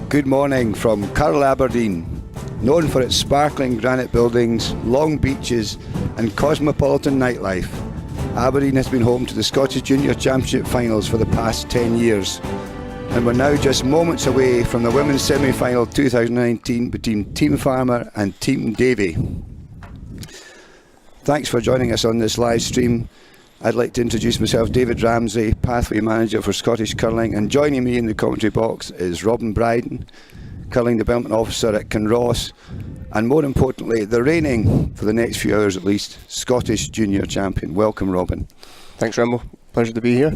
Good morning from Curl, Aberdeen. Known for its sparkling granite buildings, long beaches and cosmopolitan nightlife, Aberdeen has been home to the Scottish Junior Championship finals for the past 10 years. And we're now just moments away from the women's semi-final 2019 between Team Farmer and Team Davy. Thanks for joining us on this live stream. I'd like to introduce myself, David Ramsey, Pathway Manager for Scottish Curling, and joining me in the commentary box is Robin Bryden, Curling Development Officer at Kinross, and more importantly, the reigning, for the next few hours at least, Scottish Junior Champion. Welcome, Robin. Thanks, Rambo. Pleasure to be here.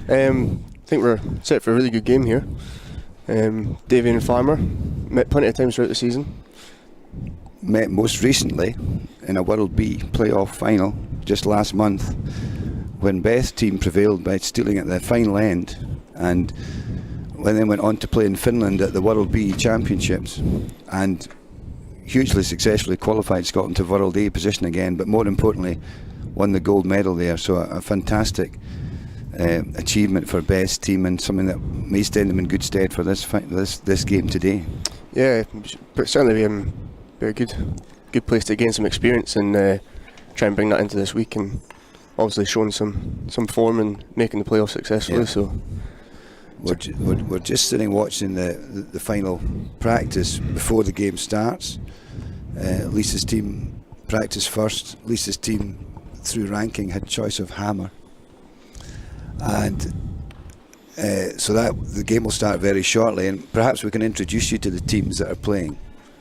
I think we're set for a really good game here. Davy and Farmer met plenty of times throughout the season. Met most recently in a World B playoff final just last month, when Beth's team prevailed by stealing at the final end, and when they went on to play in Finland at the World B Championships and hugely successfully qualified Scotland to World A position again, but more importantly won the gold medal there. So a fantastic achievement for Beth's team, and something that may stand them in good stead for this game today. Yeah, but certainly be a good place to gain some experience and try and bring that into this week, and obviously showing some form and making the playoffs successfully. Yeah. So we're just sitting watching the final practice before the game starts. Lisa's team practiced first. Lisa's team, through ranking, had choice of hammer, and so that the game will start very shortly. And perhaps we can introduce you to the teams that are playing,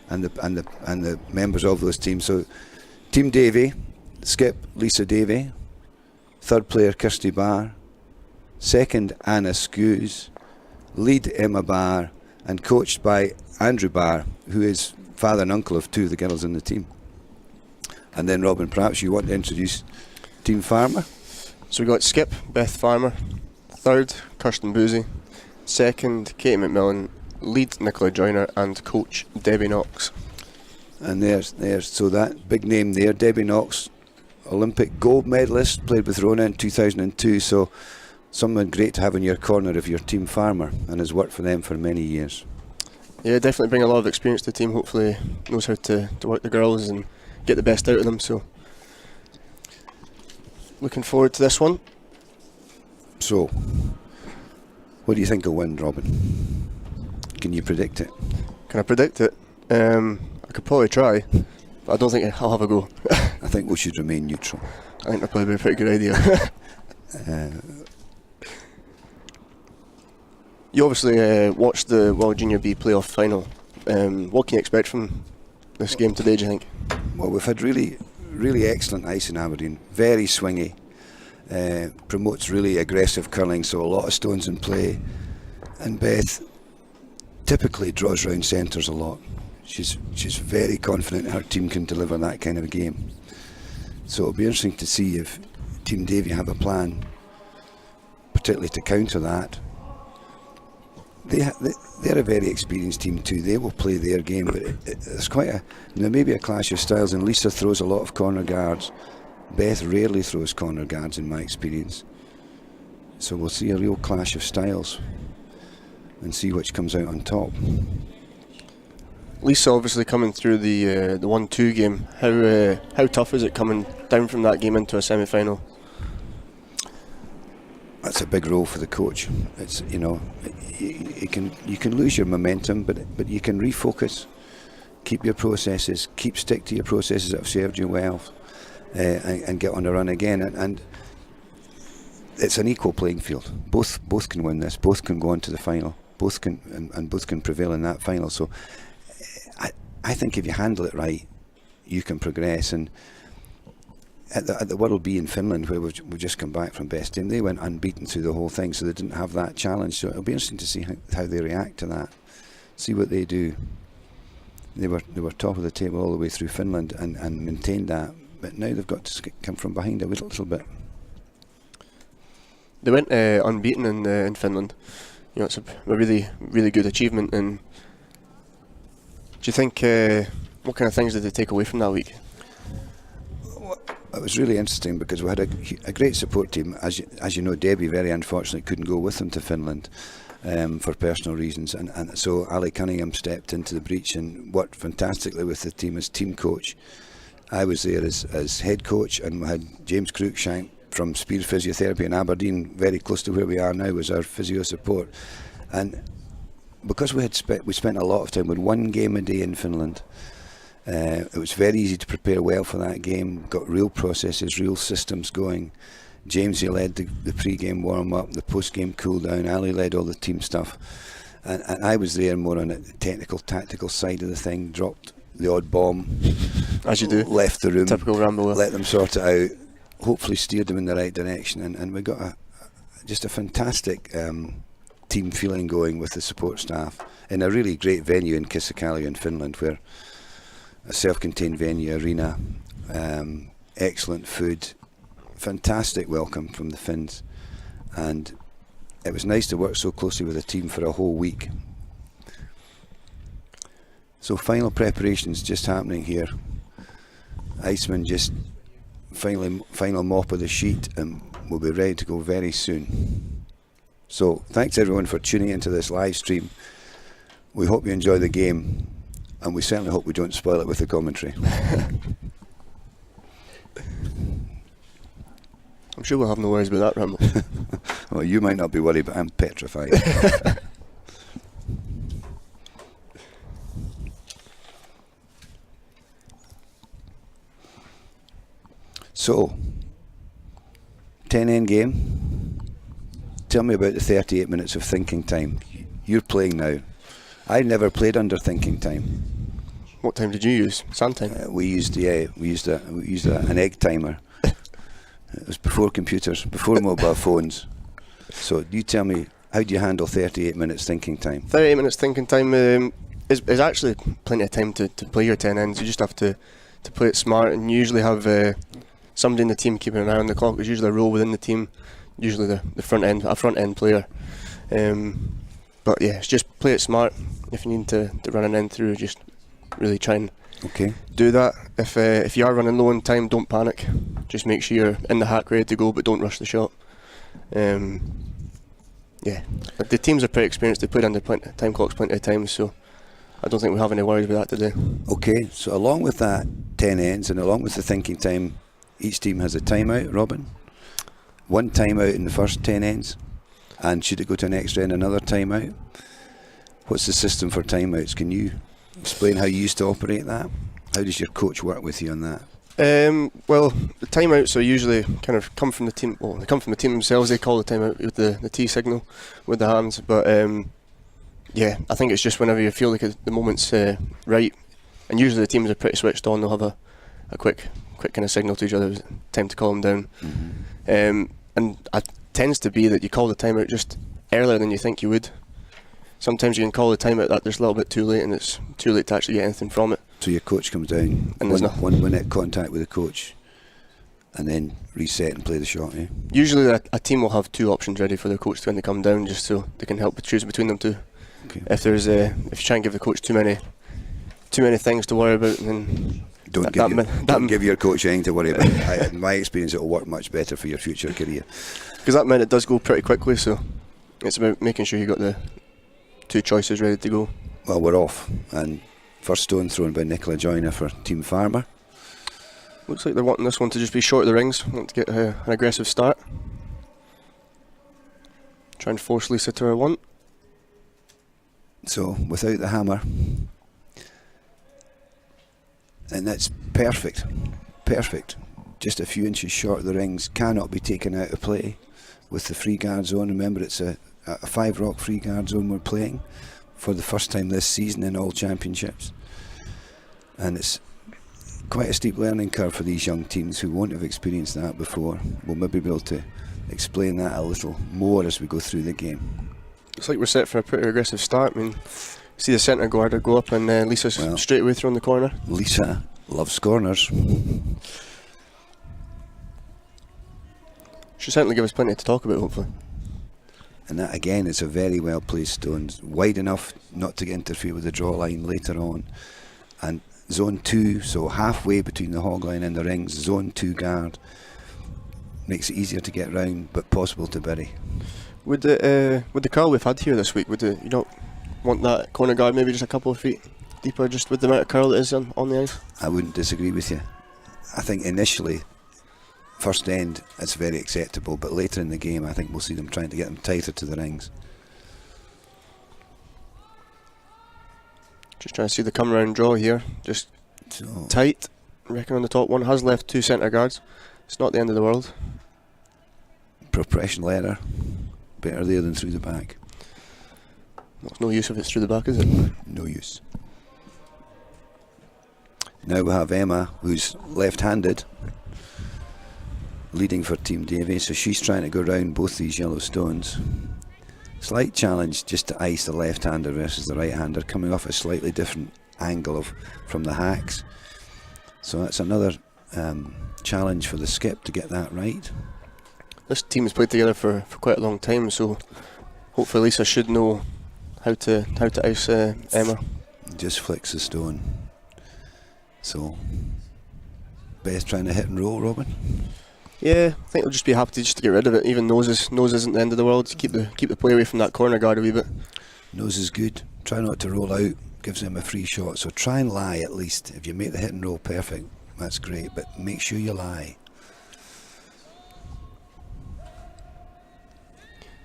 and the members of those teams. So, Team Davy, skip Lisa Davy, third player Kirsty Barr, second Anna Skews, lead Emma Barr, and coached by Andrew Barr, who is father and uncle of two of the girls in the team. And then Robin, perhaps you want to introduce Team Farmer? So we got skip Beth Farmer, third Kirsten Boozy, second Katie McMillan, lead Nicola Joyner, and coach Debbie Knox. And there's so that big name there, Debbie Knox, Olympic gold medalist, played with Rona in 2002, so someone great to have in your corner of your Team Farmer, and has worked for them for many years. Yeah, definitely bring a lot of experience to the team. Hopefully knows how to work the girls and get the best out of them, so looking forward to this one. So what do you think will win, Robin? Can you predict it? Can I predict it? I could probably try, but I don't think I'll have a go. I think we should remain neutral. I think that'd probably be a pretty good idea. You obviously watched the World Junior B playoff final. What can you expect from this game today, do you think? Well, we've had really excellent ice in Aberdeen. Very swingy. Promotes really aggressive curling, so a lot of stones in play. And Beth typically draws round centres a lot. She's very confident her team can deliver that kind of a game. So it'll be interesting to see if Team Davy have a plan, particularly to counter that. They're a very experienced team too. They will play their game, but it's there may be a clash of styles, and Lisa throws a lot of corner guards. Beth rarely throws corner guards in my experience. So we'll see a real clash of styles and see which comes out on top. Lisa obviously coming through the 1-2 game. How tough is it coming down from that game into a semi-final? That's a big role for the coach. It's you can lose your momentum, but you can refocus, keep your processes, stick to your processes that have served you well, and get on the run again. And it's an equal playing field. Both can win this. Both can go on to the final. Both can prevail in that final. So I think if you handle it right, you can progress. And at the World B in Finland, where we've just come back from Best Team, they went unbeaten through the whole thing, so they didn't have that challenge. So it'll be interesting to see how they react to that, see what they do. They were top of the table all the way through Finland and maintained that, but now they've got to come from behind a little bit. They went unbeaten in Finland. It's a really, really good achievement. And do you think what kind of things did they take away from that week? It was really interesting because we had a great support team. As you know, Debbie very unfortunately couldn't go with them to Finland, for personal reasons, and so Ali Cunningham stepped into the breach and worked fantastically with the team as team coach. I was there as head coach, and we had James Cruikshank from Spear Physiotherapy in Aberdeen, very close to where we are now, was our physio support. And because we spent a lot of time with one game a day in Finland, it was very easy to prepare well for that game. Got real processes, real systems going. Jamesy led the pre-game warm-up, the post-game cool-down. Ali led all the team stuff. And I was there more on the technical, tactical side of the thing, dropped the odd bomb. As you do. Left the room. Typical Rambo. Let them sort it out. Hopefully steered them in the right direction. And we got just a fantastic team feeling going with the support staff in a really great venue in Kisakallio in Finland, where a self-contained venue, arena, excellent food, fantastic welcome from the Finns, and it was nice to work so closely with the team for a whole week. So final preparations just happening here. Iceman just final mop of the sheet, and we'll be ready to go very soon. So thanks everyone for tuning into this live stream. We hope you enjoy the game, and we certainly hope we don't spoil it with the commentary. I'm sure we'll have no worries about that, Rambo. Well, you might not be worried, but I'm petrified. So, 10 game. Tell me about the 38 minutes of thinking time. You're playing now. I never played under thinking time. What time did you use? Sand time? We used an egg timer. It was before computers, before mobile phones. So you tell me, how do you handle 38 minutes thinking time? 38 minutes thinking time is actually plenty of time to play your 10 ends. You just have to play it smart, and you usually have somebody in the team keeping an eye on the clock. There's usually a role within the team, usually a front end player. But yeah, it's just play it smart. If you need to run an end through, just really try and do that. If you are running low on time, don't panic. Just make sure you're in the hack ready to go, but don't rush the shot. Yeah, but the teams are pretty experienced. They played under time clocks plenty of times, so I don't think we have any worries about that today. Okay, so along with that 10 ends and along with the thinking time, each team has a timeout, Robin. One timeout in the first 10 ends, and should it go to an extra end, another timeout? What's the system for timeouts? Can you explain how you used to operate that? How does your coach work with you on that? Well, the timeouts are usually kind of come from the team. Well, they come from the team themselves. They call the timeout with the T signal with the hands. But yeah, I think it's just whenever you feel like the moment's right, and usually the teams are pretty switched on. They'll have a quick kind of signal to each other. Time to calm down. Mm-hmm. And it tends to be that you call the timeout just earlier than you think you would. Sometimes you can call the timeout that there's a little bit too late, and it's too late to actually get anything from it. So your coach comes down, and there's 1 minute contact with the coach, and then reset and play the shot. Eh? Usually a team will have two options ready for their coach when they come down, just so they can help choose between them two. Okay. If you try and give the coach too many things to worry about, then don't give your coach anything to worry about. In my experience, it will work much better for your future career. Because that minute does go pretty quickly, so it's about making sure you got the two choices ready to go. Well, we're off, and first stone thrown by Nicola Joyner for Team Farmer. Looks like they're wanting this one to just be short of the rings. Want to get an aggressive start. Try and force Lisa to her one. So without the hammer, and that's perfect. Just a few inches short of the rings, cannot be taken out of play with the free guard zone. Remember, it's a 5-rock free guard zone we're playing for the first time this season in all championships, and it's quite a steep learning curve for these young teams who won't have experienced that before. We'll maybe be able to explain that a little more as we go through the game. Looks like we're set for a pretty aggressive start. I mean, see the centre guarder go up, and Lisa's straight away thrown the corner. Lisa loves corners. She'll certainly give us plenty to talk about, hopefully. And that again is a very well placed stone, wide enough not to interfere with the draw line later on. And zone 2, so halfway between the hog line and the rings, zone 2 guard makes it easier to get round but possible to bury. With the curl we've had here this week, you not want that corner guard maybe just a couple of feet deeper, just with the amount of curl that is on the ice? I wouldn't disagree with you. I think initially, first end, it's very acceptable, but later in the game, I think we'll see them trying to get them tighter to the rings. Just trying to see the come round draw here, just So, tight. I reckon on the top one, has left 2 centre guards. It's not the end of the world. professional error, better there than through the back. There's no use if it's through the back, is it? No use. Now we have Emma, who's left-handed, leading for Team Davy, so she's trying to go round both these yellow stones. Slight challenge just to ice the left-hander versus the right-hander, coming off a slightly different angle from the hacks. So that's another challenge for the skip to get that right. This team has played together for quite a long time, so hopefully Lisa should know how to ice Emma. Just flicks the stone. So, Beth trying to hit and roll, Robin? Yeah, I think they'll just be happy to get rid of it. Even nose isn't the end of the world. Keep the play away from that corner guard a wee bit. Nose is good. Try not to roll out. Gives them a free shot. So try and lie at least. If you make the hit and roll perfect, that's great. But make sure you lie.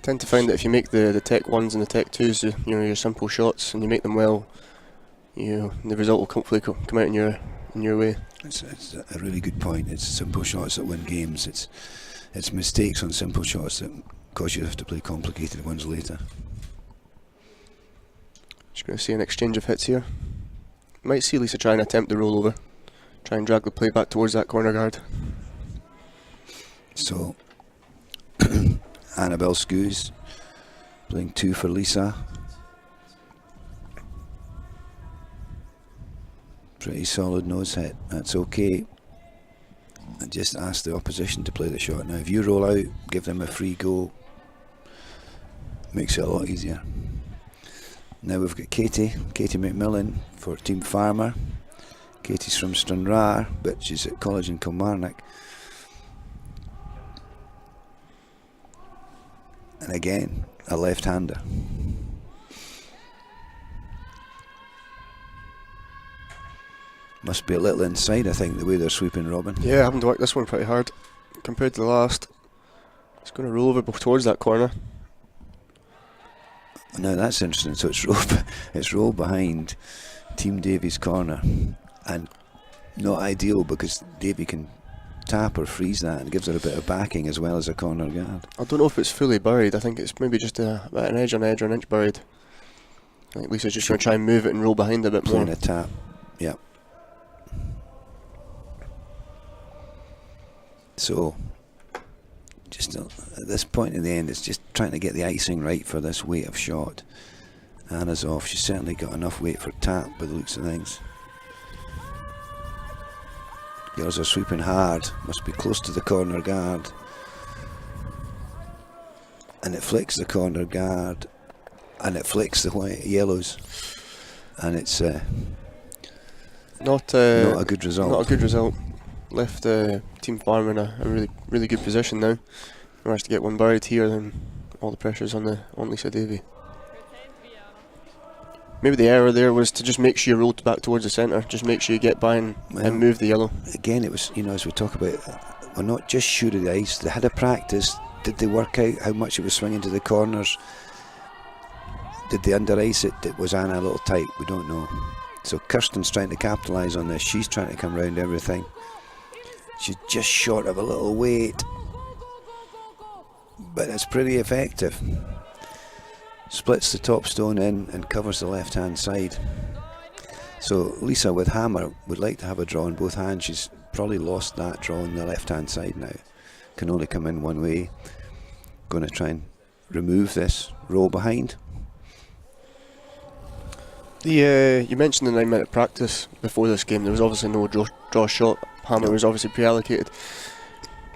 Tend to find that if you make the tech 1s and the tech 2s, your simple shots, and you make them well, the result will hopefully come out in your way. It's a really good point. It's simple shots that win games. It's mistakes on simple shots that cause you to have to play complicated ones later. Just going to see an exchange of hits here. Might see Lisa try and attempt the rollover. Try and drag the play back towards that corner guard. So, Annabelle Scoos playing 2 for Lisa. Pretty solid nose hit. That's okay. And just ask the opposition to play the shot. Now, if you roll out, give them a free go. Makes it a lot easier. Now we've got Katie McMillan for Team Farmer. Katie's from Stranraer, but she's at college in Kilmarnock. And again, a left-hander. Must be a little inside, I think, the way they're sweeping, Robin. Yeah, having to work this one pretty hard compared to the last. It's going to roll over towards that corner. Now that's interesting. So it's rolled behind Team Davy's corner, and not ideal because Davy can tap or freeze that and gives her a bit of backing as well as a corner guard. I don't know if it's fully buried. I think it's maybe just about an edge on edge or an inch buried. I think Lisa's just going to try and move it and roll behind a bit more. Playing a tap, yeah. So, just at this point in the end, it's just trying to get the icing right for this weight of shot. Anna's off. She's certainly got enough weight for tap by the looks of things. Girls are sweeping hard. Must be close to the corner guard. And it flicks the corner guard. And it flicks the yellows. And it's not a good result. Not a good result. Left Team Farmer in a really good position now. Managed to get one buried here, then all the pressure's on Lisa Davy. Maybe the error there was to just make sure you rolled back towards the centre. Just make sure you get by and move the yellow. Again, it was, as we talk about, we're not just sure of the ice. They had a practice. Did they work out how much it was swinging to the corners? Did they under ice it? Was Anna a little tight? We don't know. So Kirsten's trying to capitalise on this. She's trying to come round everything. She's just short of a little weight, but it's pretty effective. Splits the top stone in and covers the left hand side. So Lisa with hammer would like to have a draw on both hands. She's probably lost that draw on the left hand side now. Can only come in one way. Going to try and remove this roll behind. You mentioned the 9-minute practice before this game. There was obviously no draw shot. Hammer was obviously pre-allocated.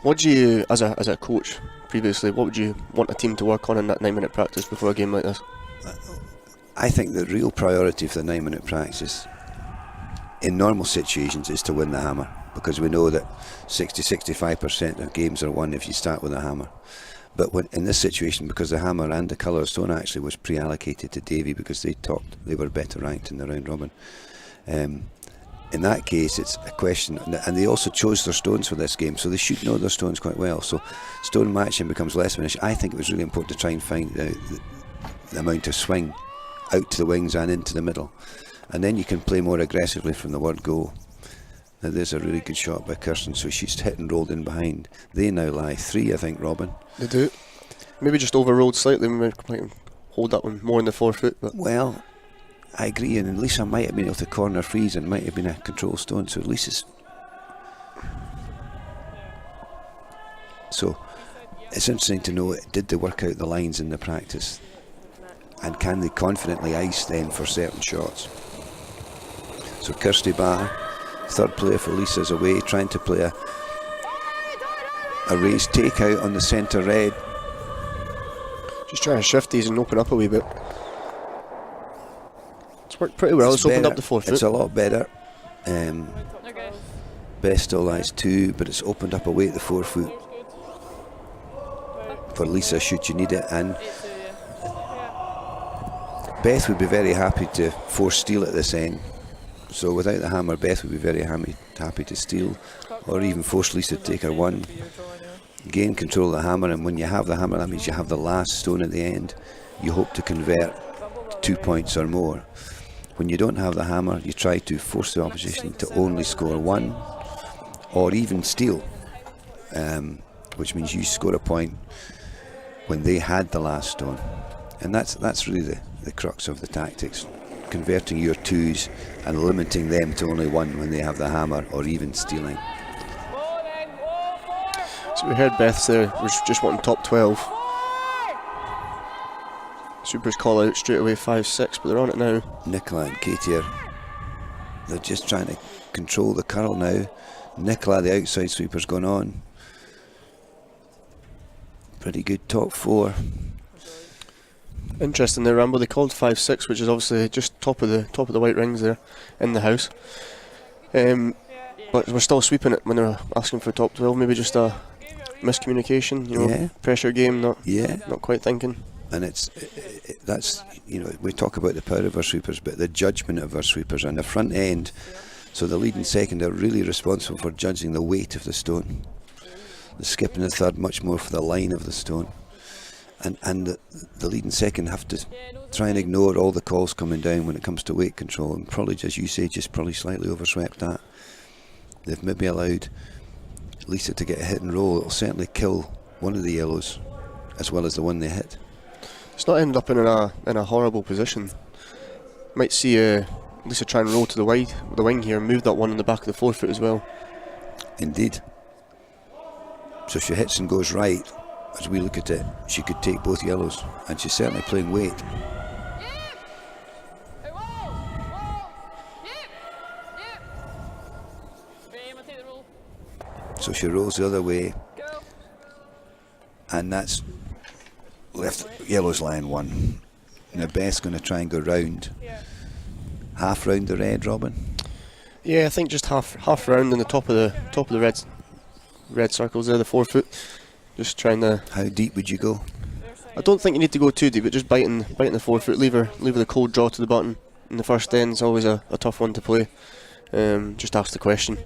What do you, as a coach previously, what would you want a team to work on in that 9-minute practice before a game like this? I think the real priority for the 9-minute practice in normal situations is to win the hammer, because we know that 60-65% of games are won if you start with a hammer. But in this situation, because the hammer and the colour stone actually was pre-allocated to Davy because they were better ranked in the round robin. In that case, it's a question, and they also chose their stones for this game, so they should know their stones quite well. So stone matching becomes less of an issue. I think it was really important to try and find the amount of swing out to the wings and into the middle, and then you can play more aggressively from the word go. Now there's a really good shot by Kirsten, so she's hit and rolled in behind. They now lie 3, I think, Robin. They do. Maybe just overrolled slightly. We might hold that one more in the 4 foot. But Well, I agree, and Lisa might have been able to corner freeze and might have been a control stone, so Lisa's... So it's interesting to know, did they work out the lines in the practice? And can they confidently ice then for certain shots? So Kirsty Barr, third player for Lisa's away, trying to play a raised takeout on the centre red. just trying to shift these and open up a wee bit. It's worked pretty well. It's opened up the 4 foot. It's a lot better. Bestall has 2, but it's opened up away at the 4 foot for Lisa should you need it. And Beth would be very happy to force steal at this end. So without the hammer, Beth would be very happy to steal, or even force Lisa to take her 1. Gain control of the hammer, and when you have the hammer, that means you have the last stone at the end. You hope to convert 2 points or more. When you don't have the hammer, you try to force the opposition to only score 1, or even steal, which means you score a point when they had the last stone. And that's really the crux of the tactics, converting your 2s and limiting them to only 1 when they have the hammer, or even stealing. So we heard Beth's there was just wanting top 12. Supers call out straight away 5-6, but they're on it now. Nicola and Katie they're just trying to control the curl now. Nicola, the outside sweeper's gone on. Pretty good top 4. Interesting there, Rambo. They called 5-6, which is obviously just top of the white rings there in the house. But we're still sweeping it when they're asking for top 12. Maybe just a miscommunication, Yeah. Pressure game, not quite thinking. And that's, we talk about the power of our sweepers, but the judgment of our sweepers and the front end. So the lead and second are really responsible for judging the weight of the stone. The skip and the third much more for the line of the stone. And the lead and second have to try and ignore all the calls coming down when it comes to weight control, and probably, as you say, just probably slightly overswept that. They've maybe allowed Lisa to get a hit and roll. It'll certainly kill one of the yellows as well as the one they hit. It's not ended up in a horrible position. Might see Lisa try and roll to the wing here and move that one in the back of the 4 foot as well. Indeed. So if she hits and goes right, as we look at it, she could take both yellows, and she's certainly playing weight. So she rolls the other way, and that's left yellow's line 1. Now Beth's going to try and go round, half round the red, Robin. Yeah, I think just half round in the top of the red circles there, the 4 foot. Just trying to. How deep would you go? I don't think you need to go too deep, but just biting the 4 foot. Leave her the cold draw to the button. In the first end is always a tough one to play. Just ask the question.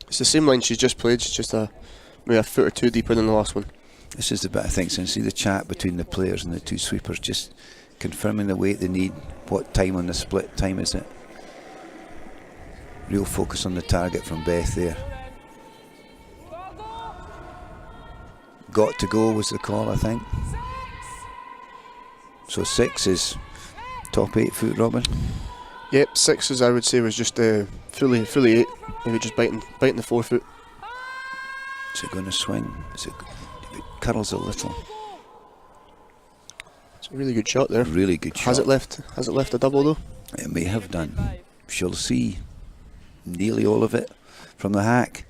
It's the same line she's just played. She's just maybe a foot or 2 deeper than the last one. This is the bit I think, so see the chat between the players and the 2 sweepers, just confirming the weight they need. What time on the split time is it? Real focus on the target from Beth there. Got to go was the call, I think. So 6 is top 8 foot, Robin. Yep, 6 as I would say was just fully 8. Maybe just biting the 4 foot. Is it going to swing? If it curls a little. It's a really good shot there. Really good shot. Has it left a double though? It may have done. She'll see nearly all of it from the hack.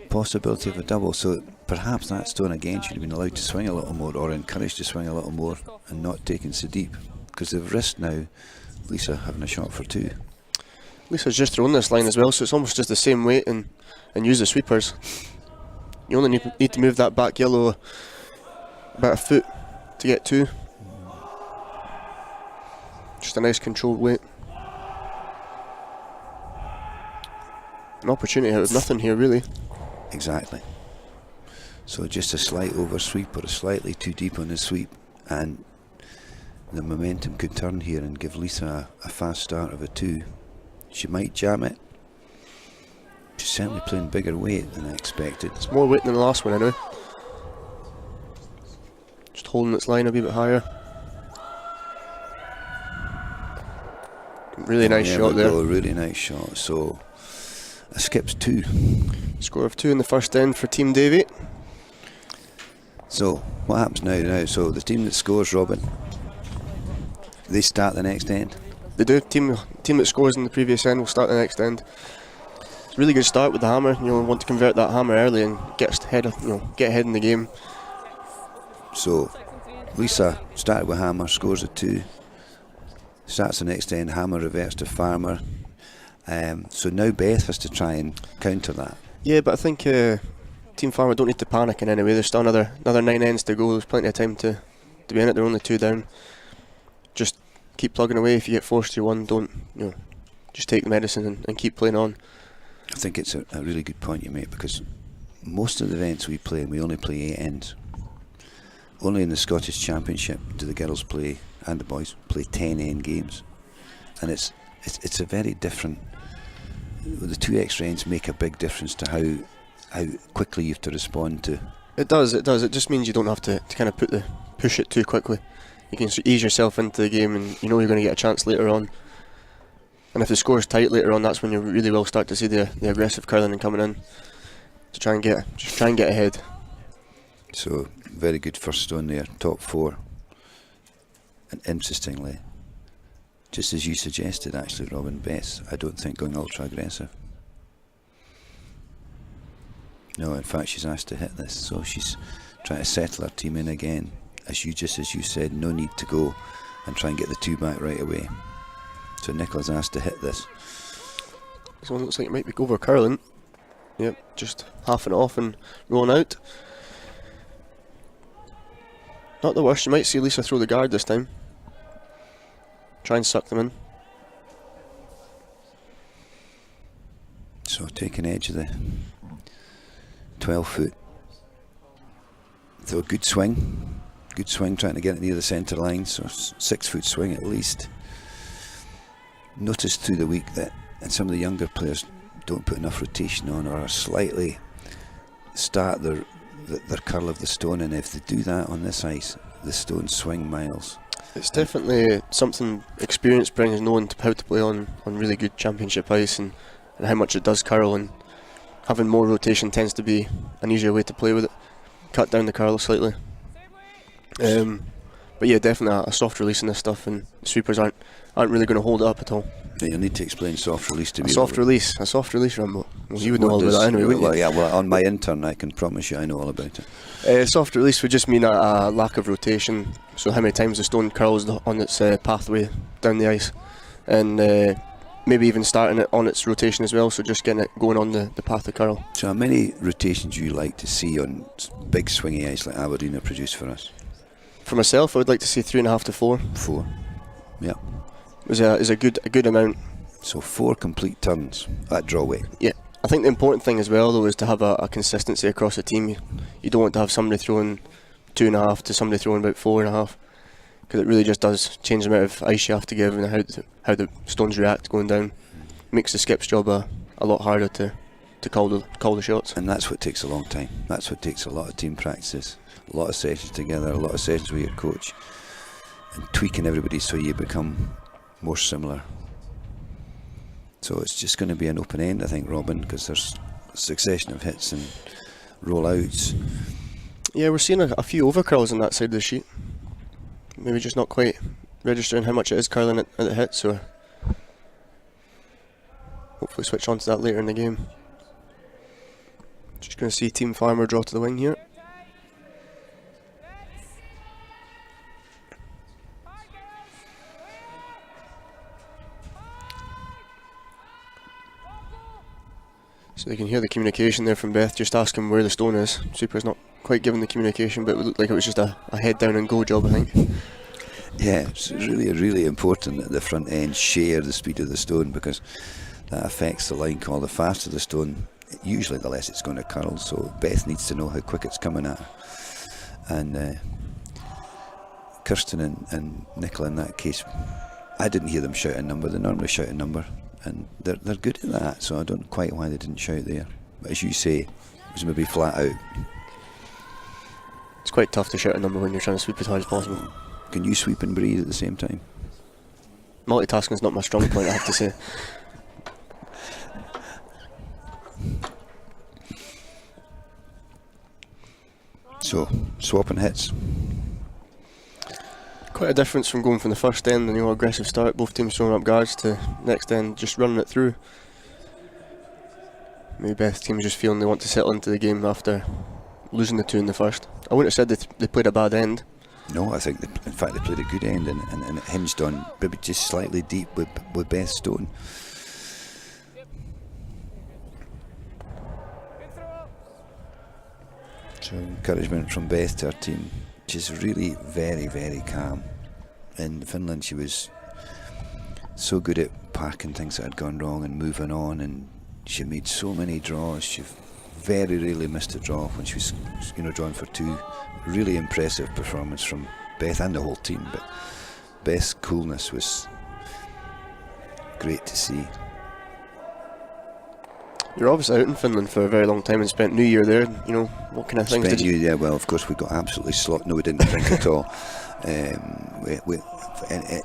Possibility of a double, so perhaps that stone again should have been allowed to swing a little more, or encouraged to swing a little more, and not taken so deep, because they've risked now Lisa having a shot for 2. Lisa's just thrown this line as well, so it's almost just the same weight and use the sweepers. You only need to move that back yellow about a foot to get 2. Just a nice controlled weight. An opportunity out of nothing here, really. Exactly. So just a slight oversweep or a slightly too deep on the sweep, and the momentum could turn here and give Lisa a fast start of a 2. She might jam it. She's certainly playing bigger weight than I expected. It's more weight than the last one, anyway. Just holding its line a wee bit higher. Really nice shot there. Really nice shot. So a skip's 2. Score of 2 in the first end for Team Davy. So what happens now? So the team that scores, Robin, they start the next end. They do. Team that scores in the previous end will start the next end. It's a really good start with the hammer. Want to convert that hammer early and get ahead in the game. So Lisa started with hammer, scores a 2. Starts the next end, hammer reverts to farmer. So now Beth has to try and counter that. Yeah, but I think Team Farmer don't need to panic in any way. There's still another 9 ends to go. There's plenty of time to be in it. They're only 2 down. Just keep plugging away. If you get forced to one, don't just take the medicine and keep playing on. I think it's a really good point you make, because most of the events we play, we only play 8 ends. Only in the Scottish Championship do the girls play, and the boys play 10 end games, and it's a very different. The 2 extra ends make a big difference to how quickly you have to respond to. It does. It just means you don't have to kind of push it too quickly. You can ease yourself into the game, and you're going to get a chance later on. And if the score's tight later on, that's when you really will start to see the aggressive curling and coming in to try and get ahead. So very good first stone there, top 4. And interestingly, just as you suggested actually, Robin, Beth, I don't think going ultra aggressive. No, in fact she's asked to hit this, so she's trying to settle her team in again. As you said, no need to go and try and get the 2 back right away. So Nicola's asked to hit this. This one looks like it might be over curling. Yep, just halving it off and rolling out. Not the worst. You might see Lisa throw the guard this time. Try and suck them in. So taking edge of the 12 foot. So good swing trying to get it near the centre line, so 6 foot swing at least. Noticed through the week that and some of the younger players don't put enough rotation on, or are slightly start their curl of the stone, and if they do that on this ice, the stones swing miles. It's definitely something experience brings, knowing how to play on really good championship ice, and how much it does curl, and having more rotation tends to be an easier way to play with it. Cut down the curl slightly. But yeah, definitely a soft release in this stuff, and sweepers aren't really going to hold it up at all. Yeah, you'll need to explain soft release to me. A soft release, Rambo. Well, you would know all about that anyway, wouldn't you? Well, on my intern, I can promise you I know all about it. Soft release would just mean a lack of rotation, so how many times the stone curls on its pathway down the ice, and maybe even starting it on its rotation as well, so just getting it going on the path of curl. So how many rotations do you like to see on big swingy ice like Aberdeen have produced for us? For myself, I would like to see 3.5 to 4. 4, yeah. Is a good amount. So 4 complete turns at draw weight. Yeah, I think the important thing as well though is to have a consistency across the team. You don't want to have somebody throwing 2.5 to somebody throwing about 4.5, because it really just does change the amount of ice you have to give and how the stones react going down. Makes the skip's job a lot harder to call the shots. And that's what takes a long time. That's what takes a lot of team practices, a lot of sessions together, a lot of sessions with your coach, and tweaking everybody so you become more similar. So it's just going to be an open end, I think, Robin, because there's a succession of hits and rollouts. Yeah, we're seeing a few over curls on that side of the sheet. Maybe just not quite registering how much it is curling at the hit, so hopefully switch on to that later in the game. Just going to see Team Farmer draw to the wing here. So So you can hear the communication there from Beth, just asking where the stone is. Super's not quite given the communication, but it looked like it was just a head down and go job, I think. Yeah, it's really important that the front end share the speed of the stone, because that affects the line call. The faster the stone, usually the less it's going to curl, so Beth needs to know how quick it's coming at her. And Kirsten and Nicola in that case, I didn't hear them shout a number. They normally shout a number, and they're good at that, so I don't quite why they didn't shout there. But as you say, it was maybe flat out. It's quite tough to shout a number when you're trying to sweep as high as possible. Can you sweep and breathe at the same time? Multitasking is not my strong point, I have to say. So, swapping hits. Quite a difference from going from the first end, aggressive start, both teams throwing up guards, to next end just running it through. Maybe Beth's team just feeling they want to settle into the game after losing the 2 in the first. I wouldn't have said they played a bad end. No, I think in fact they played a good end, and it hinged on maybe just slightly deep with Beth Stone. So encouragement from Beth to her team. She's really very calm. In Finland she was so good at parking things that had gone wrong and moving on, and she made so many draws. She very rarely missed a draw when she was drawn for 2. Really impressive performance from Beth and the whole team, but Beth's coolness was great to see. You're obviously out in Finland for a very long time and spent New Year there. What kind of things did you... Yeah, well, of course we got absolutely No, we didn't drink at all.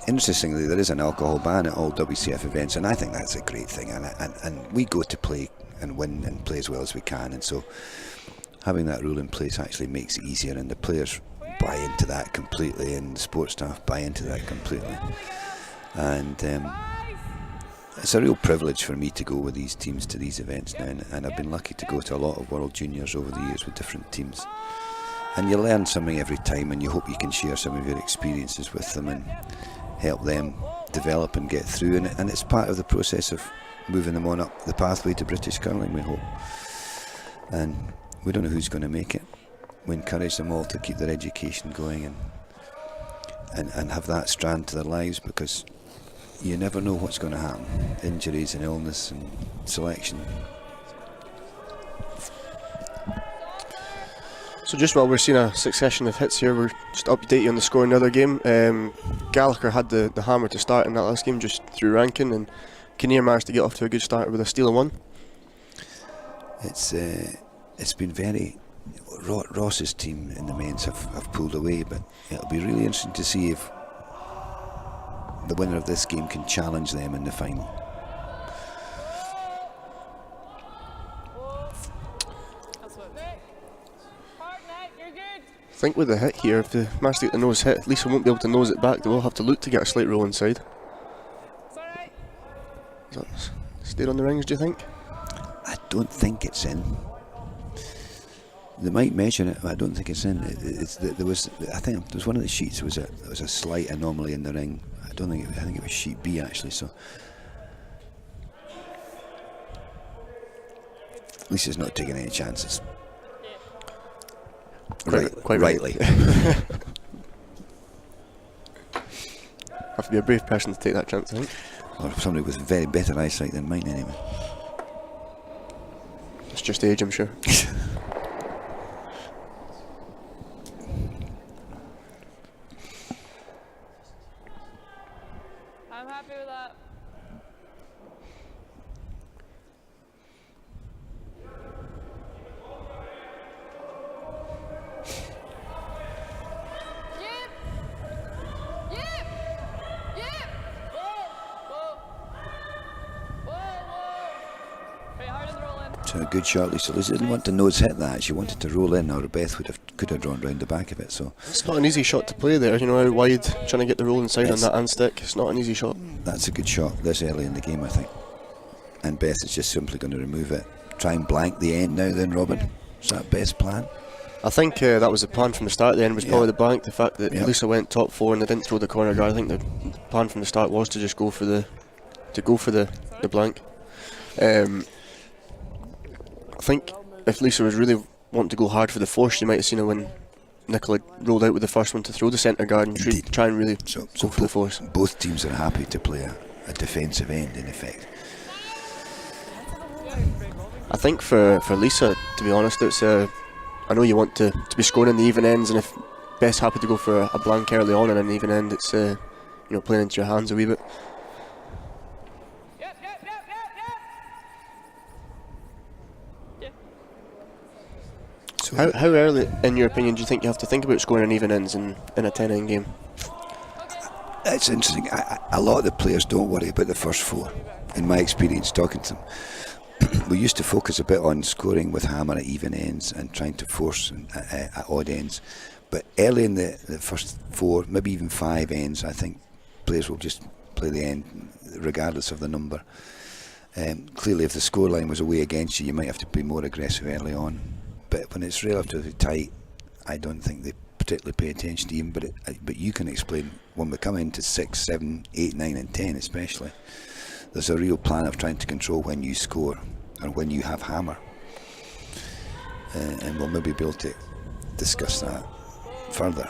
Interestingly, there is an alcohol ban at all WCF events, and I think that's a great thing, and we go to play and win and play as well as we can, and so having that rule in place actually makes it easier, and the players buy into that completely, and the sports staff buy into that completely, and it's a real privilege for me to go with these teams to these events now, and I've been lucky to go to a lot of World Juniors over the years with different teams, and you learn something every time, and you hope you can share some of your experiences with them and help them develop and get through, and it's part of the process of moving them on up the pathway to British curling, we hope. And we don't know who's going to make it. We encourage them all to keep their education going and have that strand to their lives, because you never know what's going to happen. Injuries and illness and selection. So just while we're seeing a succession of hits here, we're just update you on the score in the other game. Gallagher had the hammer to start in that last game just through ranking, and Kinnear managed to get off to a good start with a steal of 1. It's been very... Ross's team in the men's have pulled away, but it'll be really interesting to see if the winner of this game can challenge them in the final. I think with the hit here, if they manage to get the nose hit, at least we won't be able to nose it back. They will have to look to get a slight roll inside. Is that stayed on the rings, do you think? I don't think it's in. They might measure it, but I don't think it's in. I think there was one of the sheets. There was a slight anomaly in the ring. I think it was sheet B actually. So at least it's not taking any chances. Quite rightly. Have to be a brave person to take that chance, I think. Or somebody with very better eyesight than mine, anyway. It's just age, I'm sure. I'm happy with that. So a good shot, Lisa. Lisa didn't want to nose hit that. She wanted to roll in, or Beth could have drawn round the back of it. So it's not an easy shot to play there. Out wide, trying to get the roll inside on that hand stick. It's not an easy shot. That's a good shot this early in the game, I think. And Beth is just simply going to remove it. Try and blank the end now, then, Robin. Is that Beth's plan? I think that was the plan from the start. The end was probably the blank. The fact that Lisa went top 4 and they didn't throw the corner guard. I think the plan from the start was to just go for the blank. think if Lisa was really wanting to go hard for the force, you might have seen her when Nicola rolled out with the first one to throw the centre guard and try and really go for the force. Both teams are happy to play a defensive end in effect. I think for Lisa, to be honest, it's I know you want to be scoring in the even ends, and if Beth's happy to go for a blank early on in an even end, it's playing into your hands a wee bit. So How early, in your opinion, do you think you have to think about scoring an even ends in a 10-end game? it's interesting. A lot of the players don't worry about the first four. In my experience talking to them, we used to focus a bit on scoring with hammer at even ends and trying to force at odd ends. But early in the first four, maybe even 5 ends, I think players will just play the end regardless of the number. Clearly, if the scoreline was away against you, you might have to be more aggressive early on. But when it's relatively tight, I don't think they particularly pay attention to even. But you can explain when we come into 6, 7, 8, 9 and 10 especially, there's a real plan of trying to control when you score and when you have hammer. And we'll maybe be able to discuss that further.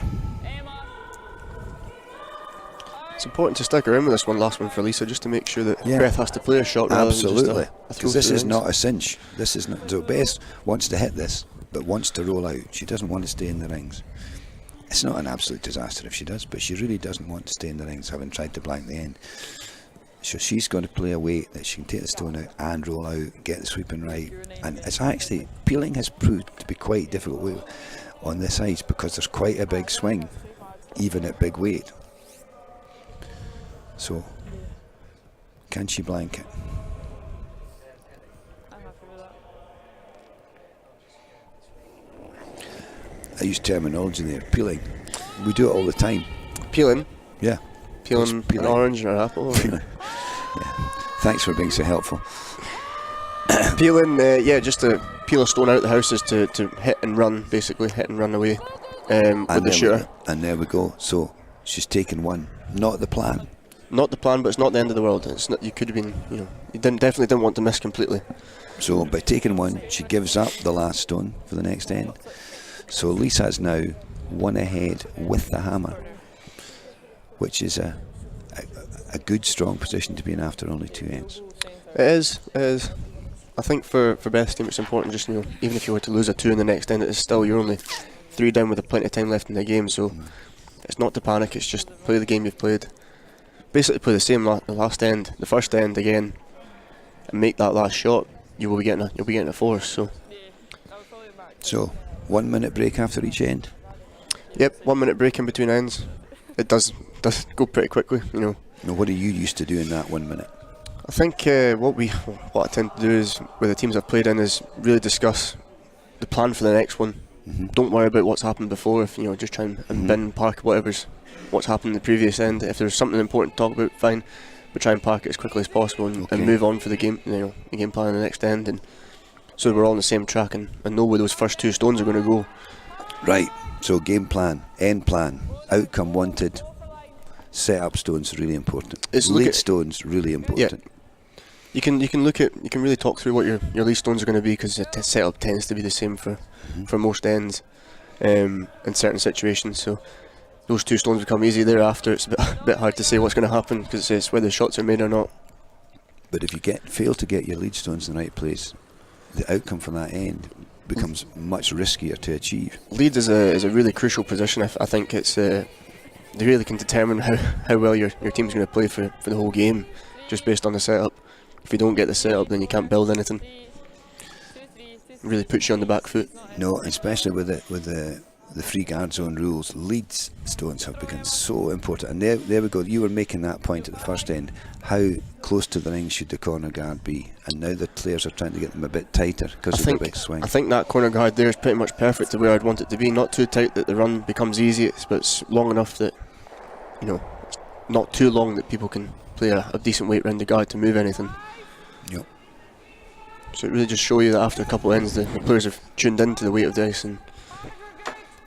It's important to stick around with this last one for Lisa, just to make sure that Beth has to play a shot rather Absolutely. than just a Because this is not a cinch. This is not. So Beth wants to hit this, but wants to roll out. She doesn't want to stay in the rings. It's not an absolute disaster if she does, but she really doesn't want to stay in the rings, having tried to blank the end. So she's going to play a weight that she can take the stone out and roll out, get the sweeping right. And it's actually, peeling has proved to be quite difficult on this ice because there's quite a big swing, even at big weight. So, can she blank it? I use terminology there, peeling. We do it all the time. Peeling? Yeah. Peeling an orange or an apple? Peeling. Yeah. Thanks for being so helpful. Peeling, just to peel a stone out of the house is to hit and run, basically, hit and run away with the shooter. And there we go. So, she's taken one. Not the plan. Not the plan, but it's not the end of the world. It's not. You could have been, you definitely didn't want to miss completely. So by taking one, she gives up the last stone for the next end. So Lisa's now one ahead with the hammer, which is a good, strong position to be in after only 2 ends. It is. I think for Beth's team, it's important. Just even if you were to lose a 2 in the next end, it's still you're only 3 down with plenty of time left in the game. So it's not to panic. It's just play the game you've played. Basically play the same last end, the first end again, and make that last shot. You'll be getting a force. So 1 minute break after each end. Yep, 1 minute break in between ends. It does go pretty quickly, Now, what are you used to doing that 1 minute? I think what I tend to do is with the teams I've played in is really discuss the plan for the next one. Mm-hmm. Don't worry about what's happened before. If just try and bin park what's happened in the previous end. If there's something important to talk about, fine, but try and park it as quickly as possible and move on for the game. The game plan in the next end, and so we're all on the same track and know where those first 2 stones are going to go. Right. So game plan, end plan, outcome wanted, set up stones really important. Lead stones really important. Yeah. You can really talk through what your lead stones are going to be, because the setup tends to be the same for most ends in certain situations. So those 2 stones become easy thereafter. It's a bit hard to say what's going to happen because it's whether the shots are made or not. But if you fail to get your lead stones in the right place, the outcome from that end becomes much riskier to achieve. Lead is a really crucial position. I think it's they really can determine how well your team's going to play for the whole game, just based on the setup. If you don't get the setup, then you can't build anything. It really puts you on the back foot. No, especially with the free guard zone rules, lead stones have become so important. And there we go. You were making that point at the first end. How close to the ring should the corner guard be? And now the players are trying to get them a bit tighter because of the big swing. I think that corner guard there is pretty much perfect to where I'd want it to be. Not too tight that the run becomes easy, but it's long enough that it's not too long that people can play a decent weight round the guard to move anything. Yep. So it really just shows you that after a couple of ends, the players have tuned into the weight of the ice. And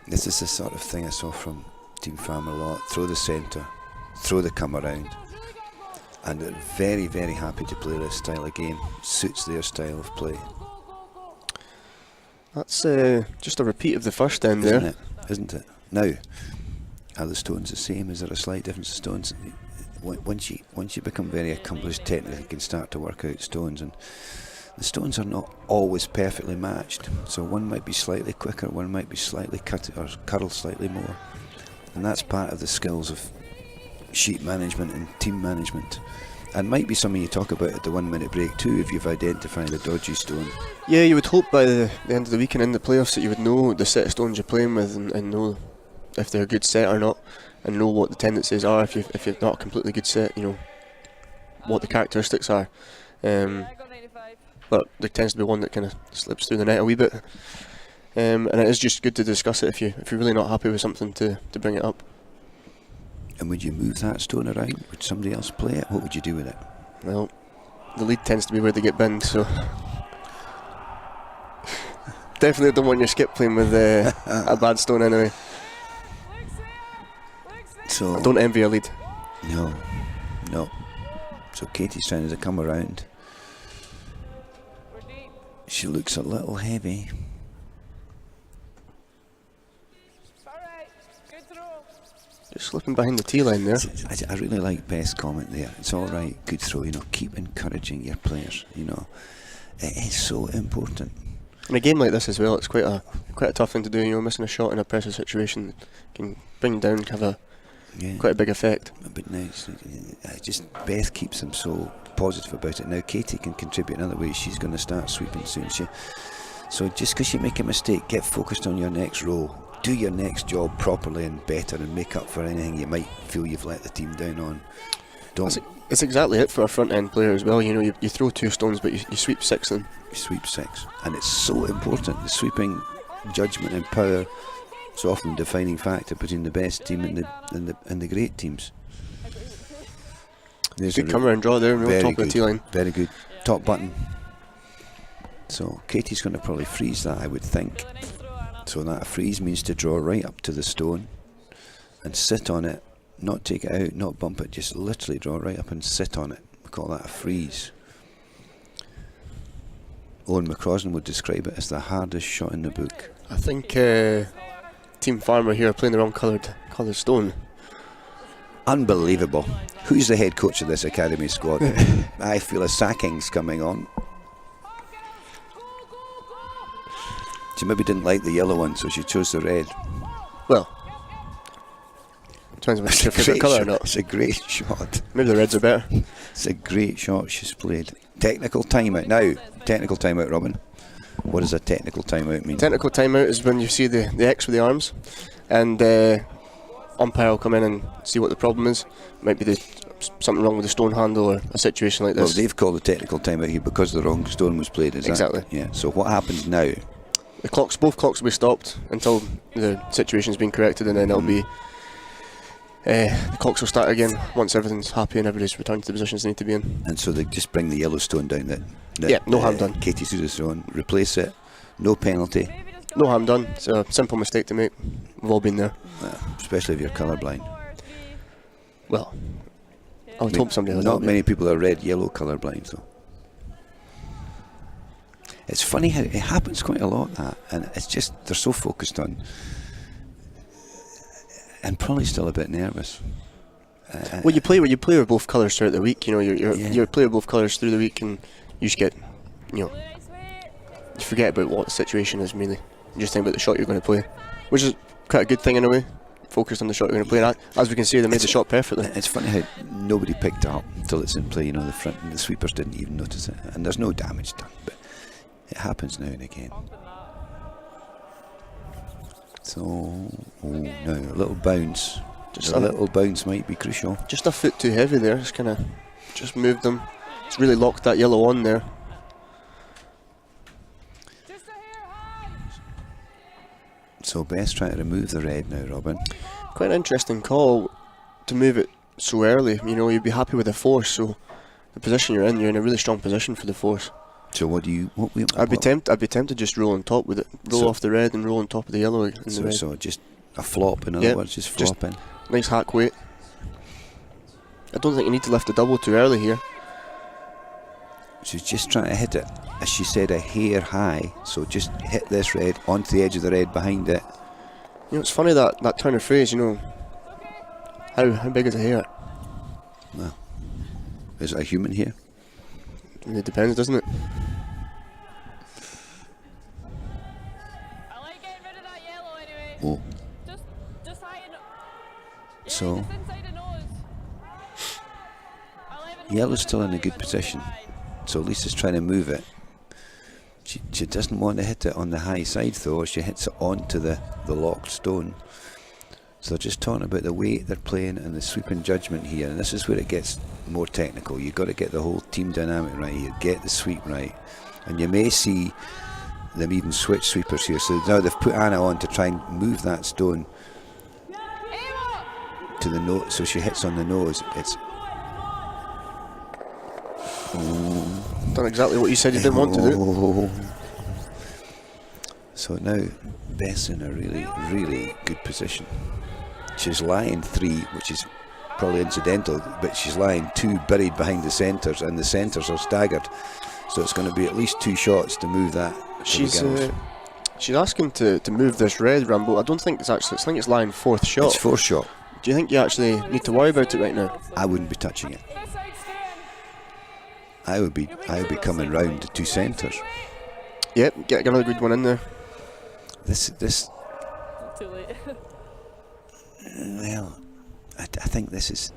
this is the sort of thing I saw from Team Farmer a lot. Throw the centre, throw the come around, and they're very, very happy to play this style of game. Suits their style of play. That's just a repeat of the first end isn't there. it? Isn't it? Now, are the stones the same? Is there a slight difference in stones? Once you become very accomplished technically, you can start to work out stones, and the stones are not always perfectly matched. So one might be slightly quicker, one might be slightly cut or curl slightly more, and that's part of the skills of sheet management and team management. And might be something you talk about at the 1 minute break too, if you've identified a dodgy stone. Yeah, you would hope by the end of the week and in the playoffs that you would know the set of stones you're playing with, and know if they're a good set or not, and know what the tendencies are if you're not a completely good set, you know, what the characteristics are. But there tends to be one that kind of slips through the net a wee bit, and it is just good to discuss it if you're really not happy with something, to bring it up. And would you move that stone around? Would somebody else play it? What would you do with it? Well, the lead tends to be where they get binned, so definitely don't want your skip playing with a bad stone anyway. So I don't envy a lead. No. So Katie's trying to come around. She looks a little heavy. Just slipping behind the tee line there. I really like Beth's comment there. It's all right, good throw. Keep encouraging your players. It is so important. In a game like this as well, it's quite a tough thing to do. Missing a shot in a pressure situation can bring you down, have quite a big effect. But now, Beth keeps them so positive about it. Now Katie can contribute in other ways. She's going to start sweeping soon. So just because you make a mistake, get focused on your next row. Do your next job properly and better, and make up for anything you might feel you've let the team down on. It's exactly it for a front end player as well. You throw 2 stones, but you sweep 6 of them. You sweep 6, and it's so important. The sweeping judgment and power is often the defining factor between the best team and the great teams. There's good come around draw there, real top of the tee line. Very good, top button. So Katie's going to probably freeze that, I would think. So that freeze means to draw right up to the stone and sit on it, not take it out, not bump it, just literally draw right up and sit on it. We call that a freeze. Owen McCrossan would describe it as the hardest shot in the book. I think Team Farmer here are playing the wrong coloured stone. Unbelievable. Who's the head coach of this academy squad? I feel a sacking's coming on. She maybe didn't like the yellow one, so she chose the red. Well, depends on if it's your favourite colour or not. It's a great shot. Maybe the reds are better. It's a great shot she's played. Technical timeout. Now, technical timeout, Robin. What does a technical timeout mean? Technical timeout is when you see the X with the arms, and umpire will come in and see what the problem is. Might be something wrong with the stone handle or a situation like this. Well, they've called the technical timeout here because the wrong stone was played. Exactly. Yeah. So what happens now? Both clocks will be stopped until the situation's been corrected, and then it'll be the clocks will start again once everything's happy and everybody's returned to the positions they need to be in. And so they just bring the yellow stone down that no harm done. Katie threw the stone, replace it, no penalty. No harm done. It's a simple mistake to make. We've all been there. Especially if you're colourblind. Well, I would hope somebody Not many people are red-yellow colourblind, though. It's funny how it happens quite a lot, that, and it's just they're so focused on, and probably still a bit nervous. Well, you play with both colours throughout the week. You play with both colours through the week, and you just get, you forget about what the situation is really. You just think about the shot you're going to play, which is quite a good thing in a way. Focused on the shot you're going to play, and as we can see, they made the shot perfectly. It's funny how nobody picked it up until it's in play. The front and the sweepers didn't even notice it, and there's no damage done, but it happens now and again. So, now a little bounce. Just a little bounce might be crucial. Just a foot too heavy there. Just moved them. It's really locked that yellow on there. So Beth's trying to remove the red now, Robin. Quite an interesting call to move it so early. You'd be happy with the force. So the position you're in a really strong position for the force. So I'd be tempted to just roll on top with it. Roll off the red and roll on top of the yellow. So just a flop, in other words, just flop in. Nice hack weight. I don't think you need to lift the double too early here. She's just trying to hit it, as she said, a hair high. So just hit this red onto the edge of the red behind it. You know, it's funny that turn of phrase. You know, how big is a hair? Well, is it a human hair? It depends, doesn't it? I like getting rid of that yellow anyway. Oh, Just high and yeah, So- just inside the nose. 11 yellow's still in a good position. So Lisa's trying to move it. She doesn't want to hit it on the high side though, or she hits it onto the locked stone. So they're just talking about the weight they're playing and the sweeping judgment here, and this is where it gets more technical. You've got to get the whole team dynamic right here, get the sweep right, and you may see them even switch sweepers here. So now they've put Anna on to try and move that stone to the nose, so she hits on the nose. It's Done exactly what you said you didn't want to do. Oh. So now Beth's in a really good position. She's lying 3, which is probably incidental, but she's lying 2 buried behind the centres, and the centres are staggered. So it's going to be at least 2 shots to move that. She's asking to move this red, Rambo. I don't think it's actually. I think it's lying 4th shot. It's 4 shot. Do you think you actually need to worry about it right now? I wouldn't be touching it. this side staying. I would be coming round the 2 centres. Yep, get another good one in there. This Too late. well, I think this is.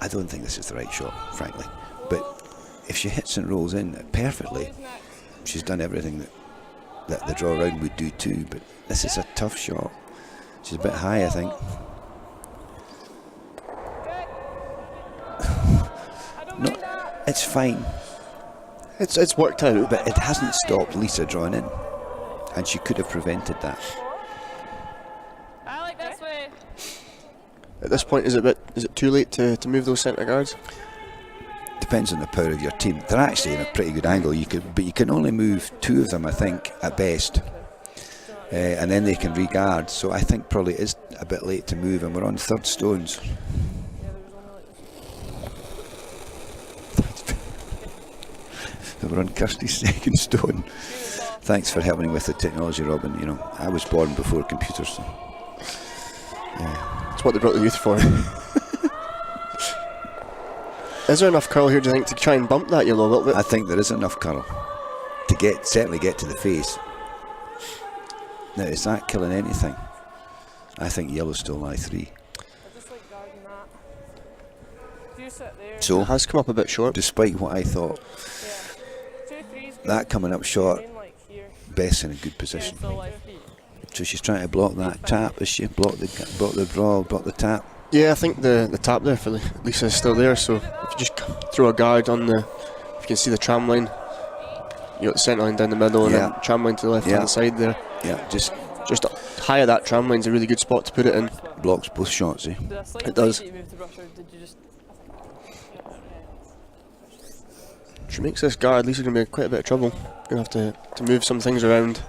I don't think this is the right shot, frankly. But if she hits and rolls in perfectly, she's done everything that the draw round would do too. But this is a tough shot. She's a bit high, I think. I don't No, mean that. it's fine, It's worked out. but it hasn't stopped Lisa drawing in, and she could have prevented that. I like this way. At this point, is it too late to move those centre guards? Depends on the power of your team. They're actually in a pretty good angle. But you can only move 2 of them, I think, at best, and then they can regard. So I think probably it is a bit late to move, and we're on 3rd stones. We're on Kirsty's 2nd stone. Thanks for helping me with the technology, Robin. You know, I was born before computers. So. It's what they brought the youth for. Is there enough curl here, do you think, to try and bump that yellow a little bit? I think there is enough curl to certainly get to the face. Now, is that killing anything? I think yellow's still lie 3. I just like guarding that. If you sit there. It So, has come up a bit short. despite what I thought, Yeah. 2 3's good. that coming up short, In like here. Beth's in a good position. So like feet. So she's trying to block that tap, is she? Block the draw, block the tap. Yeah, I think the tap there for Lisa is still there, so if you just throw a guard on if you can see the tram line, you got the centre line down the middle and Yeah. then tram line to the left hand Yeah. side there. Yeah, just Just high of that tram line's a really good spot to put it in. blocks both shots, eh? Did I slightly It does. think that you moved the brush, or did you just? She makes this guard, Lisa's going to be in quite a bit of trouble. Going to have to move some things around.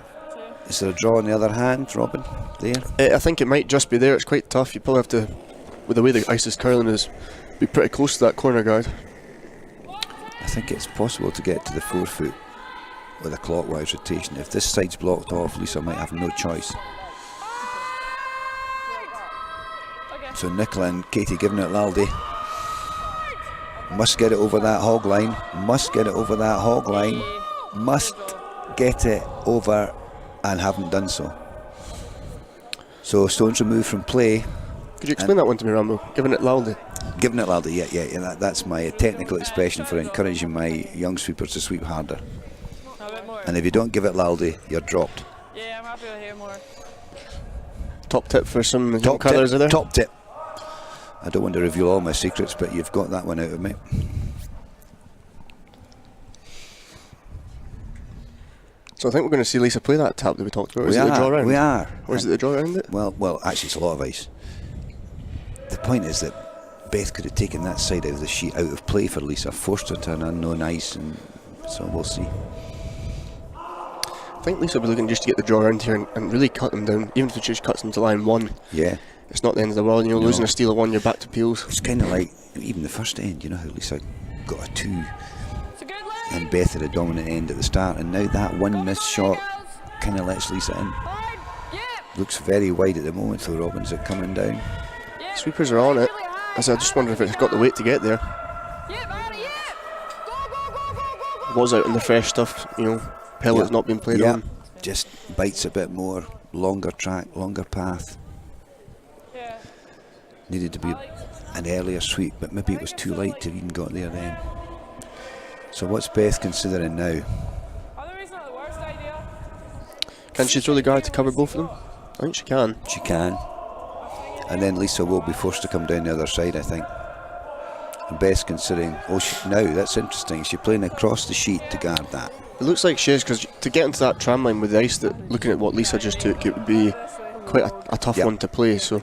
Is there a draw on the other hand, Robin? There? I think it might just be there, it's quite tough. You probably have to, with the way the ice is curling, be pretty close to that corner guard. I think it's possible to get to the 4 foot with a clockwise rotation. If this side's blocked off, Lisa might have no choice. Okay. So Nicola and Katie giving it Laldi. Must get it over that hog line. Must get it over that hog line. Must get it over, and haven't done so. So stones removed from play. Could you explain that one to me, Rambo? Giving it Laldi. Giving it Laldi, yeah. That's my technical expression for encouraging my young sweepers to sweep harder. A bit more. And if you don't give it Laldi, you're dropped. Yeah, I'm happy to hear more. Top tip for some young curlers tip, are there. top tip. I don't want to reveal all my secrets, but you've got that one out of me. So I think we're going to see Lisa play that tap that we talked about. Is it the draw round? We are. Or is it the draw round it? Well, actually, it's a lot of ice. The point is that Beth could have taken that side out of the sheet out of play for Lisa, forced her to an unknown ice, and so we'll see. I think Lisa will be looking just to get the draw round here and really cut them down, even if it just cuts them to line 1. Yeah, It's not the end of the world, No. losing a steal of 1, you're back to peels. it's kind of like even the first end. You know how Lisa got a 2 and Beth at a dominant end at the start, and now that one missed shot kind of lets Lisa in. Looks very wide at the moment, though. Robbins are coming down. Sweepers are on it. As I just wonder if it's got the weight to get there. Was out in the fresh stuff, you know. Pellet's not been played on. Just bites a bit more, longer track, longer path. Needed to be an earlier sweep, but maybe it was too late to have even got there then. So what's Beth considering now? Can she throw the guard to cover both of them? I think she can. She can. And then Lisa will be forced to come down the other side, I think. And Beth's considering, now that's interesting. Is she playing across the sheet to guard that? It looks like she is, because to get into that tram line with the ice, that looking at what Lisa just took, it would be quite a tough one to play. So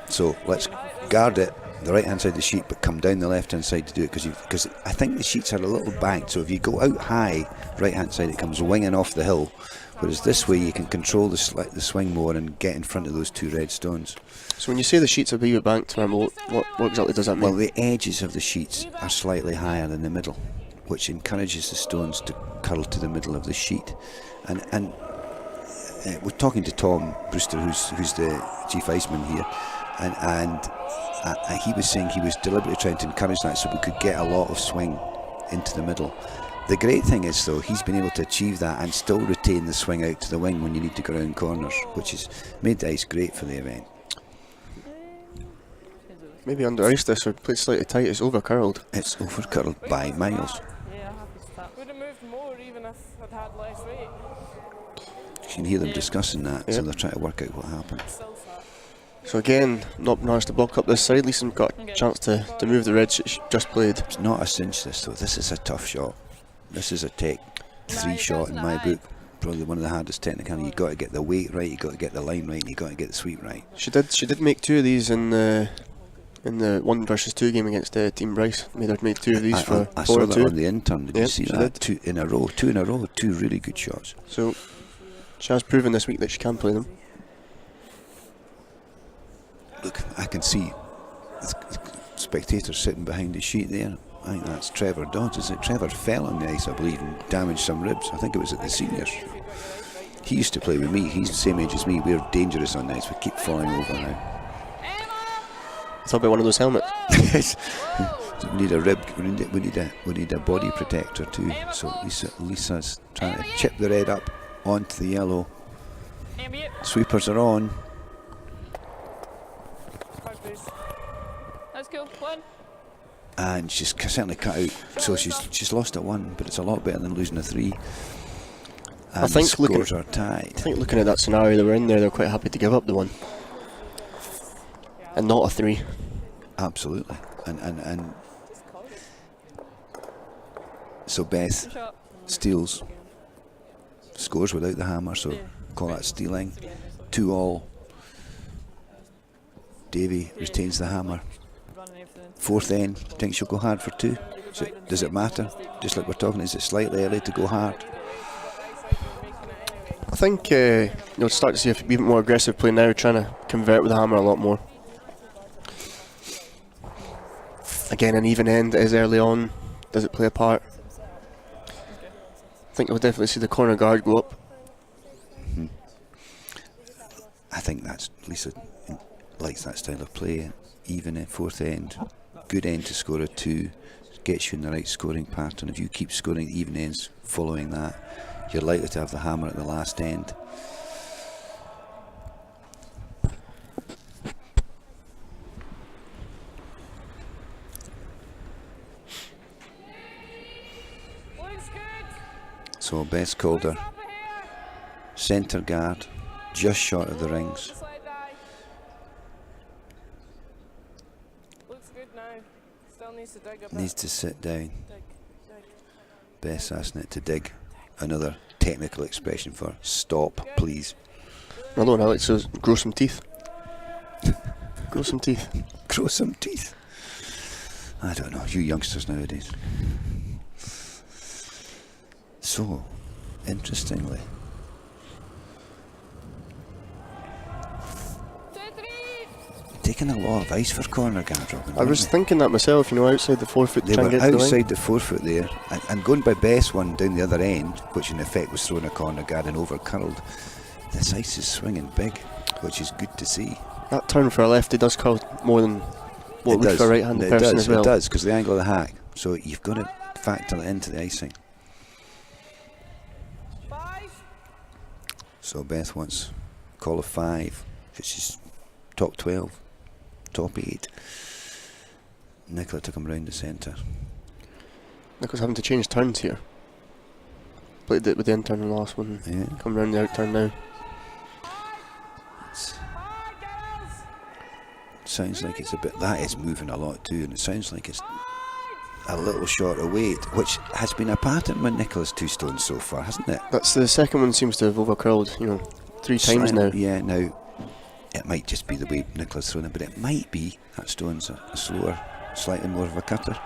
So let's guard it, the right hand side of the sheet, but come down the left hand side to do it, because I think the sheets are a little banked. So if you go out high, right hand side, it comes winging off the hill. Whereas this way you can control the swing more and get in front of those two red stones. So when you say the sheets are a bit banked, what exactly does that mean? Well, the edges of the sheets are slightly higher than the middle, which encourages the stones to curl to the middle of the sheet. And we're talking to Tom Brewster, who's the chief iceman here, and he was saying he was deliberately trying to encourage that so we could get a lot of swing into the middle. The great thing is, though, he's been able to achieve that and still retain the swing out to the wing when you need to go around corners, which has made the ice great for the event. Maybe under ice this, or played slightly tight, it's over curled. It's over curled by miles. Would have moved more even if I'd had less weight. You can hear them discussing that, so they're trying to work out what happened. So again, not managed to block up this side. Leeson got a chance to move the red she just played. It's not a cinch this, though. This is a tough shot. This is a Tech 3 shot in my book. Probably one of the hardest technically. You've got to get the weight right, you've got to get the line right, and you've got to get the sweep right. She did make two of these in the 1 versus 2 game against Team Bryce. Made two of these for 4-2. I saw that on the intern. Did you see that? Did. Two in a row, two really good shots. So she has proven this week that she can play them. Look, I can see spectators sitting behind the sheet there. I think that's Trevor Dodds, is it? Trevor fell on the ice, I believe, and damaged some ribs. I think it was at the seniors. He used to play with me. He's the same age as me. We're dangerous on the ice. We keep falling over now. It's about one of those helmets. We need a rib. We need a body protector too. So Lisa's trying to chip the red up onto the yellow. Sweepers are on. That's cool. One. And she's certainly cut out, so she's lost at 1, but it's a lot better than losing a 3. And I think the scores are tied. I think looking at that scenario they were in there, they're quite happy to give up the 1 and not a 3. Absolutely, and so Beth steals, scores without the hammer, so call that stealing. 2-all. Davy retains the hammer. 4th end, think she'll go hard for 2? Does it matter? Just like we're talking, is it slightly early to go hard? I think you'll start to see a bit more aggressive play now, trying to convert with the hammer a lot more. Again, an even end is early on. Does it play a part? I think you'll definitely see the corner guard go up. I think Lisa likes that style of play. Even at 4th end, good end to score a 2, gets you in the right scoring pattern. If you keep scoring even ends following that, you're likely to have the hammer at the last end. So Beth Calder, centre guard, just short of the rings. Needs to sit down. Beth's asking it to dig. Another technical expression for stop, please. Another one Alex says, grow some teeth. Grow some teeth. Grow some teeth. I don't know, you youngsters nowadays. So, interestingly, taking a lot of ice for corner guard, Robin. I was weren't thinking that myself, you know, outside the 4 foot to they try and were get to the line. outside the 4 foot there, and going by Best one down the other end, which in effect was throwing a corner guard and over curled. This ice is swinging big, which is good to see. That turn for a lefty does curl more than what it would for a right-handed person as well. It does, because the angle of the hack. So you've got to factor that into the icing. 5. So Beth wants a call of 5, which is top 12, top 8. Nicola took him round the centre. Nicholas having to change turns here. Played it with the in turn in the last one. Yeah. Come round the out turn now. Sounds like it's a bit. That is moving a lot too, and it sounds like it's a little short of weight, which has been a pattern with Nicola's 2 stones so far, hasn't it? That's the second one seems to have overcurled, you know, 3 times now. Yeah, now it might just be the way Nicola's throwing it, but it might be that stone's a slower, slightly more of a cutter.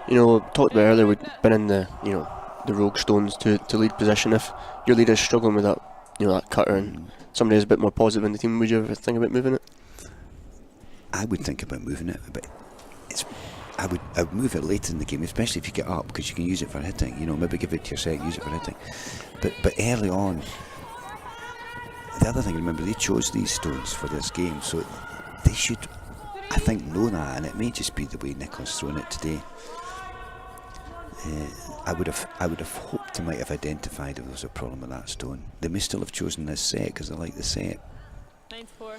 You know, talked about earlier, we'd been in the, you know, the rogue stones to lead position. If your leader's struggling with that, you know, that cutter, and somebody is a bit more positive in the team, would you ever think about moving it? I would think about moving it, but I would move it late in the game, especially if you get up, because you can use it for hitting. You know, maybe give it to your set, use it for hitting. But early on, the other thing, remember, they chose these stones for this game, so they should, I think, know that, and it may just be the way Nicola's throwing it today. I would have hoped they might have identified if there was a problem with that stone. They may still have chosen this set because they like the set. 9-4.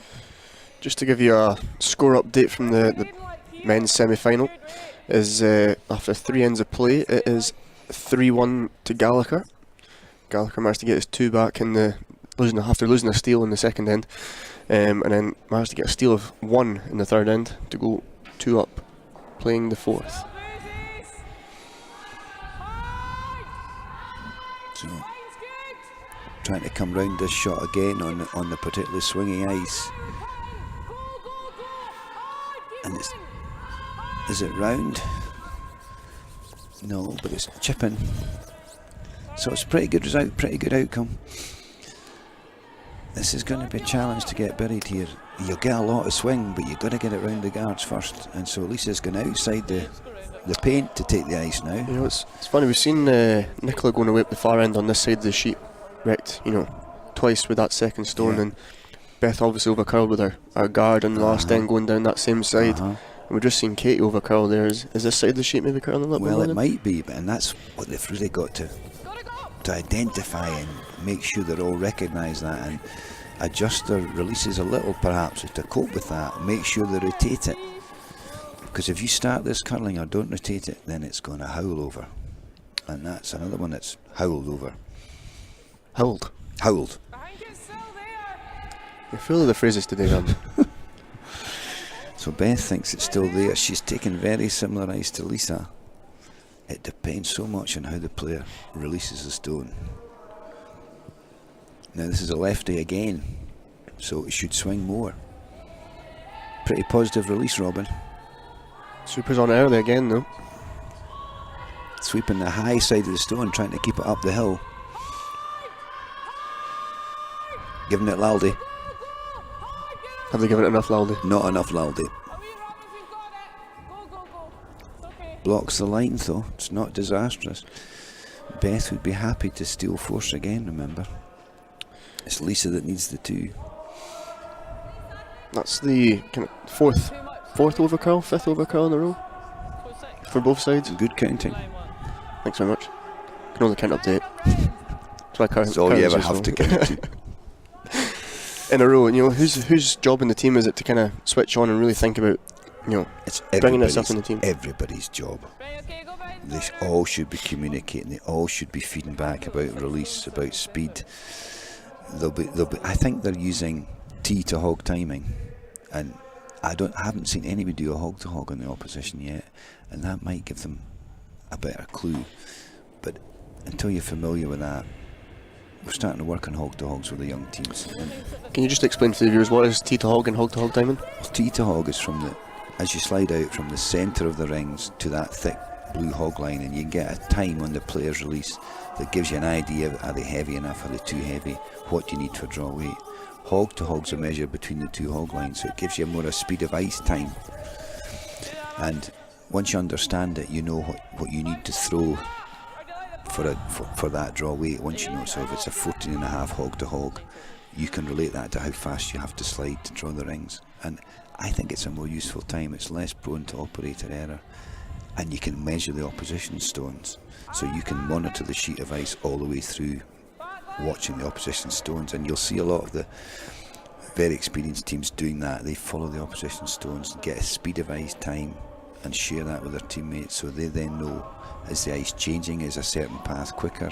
Just to give you a score update from the men's semi-final, is after 3 ends of play, it is 3-1 to Gallagher. Gallagher managed to get his 2 back in after losing a steal in the second end, and then managed to get a steal of 1 in the third end to go 2 up, playing the 4th. So, trying to come round this shot again on the particularly swingy ice. And is it round? No, but it's chipping. So it's pretty good result, pretty good outcome. This is going to be a challenge to get buried here. You'll get a lot of swing, but you've got to get it round the guards first. And so Lisa's going outside the paint to take the ice now. You know, it's funny, we've seen Nicola going away up the far end on this side of the sheet, wrecked, you know, twice with that second stone, and Beth obviously overcurled with her guard on the last end going down that same side. And we've just seen Katie overcurl there. Is this side of the sheet maybe curling a little bit? Well, it might be, and that's what they've really got to identify and make sure they're all recognise that and adjust their releases a little perhaps to cope with that. Make sure they rotate it. Because if you start this curling or don't rotate it, then it's going to howl over. And that's another one that's howled over. Howled. Howled. You're full of the phrases today, Rob. So Beth thinks it's still there. She's taken very similar ice to Lisa. It depends so much on how the player releases the stone. Now this is a lefty again, so it should swing more. Pretty positive release, Robin. Super's on early again though. Sweeping the high side of the stone, trying to keep it up the hill. Giving it Laldi. Have they given it enough, Laldi? Not enough Laldi. Blocks the line though, it's not disastrous. Beth would be happy to steal force again, remember. It's Lisa that needs the 2. That's the kind of fourth overcurl, 5th overcurl in a row for both sides. Good counting. Thanks very much. Can only count up to 8. That's all you ever have to count to. In a row, and you know, whose job in the team is it to kind of switch on and really think about, you know, it's bringing this up in the team? Everybody's job. They all should be communicating. They all should be feeding back about release, about speed. They'll be. I think they're using tee to hog timing, and I haven't seen anybody do a hog to hog on the opposition yet, and that might give them a better clue. But until you're familiar with that, we're starting to work on hog to hogs with the young teams. And can you just explain to the viewers what is tee to hog and hog to hog timing? Tee to hog is as you slide out from the centre of the rings to that thick blue hog line, and you can get a time on the player's release that gives you an idea: are they heavy enough? Are they too heavy? What do you need for draw weight? hog to hogs are measured between the two hog lines, so it gives you more a speed of ice time. And once you understand it, you know what you need to throw for that draw weight. Once you know, so if it's a 14.5 hog to hog, you can relate that to how fast you have to slide to draw the rings. And I think it's a more useful time. It's less prone to operator error, and you can measure the opposition stones, so you can monitor the sheet of ice all the way through, watching the opposition stones. And you'll see a lot of the very experienced teams doing that. They follow the opposition stones and get a speed of ice time and share that with their teammates, so they then know, is the ice changing, is a certain path quicker.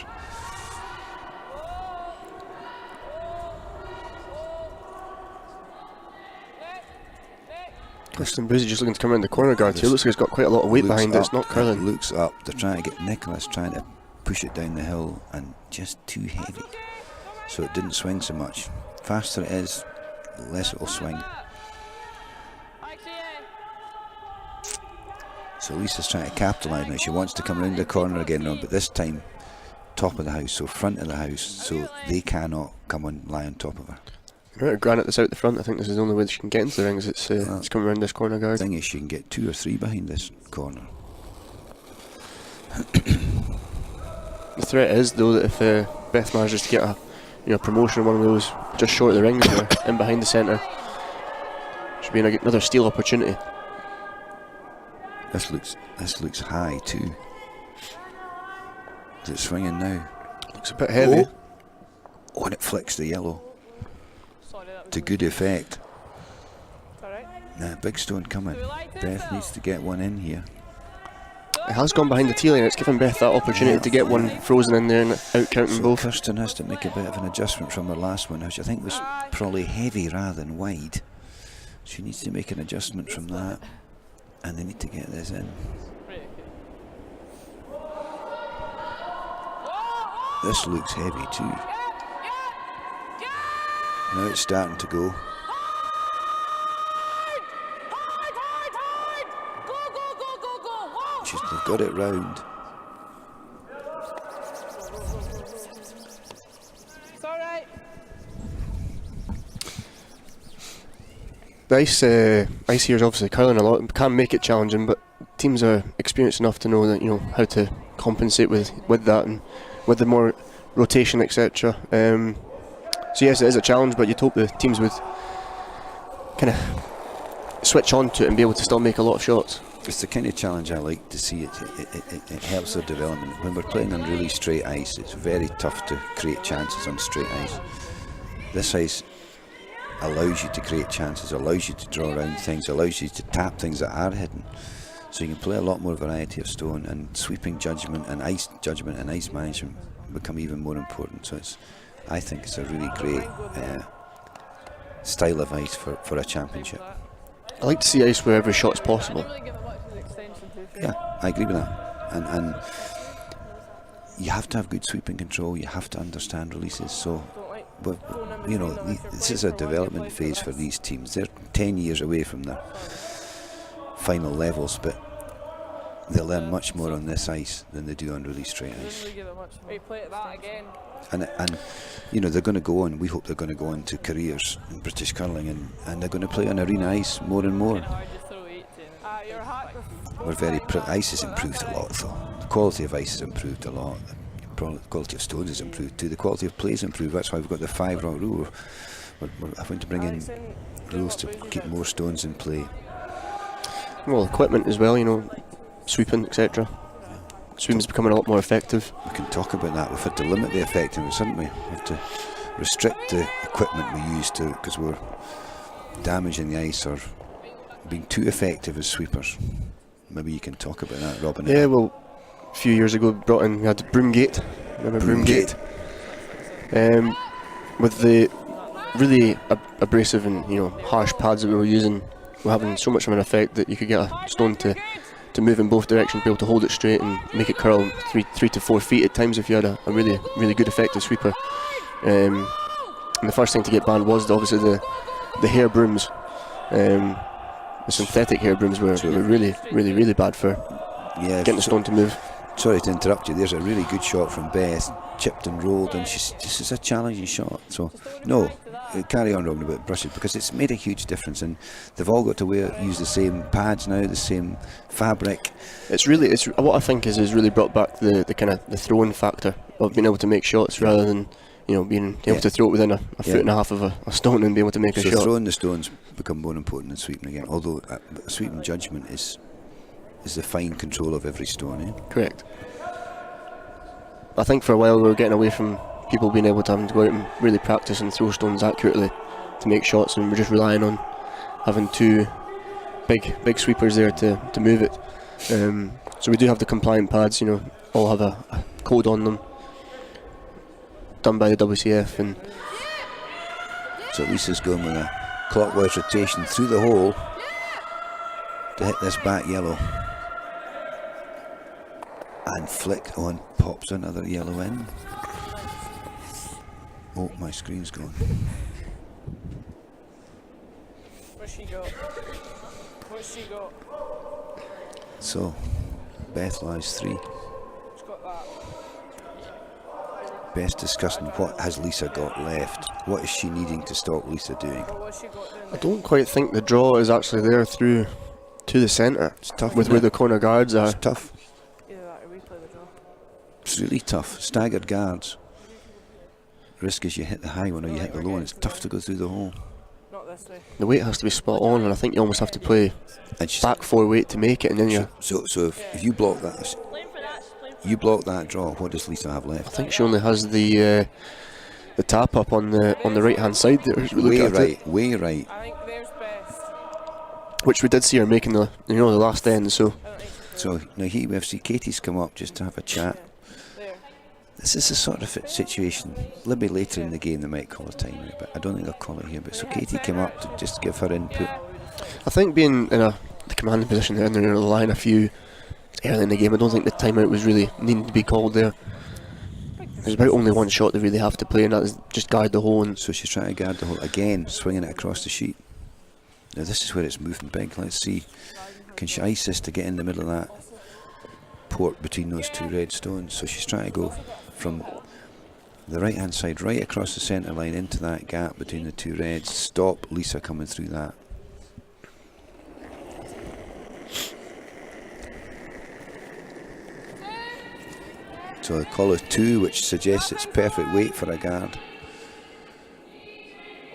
Preston Boozy just looking to come around the corner guard here. Looks like he's got quite a lot of weight behind it. It's not curling. Looks up. They're trying to get Nicholas, trying to push it down the hill, and just too heavy, so it didn't swing so much. Faster it is, the less it will swing. So Lisa's trying to capitalise now. She wants to come round the corner again, but this time top of the house, so front of the house, so they cannot come and lie on top of her. Right, Granite that's out the front. I think this is the only way she can get into the rings. It's coming around this corner guard. The thing is, she can get 2 or 3 behind this corner. The threat is though that if Beth manages to get a promotion, one of those just short of the rings or in behind the centre, should be another steal opportunity. This looks high too. Is it swinging now? Looks a bit heavy. Oh, and it flicks the yellow to good effect. Nah, big stone coming. Beth needs to get one in here. It has gone behind the tee line. It's given Beth that opportunity to get one frozen in there and out counting So both. Kirsten has to make a bit of an adjustment from her last one, which I think was probably heavy rather than wide. She needs to make an adjustment from that, and they need to get this in. This looks heavy too. Now it's starting to go. They've got it round. It's alright. The ice here is obviously curling a lot. It can make it challenging, but teams are experienced enough to know that how to compensate with that and with the more rotation, etc. So yes, it is a challenge, but you'd hope the teams would kind of switch on to it and be able to still make a lot of shots. It's the kind of challenge I like to see. It helps their development. When we're playing on really straight ice, it's very tough to create chances on straight ice. This ice allows you to create chances, allows you to draw around things, allows you to tap things that are hidden. So you can play a lot more variety of stone, and sweeping judgment and ice management become even more important. So I think it's a really great style of ice for a championship. I like to see ice where every shot's possible. Yeah, I agree with that. And you have to have good sweeping control. You have to understand releases. So, but this is a development phase for these teams. They're 10 years away from their final levels, but they'll learn much more on this ice than they do on really straight ice. And they're going to go on. We hope they're going to go on to careers in British curling, and they're going to play on arena ice more and more. Ice has improved a lot, though. The quality of ice has improved a lot. The quality of stones has improved too. The quality of play has improved. That's why we've got the 5-rock rule. We're having to bring in rules to keep more stones in play. Well, equipment as well, sweeping, etc. Sweeping's becoming a lot more effective. We can talk about that. We've had to limit the effectiveness, haven't we? We have to restrict the equipment we use to, because we're damaging the ice or being too effective as sweepers. Maybe you can talk about that, Robin. Yeah, well, a few years ago we had Broomgate. Remember Broomgate? With the really abrasive and harsh pads that we were using, we're having so much of an effect that you could get a stone to move in both directions, be able to hold it straight and make it curl 3 to 4 feet at times if you had a really, really good effective sweeper. And the first thing to get banned was obviously the hair brooms. The synthetic hair brooms were really, really, really bad for getting the stone to move. Sorry to interrupt you. There's a really good shot from Beth, chipped and rolled, and this is a challenging shot. So no, carry on talking about brushes, because it's made a huge difference, and they've all got to use the same pads now, the same fabric. It's what I think is really brought back the kind of the throwing factor of being able to make shots rather than being able to throw it within a foot and a half of a stone and be able to make a So shot. throwing the stones become more important than sweeping again. Although sweeping judgment is the fine control of every stone. Eh? Correct. I think for a while we were getting away from people being able to having to go out and really practice and throw stones accurately to make shots, and we're just relying on having two big sweepers there to move it. So we do have the compliant pads, all have a code on them, done by the WCF, and so Lisa's going with a clockwise rotation through the hole to hit this back yellow, and flick on, pops another yellow in. Oh, my screen's gone. Where's she got? What's she got? So Beth lies 3. She's got that. Best discussing what has Lisa got left. What is she needing to stop Lisa doing? Oh, what's she got down I there? don't quite think the draw is actually there through to the centre. It's tough. With isn't where it? the corner guards are. It's tough. Either that or replay the draw. It's really tough. Staggered guards. Risk is you hit the high one or you hit the low one. It's tough to go through the hole. Not this way. The weight has to be spot on, and I think you almost have to play And she's, back 4 weight to make it, and then you. so if you block that, you block that draw. What does Lisa have I left? think she only has the tap up on the right hand side there. As we look Way at right, way right. I think there's best. which we did see her making the the last end. So I don't think she's So now here we have see Katie's come up just to have a chat. there. This is the sort of situation. Maybe later in the game they might call a timeout, but I don't think they'll call it here. But so Katie came up to just give her input. I think being in the commanding position there and they're the line a few early in the game, I don't think the timeout was really needing to be called there. There's about only one shot they really have to play, and that is just guard the hole. And So she's trying to guard the hole again, swinging it across the sheet. Now this is where it's moving big. Let's see, can she ice this to get in the middle of that port between those two red stones? So she's trying to go from the right hand side right across the centre line into that gap between the two reds. Stop Lisa coming through that. So the call is 2, which suggests it's perfect weight for a guard.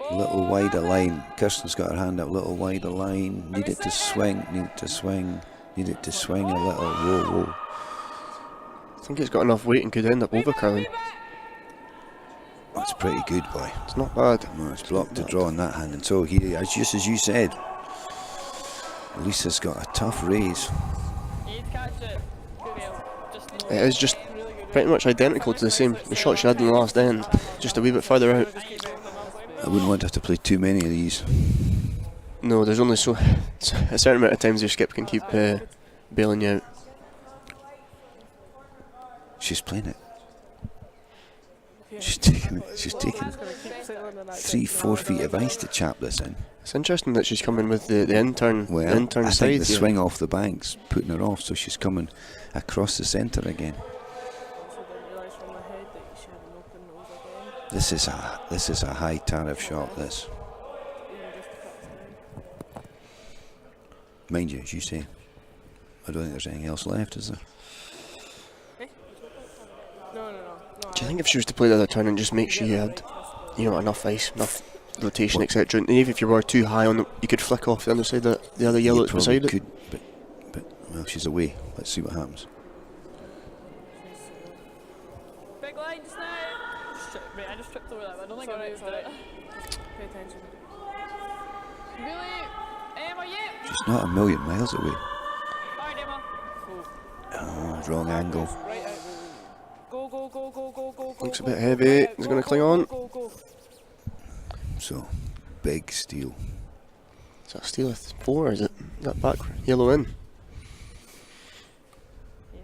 A little wider line. Kirsten's got her hand up. Little wider line. Need it to swing. Need it to swing. Need it to swing a little. Whoa, whoa. I think it's got enough weight and could end up overcurling. That's pretty good, boy. It's not bad. No, it's blocked to draw on that hand. And so here, just as you said, Lisa's got a tough raise. You'd catch it. Good deal. Just It is just pretty much identical to the shot she had in the last end, just a wee bit further out. I wouldn't want her to play too many of these. No, there's only a certain amount of times your skip can keep bailing you out. She's playing it. She's taking 3-4 feet of ice to chap this in. It's interesting that she's coming with the intern Well, intern I side think the here. swing off the bank's putting her off, so she's coming across the centre again. Also didn't realise from my head that she had an open nose again. This is a high tariff shot. This, Even just to cut us down. mind you, as you say, I don't think there's anything else left, is there? No. Do you think if she was to play the other turn and just make sure you had enough ice, enough rotation, etc., and even if you were too high on them, you could flick off the other side of the other yellow You that's beside probably it? could, but well, she's away. Let's see what happens. Big line just now. Mate, I just tripped over that. I don't think I moved it. Pay attention. Really? Emma, yeah. She's not a million miles away. Alright, Emma. Oh, wrong angle. Right out. Go. Looks a bit heavy. Is it going to cling on? Go. So, big steal. Is that a steal of 4 or is it that back yellow in? Yeah.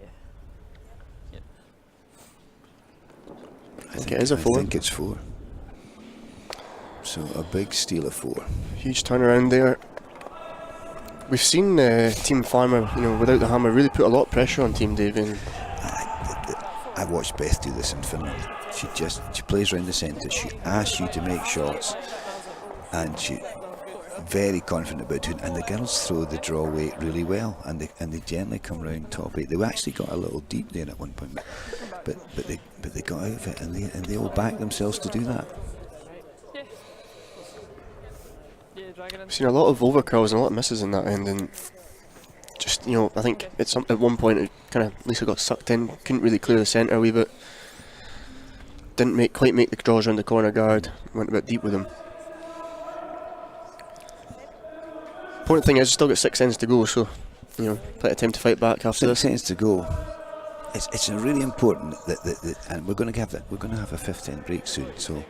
I think it is a 4. I think it's 4. So a big steal of 4. Huge turnaround there. We've seen Team Farmer, without the hammer, really put a lot of pressure on Team Davy. And I I watched Beth do this in Finland. She plays around the centre. She asks you to make shots, and she very confident about it. And the girls throw the draw weight really well, and they gently come round top eight. They actually got a little deep there at one point, but they got out of it, and they all back themselves to do that. I've seen a lot of overcurls and a lot of misses in that end, and just, you know, I think at one point it kind of Lisa got sucked in, couldn't really clear the centre a wee bit, didn't quite make the draws around the corner guard, went a bit deep with them. Important thing is, still got 6 ends to go, so, you know, plenty of time to fight back after 6 this. ends to go. It's really important that and we're going to have a 5th end break soon. So,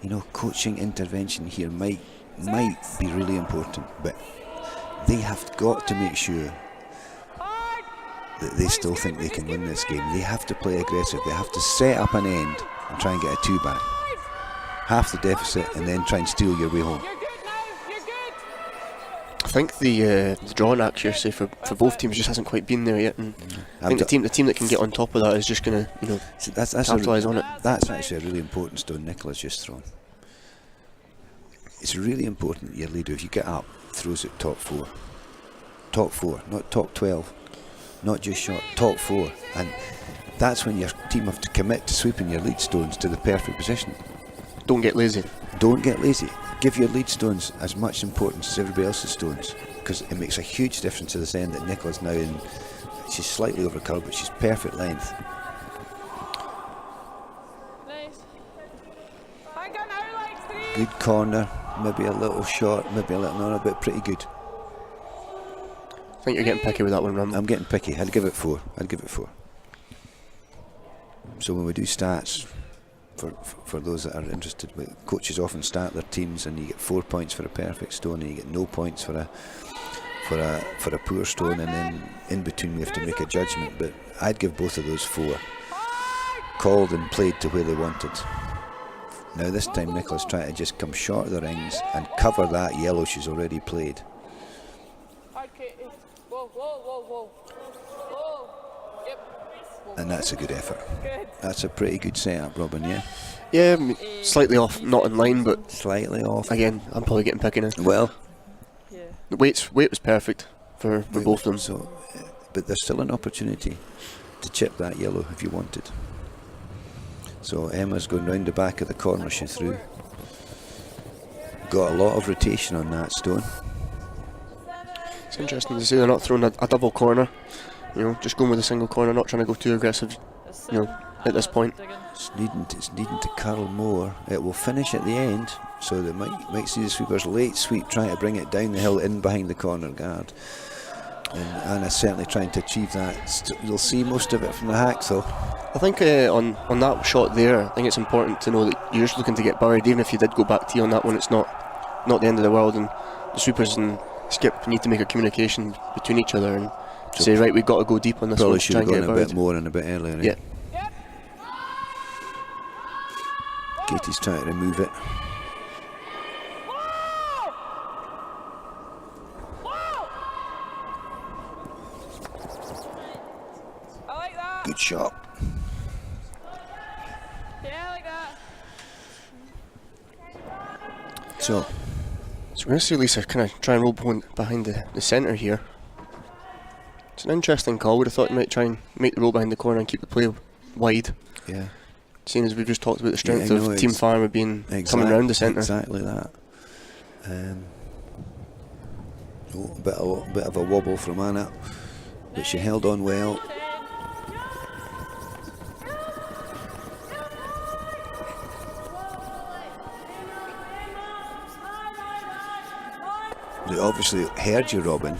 you know, coaching intervention here might be really important, but they have got to make sure that they still think they can win this game. They have to play aggressive. They have to set up an end and try and get a 2 back, half the deficit, and then try and steal your way home. I think the drawing accuracy for both teams just hasn't quite been there yet, and I think the team that can get on top of that is just going to, you know, capitalise on it. That's actually a really important stone Nicola's just thrown. It's really important that your leader, if you get up, throws it top 4, not top 12, not just shot, top 4, and that's when your team have to commit to sweeping your lead stones to the perfect position. Don't get lazy. Don't get lazy. Give your lead stones as much importance as everybody else's stones, because it makes a huge difference to this end that Nicola's now in. She's slightly over curl, but she's perfect length. Good corner, maybe a little short, maybe a little no, but pretty good. I think you're getting picky with that one, Ram. I'm getting picky. I'd give it 4. So when we do stats, for those that are interested, coaches often start their teams, and you get 4 points for a perfect stone, and you get no points for a poor stone, and then in between we have to make a judgment. But I'd give both of those 4. Called and played to where they wanted. Now this time Nicola's trying to just come short of the rings and cover that yellow she's already played. And that's a good effort. That's a pretty good setup, Robin, yeah? Yeah, slightly off, not in line, but Slightly off. again, I'm probably getting picky now. Well, The weight was perfect for both of them. So, but there's still an opportunity to chip that yellow if you wanted. So Emma's going round the back of the corner she threw. Got a lot of rotation on that stone. It's interesting to see they're not throwing a double corner. You know, just going with a single corner, not trying to go too aggressive, you know, at this point. It's needing to curl more. It will finish at the end, so they might see the sweeper's late sweep trying to bring it down the hill in behind the corner guard. And Anna's certainly trying to achieve that. You'll see most of it from the hack though. I think on that shot there, I think it's important to know that you're just looking to get buried. Even if you did go back tee on that one, it's not the end of the world, and the sweepers and Skip need to make a communication between each other and say, right, we've got to go deep on this Probably one. should Try have and gone get a buried. bit more and a bit earlier. Yeah. Katie's trying to remove it. I like that. Good shot. Yeah, I like that. So So we're going to see Lisa kind of try and roll behind the centre here. It's an interesting call. Would have thought you might try and make the roll behind the corner and keep the play wide. yeah, Seeing as we've just talked about the strength Yeah, I know, of Team Farmer being coming round the centre. Exactly that. A bit of a wobble from Anna, but she held on well. They obviously heard you, Robin.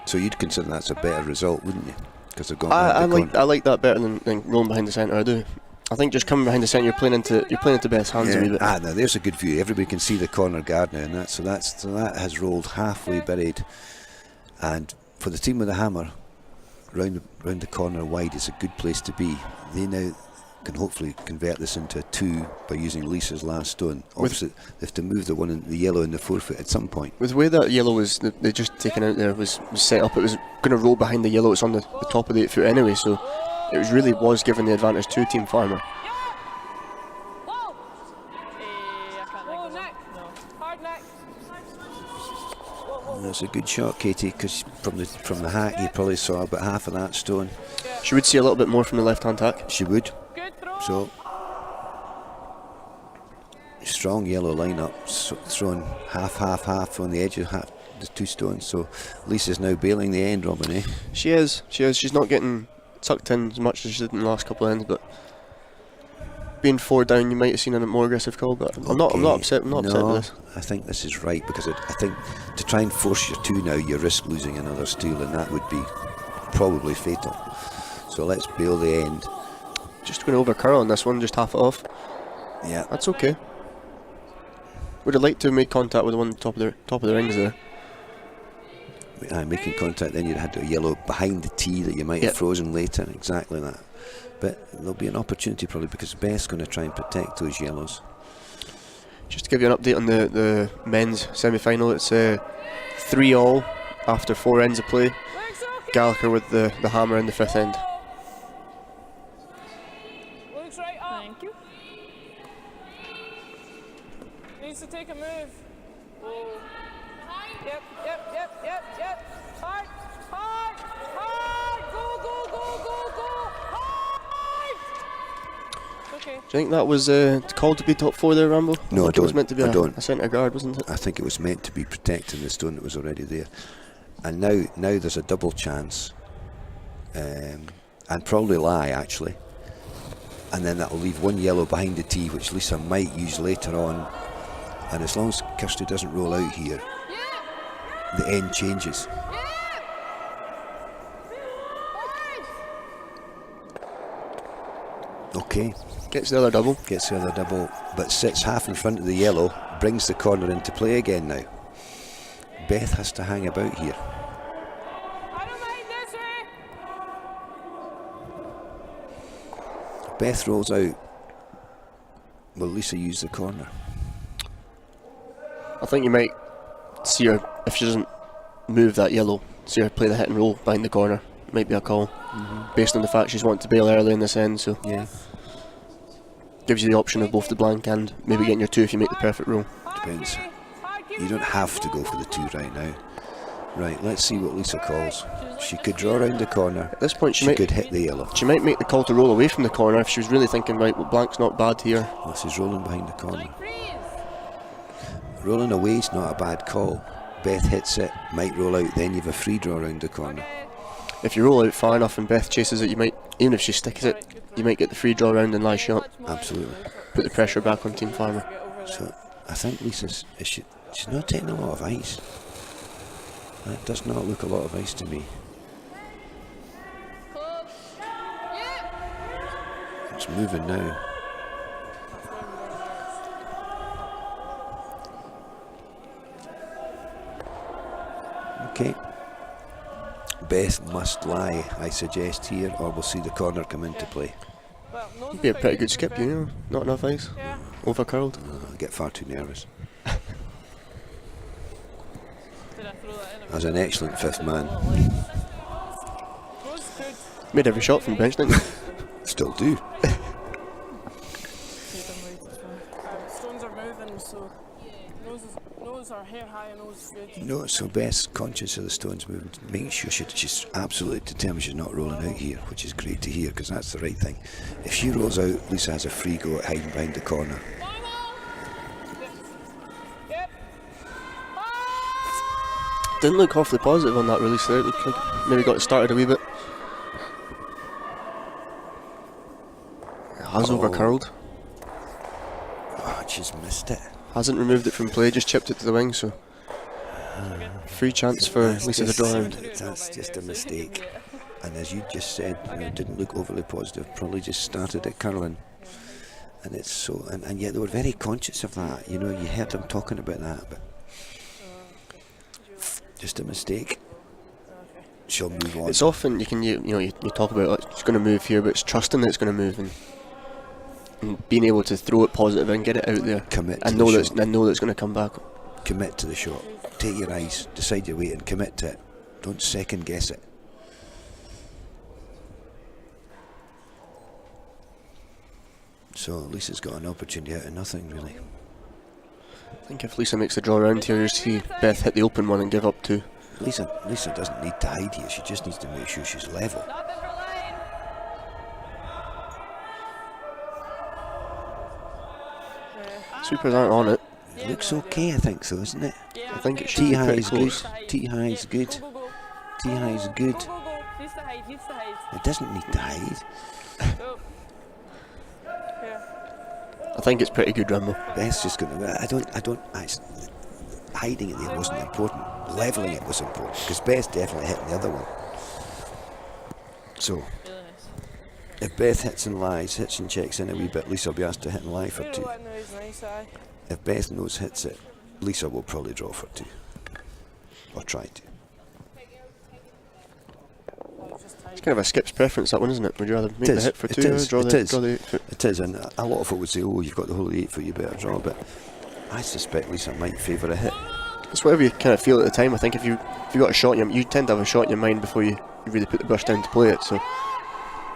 So you'd consider that's a better result, wouldn't you? Because they've gone behind the corner. I like that better than rolling behind the centre. I do. I think just coming behind the centre, you're playing into Beth's hands a wee bit. Now there's a good view. Everybody can see the corner guard now, and that has rolled halfway buried. And for the team with the hammer, round the corner wide is a good place to be. They now can hopefully convert this into a 2 by using Lisa's last stone. Obviously, they have to move the yellow in the forefoot at some point. With the way that yellow was, they just taken out there was set up, it was going to roll behind the yellow. It's on the top of the 8 foot anyway, so it was giving the advantage to Team Farmer. I can't think of it. No. Hard neck. That's a good shot, Katie, because from the hack you probably saw about half of that stone. She would see a little bit more from the left hand tack. She would. Good throw. So strong yellow lineup, thrown half on the edge of the 2 stones. So Lisa's now bailing the end, Robin, eh? She is. She's not getting tucked in as much as she did in the last couple of ends, but being 4 down, you might have seen a more aggressive call. But I'm not upset. I'm not upset with this. I think this is right, because I think to try and force your 2 now, you risk losing another steal, and that would be probably fatal. So let's bail the end. Just going to over curl on this one, just half it off. Yeah, That's okay. Would have liked to have made contact with the one on top of the rings there. making contact. Then you'd had a yellow behind the tee that you might have frozen later. Exactly that. But there'll be an opportunity probably, because Beth's going to try and protect those yellows. Just to give you an update on the men's semi-final, it's 3-all after 4 ends of play. Gallagher with the hammer in the 5th end. Looks right up. Thank you. Needs to take a move. Yep. Hard. Hard. Okay. Do you think that was called to be top 4 there, Rambo? No, It was meant to be I don't. a centre guard, wasn't it? I think it was meant to be protecting the stone that was already there. And now there's a double chance, and probably lie actually. And then that'll leave one yellow behind the tee, which Lisa might use later on. And as long as Kirsty doesn't roll out here, the end changes. Okay, Gets the other double. gets the other double, but sits half in front of the yellow, brings the corner into play again now. Beth has to hang about here. I don't mind this way. Beth rolls out. Will Lisa use the corner? I think you might see her, if she doesn't move that yellow, see her play the hit and roll behind the corner. Might be a call, based on the fact she's wanting to bail early in this end, so Yeah, gives you the option of both the blank and maybe getting your 2 if you make the perfect roll. depends. You don't have to go for the 2 right now. Right, let's see what Lisa calls. She could draw around the corner. At this point, She could hit the yellow. she might make the call to roll away from the corner if she was really thinking, right, well, blank's not bad here. Well, she's rolling behind the corner. Like freeze. Rolling away is not a bad call. Beth hits it, might roll out, then you have a free draw around the corner. If you roll out far enough and Beth chases it, you might, even if she sticks it, you might get the free draw round and lie shot. Absolutely. Put the pressure back on Team Farmer. So I think Lisa's she's not taking a lot of ice. That does not look a lot of ice to me. Close. Yep. It's moving now. Okay. Beth must lie, I suggest here, or we'll see the corner come into play. Well, nose Be a is pretty fine. good skip, you know. Not enough ice. Yeah. Over curled. I get far too nervous. Did I throw that in? As an excellent 5th man, Nose good. Made every shot from bench, didn't you? still do. Stones are moving, so nose or hair high and nose good. No, so Beth's conscious of the stones moving, making sure she's absolutely determined she's not rolling out here, which is great to hear, because that's the right thing. If she rolls out, Lisa has a free go at hiding behind the corner. Yep. Didn't look awfully positive on that release there. It looked like maybe got it started a wee bit. It has over curled. Oh, she's missed it. Hasn't removed it from play, just chipped it to the wing, so free chance for Lisa to draw around. That's just a mistake. And as you just said, it didn't look overly positive. Probably just started at curling. And it's so, and yet they were very conscious of that. You know, you heard them talking about that, but just a mistake. She'll move on. It's often you talk about like, it's going to move here, but it's trusting that it's going to move, and and being able to throw it positive and get it out there, Commit to and the know shot. that it's going to come back. Commit to the shot. Take your eyes, decide your weight and commit to it. Don't second guess it. So Lisa's got an opportunity out of nothing, really. I think if Lisa makes the draw around here, you see Beth hit the open one and give up 2. Lisa doesn't need to hide here. She just needs to make sure she's level. Nothing for line. Sweepers aren't on it. It looks okay, I think so, isn't it? Yeah, I think it should T be high pretty is good. close. T high is good. Go, go, go. T high is good. Go, go, go. Needs to hide, needs to hide. It doesn't need to hide. Go. Yeah. I think it's pretty good, Rambo. Beth's just going to. I don't. Hiding it there wasn't important. Leveling it was important because Beth's definitely hitting the other one. So Really nice. if Beth hits and lies, hits and checks in a wee bit, Lisa will be asked to hit and lie for 2. What noise nice, aye. If Beth knows hits it, Lisa will probably draw for 2. Or try to. It's kind of a skip's preference, that one, isn't it? Would you rather make the is, hit for it 2 is, or draw it the is. 8 foot? It is, and a lot of folk would say, oh, you've got the whole of the 8 foot, you better draw, but I suspect Lisa might favour a hit. It's whatever you kind of feel at the time. I think if you got a shot, you tend to have a shot in your mind before you really put the brush down to play it. So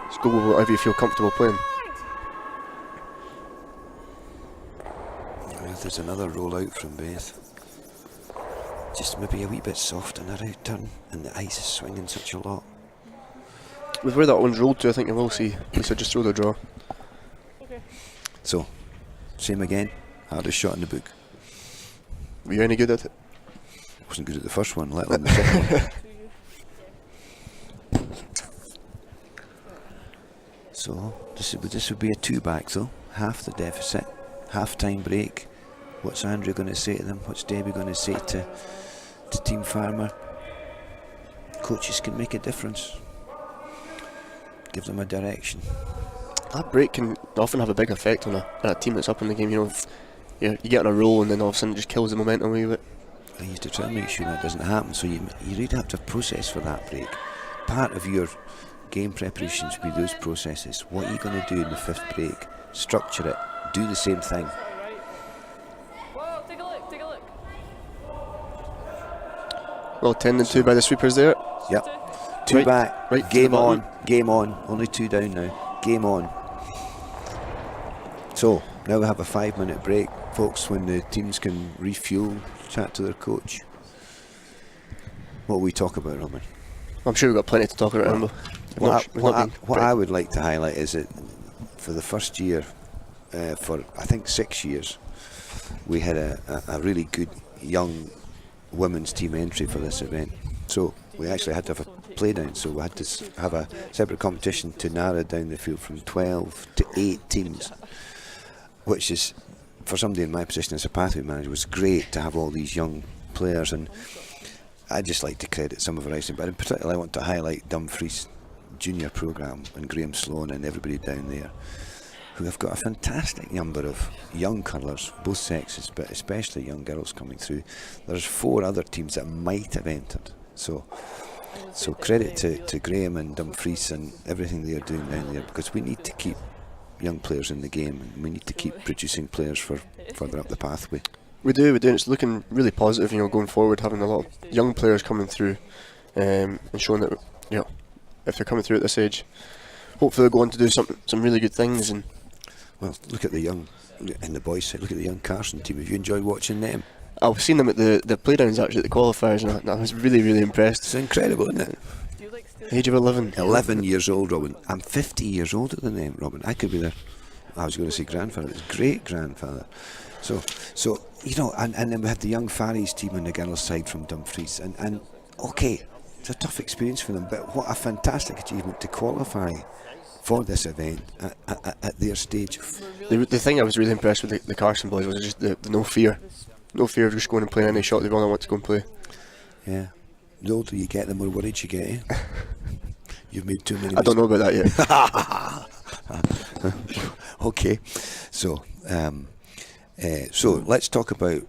just go with whatever you feel comfortable playing. Well, there's another roll out from Beth. Just maybe a wee bit soft on her out turn, and the ice is swinging such a lot. With where that one's rolled to, I think you will see Lisa just throw the draw. So, same again, hardest shot in the book. Were you any good at it? Wasn't good at the first one, let alone the second one. So, this would be a 2 back though, half the deficit, half time break. What's Andrew going to say to them? What's Debbie going to say to Team Farmer? Coaches can make a difference. Give them a direction. That break can often have a big effect on a team that's up in the game. You get on a roll and then all of a sudden it just kills the momentum a wee bit. I used to try and make sure that doesn't happen. So you really have to process for that break. Part of your game preparation should be those processes. What are you going to do in the 5th break? Structure it. Do the same thing. Whoa, take a look, take a look. Well, 10-2 by the sweepers there. Yep. 2 Right- back. right to Game the on. button. Game on. Only 2 down now. Game on. So now we have a 5-minute break, folks, when the teams can refuel, chat to their coach. What will we talk about, Robin? I'm sure we've got plenty to talk about, Rambo. What I would like to highlight is that for the first year, for I think 6 years, we had a really good young women's team entry for this event. So we actually had to have a play down, so we had to have a separate competition to narrow down the field from 12 to 8 teams, which is, for somebody in my position as a pathway manager, was great to have all these young players. And I'd just like to credit some of our icing, but in particular I want to highlight Dumfries Junior Programme and Graham Sloan and everybody down there, who have got a fantastic number of young curlers, both sexes, but especially young girls coming through. There's 4 other teams that might have entered. So credit to Graham and Dumfries and everything they are doing down there, because we need to keep young players in the game, and we need to keep producing players for further up the pathway. We do, and it's looking really positive, going forward, having a lot of young players coming through, and showing that, if they're coming through at this age, hopefully they'll go on to do some really good things. And Well, look at the young, in the boys' side, look at the young Carson team. Have you enjoyed watching them? I've seen them at the playdowns actually at the qualifiers, and I was really, really impressed. It's incredible, isn't it? Do you like stealing? Age of 11. 11 years old, Robin. I'm 50 years older than them, Robin. I could be their, I was going to say grandfather, it's great grandfather. So and then we had the young Farries team on the girls' side from Dumfries, and okay, it's a tough experience for them, but what a fantastic achievement to qualify for this event at their stage. The thing I was really impressed with the Carson boys was just the no fear. No fear of just going and playing any shot they want to go and play. Yeah. The older you get, the more worried you get, eh? You've made too many I don't know about that yet. Okay. So let's talk about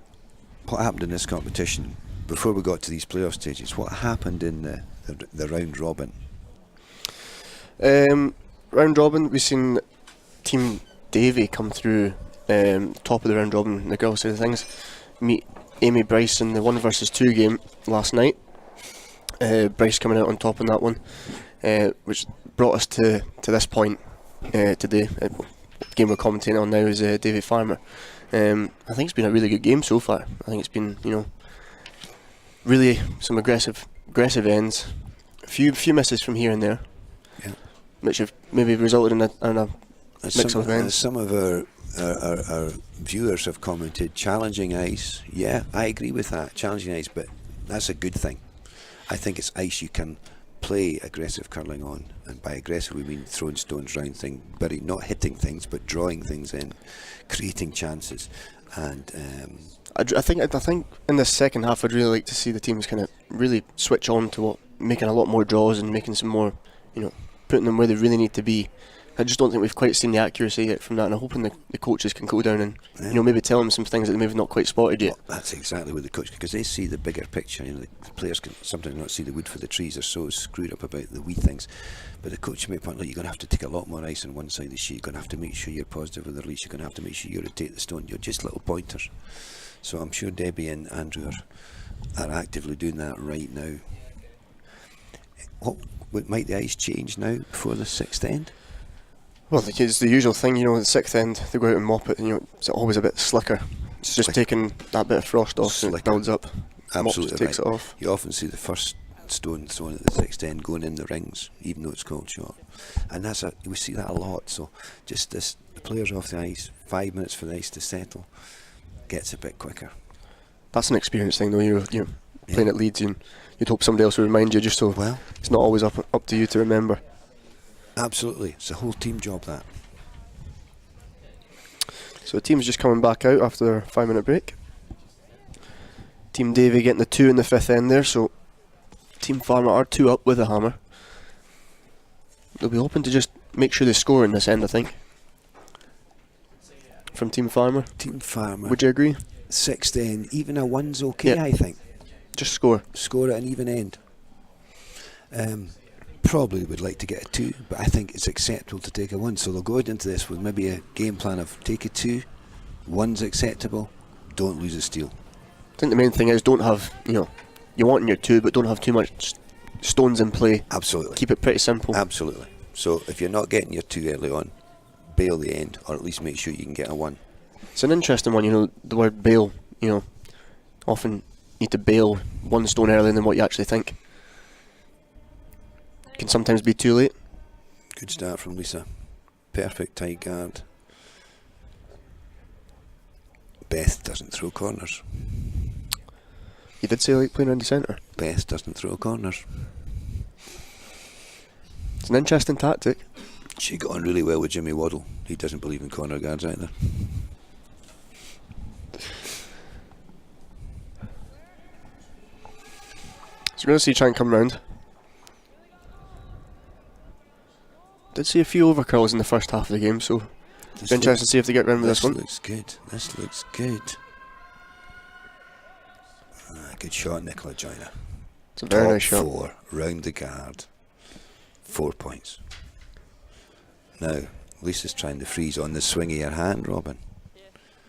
what happened in this competition before we got to these playoff stages. What happened in the round robin? Round robin, we've seen Team Davy come through top of the round robin in the girls' side of things, meet Amy Bryce in the 1 versus 2 game last night. Bryce coming out on top in that one, which brought us to this point today. Game we're commentating on now is Davy Farmer. I think it's been a really good game so far. I think it's been, really some aggressive ends, a few misses from here and there, Yeah. which have maybe resulted in a mix of ends. Some of our viewers have commented, challenging ice. Yeah, I agree with that, challenging ice, but that's a good thing. I think it's ice you can play aggressive curling on, and by aggressive we mean throwing stones round things, but not hitting things, but drawing things in, creating chances. And I think in the second half I'd really like to see the teams kind of really switch on to making a lot more draws and making some more, putting them where they really need to be. I just don't think we've quite seen the accuracy yet from that, and I'm hoping the coaches can go down and maybe tell them some things that they maybe not quite spotted yet. Well, that's exactly what the coach, because they see the bigger picture. The players can sometimes not see the wood for the trees. They're so screwed up about the wee things. But the coach may point, look, you're going to have to take a lot more ice on one side of the sheet. You're going to have to make sure you're positive with the release. You're going to have to make sure you rotate the stone. You're just little pointers. So I'm sure Debbie and Andrew are actively doing that right now. What might the ice change now before the sixth end? Well, it's the usual thing, the sixth end, they go out and mop it, and it's always a bit slicker. It's just taking that bit of frost off and it builds up. Absolutely Mops takes right. it off. You often see the first stone thrown at the sixth end going in the rings, even though it's called short. And we see that a lot. So just the players off the ice, 5 minutes for the ice to settle, gets a bit quicker. That's an experience thing, though. You're playing at Leeds, and you'd hope somebody else would remind you, just so it's not always up to you to remember. Absolutely, it's a whole team job, that. So the team's just coming back out after their 5-minute break. Team Davy getting the 2 in the 5th end there, so Team Farmer are 2 up with a hammer. They'll be hoping to just make sure they score in this end, I think. From Team Farmer. Team Farmer. Would you agree? Sixth end, even a 1's okay, Yeah. I think. Just score. Score at an even end. Probably would like to get a 2, but I think it's acceptable to take a 1. So they'll go out into this with maybe a game plan of take a 2, 1's acceptable, don't lose a steal. I think the main thing is don't have, you want in your 2, but don't have too much stones in play. Absolutely. Keep it pretty simple. Absolutely. So if you're not getting your 2 early on, bail the end, or at least make sure you can get a 1. It's an interesting one, the word bail, often need to bail 1 stone earlier than what you actually think. Can sometimes be too late. Good start from Lisa. Perfect tight guard. Beth doesn't throw corners. You did say you like playing around the centre. Beth doesn't throw corners. It's an interesting tactic. She got on really well with Jimmy Waddle. He doesn't believe in corner guards either. So we're going to see try and come round. Did see a few overcurls in the first half of the game, so it's interesting to see if they get round with this one. This looks good. Good shot, Nicola Joyner. It's a very Top nice shot. 4, round the guard. 4 points. Now, Lisa's trying to freeze on the swing of your hand, Robin. Yeah,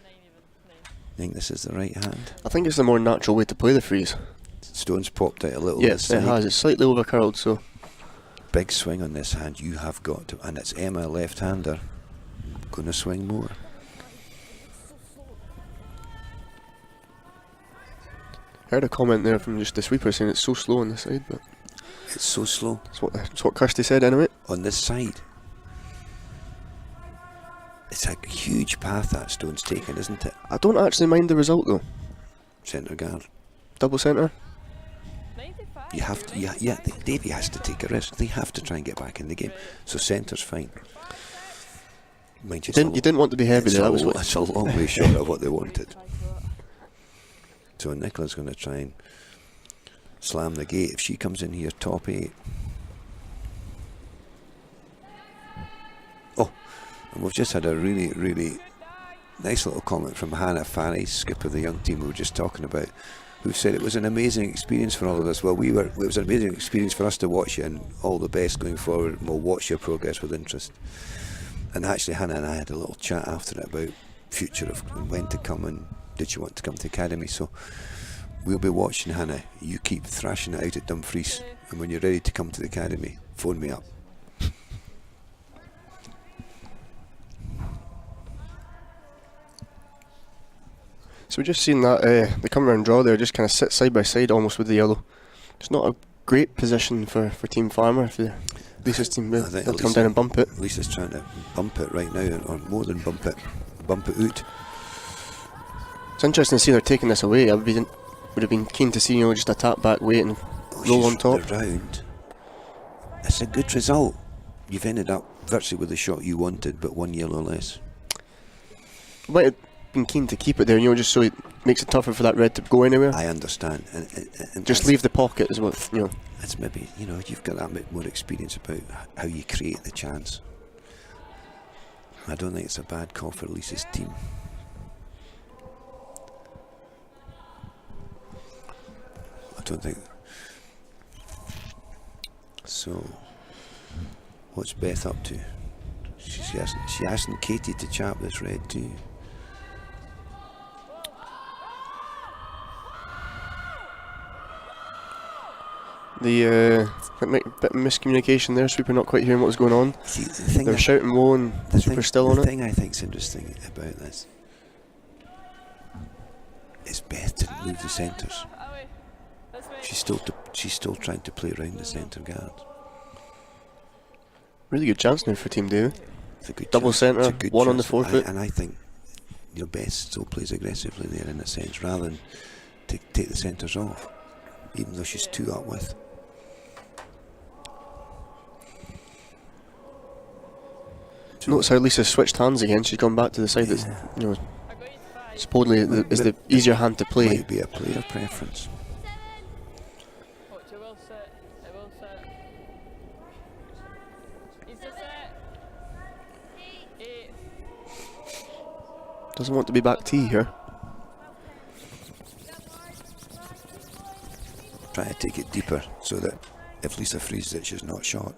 9 even. 9. Think this is the right hand? I think it's the more natural way to play the freeze. Stone's popped out a little Yes, bit. it has. It's slightly overcurled, so Big swing on this hand. You have got to, and it's Emma, left-hander, going to swing more. heard a comment there from just the sweeper saying it's so slow on the side, but It's so slow that's what Kirsty said anyway. on this side. It's a huge path that Stone's taken, isn't it? I don't actually mind the result though. Centre guard. Double centre. 95. You have to, yeah. Davy has to take a risk. They have to try and get back in the game. So centre's fine. Mind You didn't want to be heavy there. That was what. It's a long way short of what they wanted. So Nicola's going to try and slam the gate. If she comes in here top 8. Oh, and we've just had a really, really nice little comment from Hannah Farry, skip of the young team we were just talking about, who said it was an amazing experience for all of us. Well, it was an amazing experience for us to watch you, and all the best going forward, and we'll watch your progress with interest. And actually, Hannah and I had a little chat after it about future of when to come and did she want to come to the academy. So we'll be watching, Hannah. You keep thrashing it out at Dumfries, and when you're ready to come to the academy, phone me up. So we've just seen that the come round draw there just kind of sit side by side almost with the yellow. It's not a great position for Team Farmer if Lisa's team I will think to come Lisa- down and bump it. Lisa's trying to bump it right now, or more than bump it out. It's interesting to see they're taking this away. Would have been keen to see just a tap back weight and roll on top. The round. It's a good result. You've ended up virtually with the shot you wanted, but one yellow less. Might have been keen to keep it there, just so it makes it tougher for that red to go anywhere. I understand, and Just that's- leave the pocket is what It's maybe you've got that bit more experience about how you create the chance. I don't think it's a bad call for Lisa's team. I don't think. So, what's Beth up to? She asking Katie to chap this red too. The bit of miscommunication there. Sweeper not quite hearing what was going on. See, the thing They were shouting low and Sweeper still on the it. thing I think's interesting about this is Beth didn't move the centres. Away. This way. She's still trying to play around the centre guard. Really good chance now for Team Davy. It's a good Double chance. centre, It's a good one on the chance. forefoot. And I think Beth still plays aggressively there in a sense, rather than take the centres off, even though she's 2 up with. So Notice how Lisa switched hands again. She's gone back to the side that's I got you to 5. supposedly is the easier hand to play. might be a player preference. Watch, it will set. It will set. He's just set. 8. Doesn't want to be back T here. Try to take it deeper so that if Lisa freezes it, she's not shot.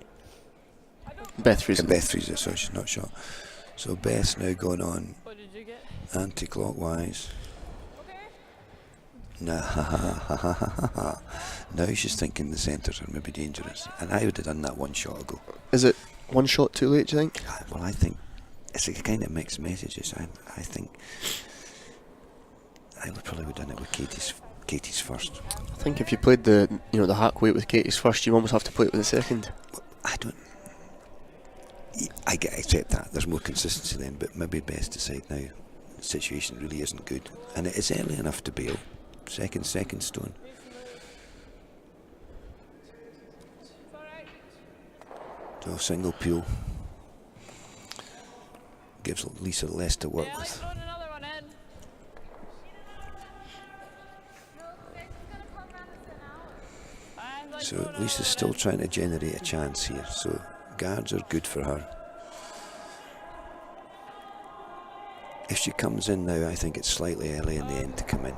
Beth freezing. Beth freezes it, so she's not shot. So Beth's now going on What did you get? anti-clockwise. Nah, ha ha ha ha ha ha. Now she's thinking the centres are maybe dangerous, and I would have done that one shot ago. Is it one shot too late, do you think? Well, I think it's a kind of mixed messages. I think I would probably have done it with Katie's first. I think if you played the the hack weight with Katie's first, you almost have to play it with the second. I don't. I accept that. There's more consistency then, but maybe best decide now. The situation really isn't good, and it is early enough to bail. Second stone. So single peel gives Lisa less to work Yeah, let's with. throw another one in. So Lisa's still trying to generate a chance here. So guards are good for her. If she comes in now, I think it's slightly early in the end to come in.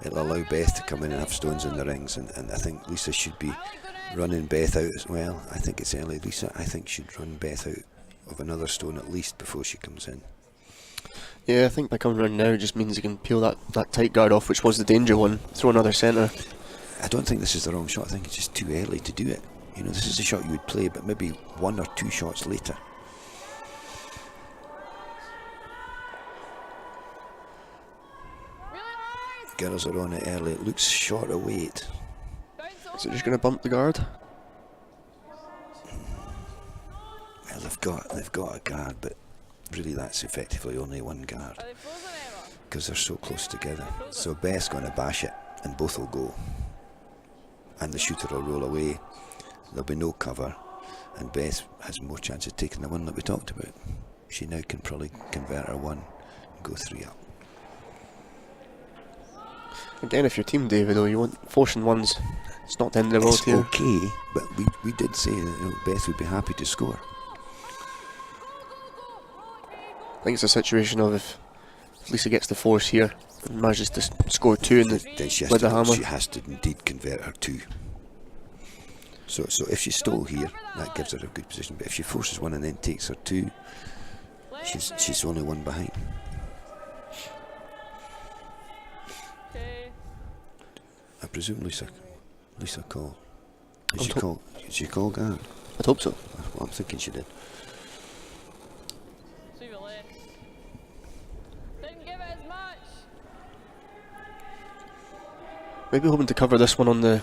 It'll allow Beth to come in and have stones in the rings, and I think Lisa should be running Beth out as well. I think it's early. Lisa, I think, should run Beth out of another stone at least before she comes in. Yeah, I think by coming round now just means you can peel that tight guard off, which was the danger one. Throw another centre. I don't think this is the wrong shot. I think it's just too early to do it. This is a shot you would play, but maybe 1 or 2 shots later. Girls are on it early. It looks short of weight. Is it just going to bump the guard? Well, they've got a guard, but really that's effectively only one guard Are they frozen, Emma? because they're so close together. So Beth's going to bash it, and both will go, and the shooter will roll away. There'll be no cover, and Beth has more chance of taking the one that we talked about. She now can probably convert her one and go 3 up. Again, if you're Team Davy though, you want forcing ones. It's not the end of the world It's here. okay, but we did say that Beth would be happy to score. I think it's a situation of if Lisa gets the force here and manages to score 2 in Then she with the has hammer. to indeed convert her 2. So if she stole here, that gives her a good position. But if she forces one and then takes her two, she's only one behind. Okay. I presume Lisa called. Did I'm she call guard? I'd hope so. Well, I'm thinking she did. Sweep it left. Didn't give it as much. Maybe hoping to cover this one on the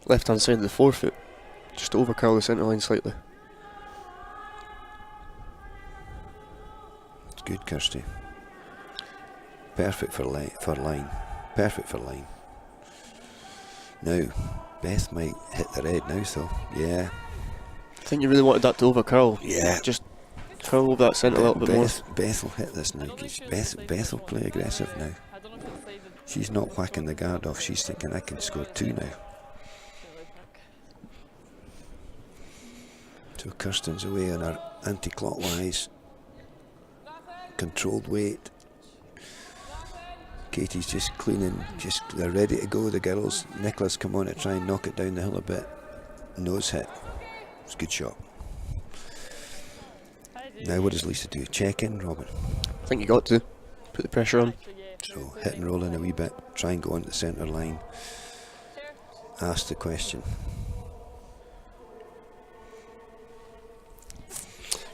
left-hand side of the forefoot, just to overcurl the centre line slightly. It's good, Kirsty. Perfect for line. Perfect for line. Now, Beth might hit the red now, so yeah. I think you really wanted that to overcurl. Yeah. Just curl over that centre a little bit more. Beth will hit this now. Beth will play aggressive now. I don't know if it's decided. She's not whacking the guard off. She's thinking, I can score two now. So Kirsten's away on her anti-clockwise. Controlled weight. Katie's just cleaning, they're ready to go, the girls. Nicola's come on to try and knock it down the hill a bit. Nose hit. It's a good shot. Now what does Lisa do? Check in, Robin. I think you got to put the pressure on. So hit and roll in a wee bit. Try and go on the centre line. Ask the question.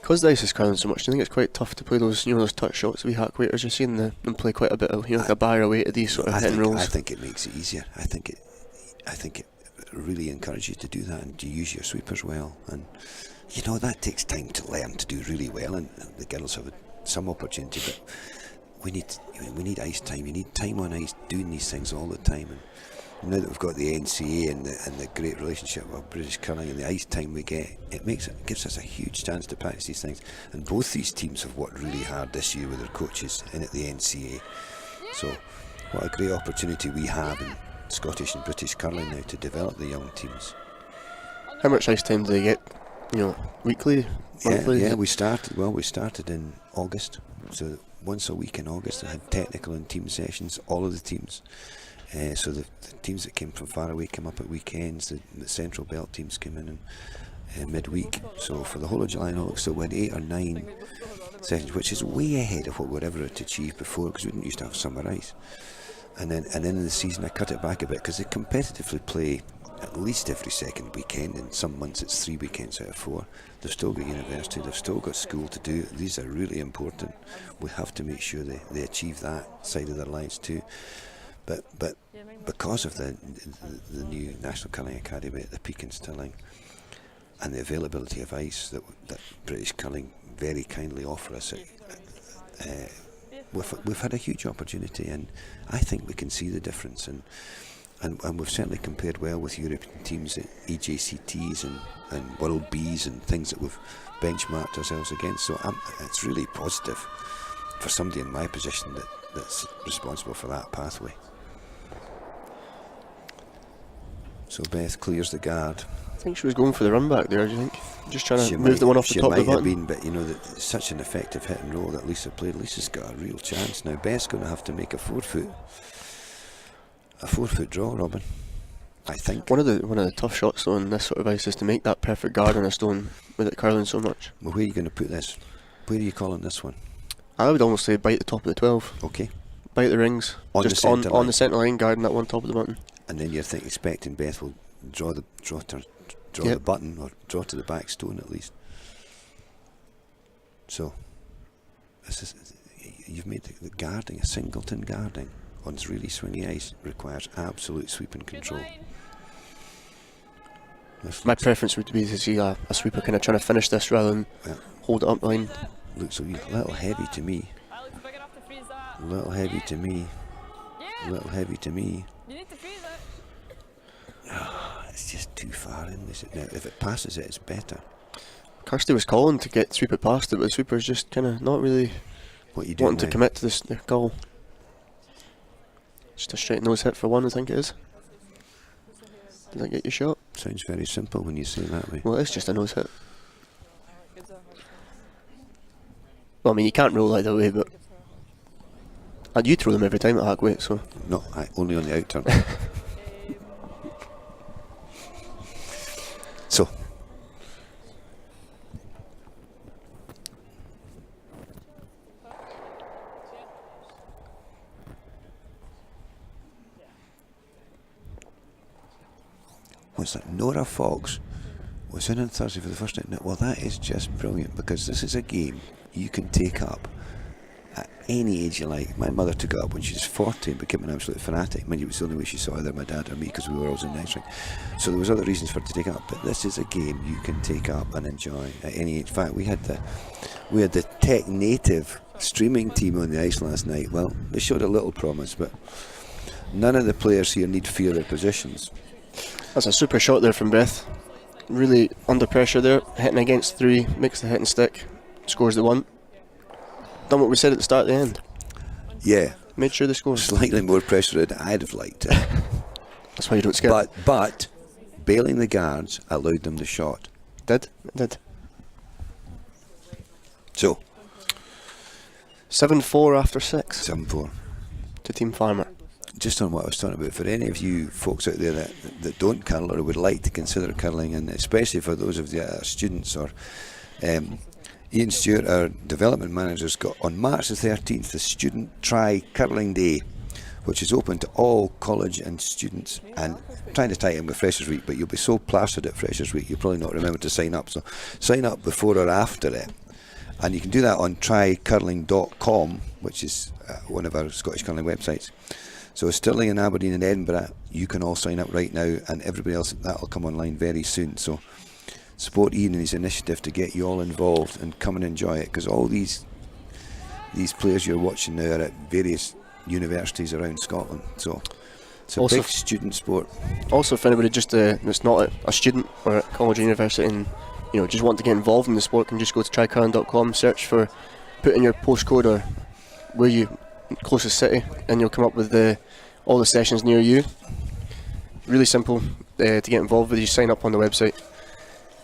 Because the ice is curling so much, do you think it's quite tough to play those, those touch shots? We hack waiters, you're seeing them play quite a bit of, like a barrier away to these sort of hit and rolls. I think it makes it easier. I think it really encourages you to do that and to use your sweepers well. And that takes time to learn to do really well. And the girls have some opportunity, but we need ice time. You need time on ice doing these things all the time. And now that we've got the NCA and the great relationship with British curling and the ice time we get, it gives us a huge chance to practice these things. And both these teams have worked really hard this year with their coaches in at the NCA. So what a great opportunity we have in Scottish and British curling now to develop the young teams. How much ice time do they get? Weekly, monthly? Yeah, we started in August. So once a week in August, I had technical and team sessions, all of the teams. So the teams that came from far away came up at weekends. The Central Belt teams came in midweek. So for the whole of July and August, so we had 8 or 9 sessions, which is way ahead of what we'd ever had achieved before, because we didn't used to have summer ice. And then in the season, I cut it back a bit because they competitively play at least every second weekend. In some months, it's 3 weekends out of 4. They've still got university. They've still got school to do. These are really important. We have to make sure they achieve that side of their lives too. But because of the new National Curling Academy at the Peak in Stirling and the availability of ice that British Curling very kindly offer us, we've had a huge opportunity, and I think we can see the difference. And we've certainly compared well with European teams at EJCTs and World Bs and things that we've benchmarked ourselves against. So it's really positive for somebody in my position that's responsible for that pathway. So Beth clears the guard. I think she was going for the run back there, do you think? Just trying to move the one off the top of the button. She might have been, but it's such an effective hit and roll that Lisa played. Lisa's got a real chance. Now Beth's going to have to make a 4-foot draw, Robin, I think. One of the tough shots though in this sort of ice is to make that perfect guard on a stone with it curling so much. Well, where are you going to put this? Where are you calling this one? I would almost say bite the top of the 12. Okay. Bite the rings. On just the centre on line. the centre line, guarding that one top of the button. And then you're expecting Beth will draw the button, or draw to the back stone at least. So you've made the guarding, a singleton guarding on really swingy ice requires absolute sweep and control. My preference would be to see a sweeper kind of trying to finish this rather than hold it up the line. Looks a little heavy to me. That looks big enough to freeze that. A little heavy to me. Yeah. A little heavy to me. You need to freeze it. It's just too far in. Now, if it passes it, it's better. Kirsty was calling to sweep it past it, but the sweeper's just kind of not really What you doing wanting to commit to the goal. Just a straight nose hit for one, I think it is. Did that get your shot? Sounds very simple when you say it that way. Well, it's just a nose hit. Well, I mean, you can't roll either way, but you throw them every time at hack weight, so. No, only on the out turn. it's like Nora Fox was in on Thursday for the first time. Well, that is just brilliant, because this is a game you can take up at any age you like. My mother took it up when she was 40 and became an absolute fanatic. Mind you, it was the only way she saw either my dad or me, because we were always in the next ring. So there was other reasons for her to take it up, but this is a game you can take up and enjoy at any age. In fact, we had the Tech Native streaming team on the ice last night. Well, they showed a little promise, but none of the players here need fear their positions. That's a super shot there from Beth. Really under pressure there, hitting against 3, makes the hit and stick, scores the 1. Done what we said at the start of the end. Yeah, Made sure they scored. slightly more pressure than I'd have liked. That's why you don't skip. But bailing the guards allowed them the shot. Did. It did. So 7-4 after 6 7-4. to Team Farmer. Just on what I was talking about, for any of you folks out there that don't curl or would like to consider curling, and especially for those of you that are students, or Ian Stewart, our development manager, has got on March the 13th the Student Try Curling Day, which is open to all college and students, and trying to tie it in with Freshers Week, but you'll be so plastered at Freshers Week you'll probably not remember to sign up. So sign up before or after it, and you can do that on trycurling.com, which is one of our Scottish curling websites. So Stirling and Aberdeen and Edinburgh, you can all sign up right now, and everybody else, that'll come online very soon. So support Ian and his initiative to get you all involved and come and enjoy it, because all these players you're watching now are at various universities around Scotland. So it's a Also big student sport. Also, for anybody just that's not a student or at college or university and just want to get involved in the sport, can just go to trycurling.com, search for, put in your postcode or where you closest city, and you'll come up with all the sessions near you. Really simple to get involved with. You sign up on the website,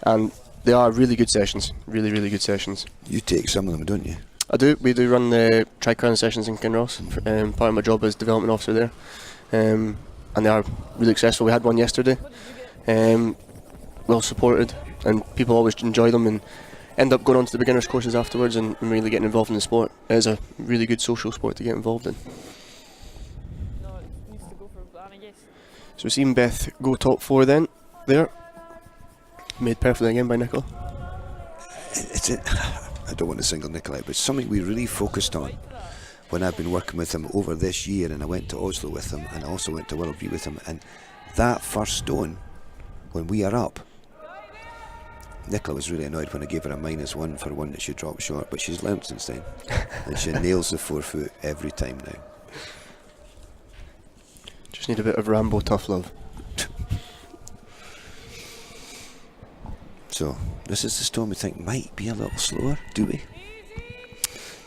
and they are really good sessions. Really, really good sessions. You take some of them, don't you? I do. We do run the Trycurling sessions in Kinross. Part of my job as development officer there, and they are really successful. We had one yesterday. Well supported, and people always enjoy them and end up going on to the beginners courses afterwards and really getting involved in the sport. It is a really good social sport to get involved in. No, it needs to go for Blaine, I guess. So we've seen Beth go top 4 then, there. Made perfectly again by Nicola. I don't want to single Nicola out, but it's something we really focused on when I've been working with him over this year, and I went to Oslo with him, and I also went to Willoughby with him, and that first stone, when we are up, Nicola was really annoyed when I gave her a -1 for one that she dropped short, but she's learnt since then, and she nails the 4 foot every time now. Just need a bit of Rambo tough love. So this is the stone we think might be a little slower, do we?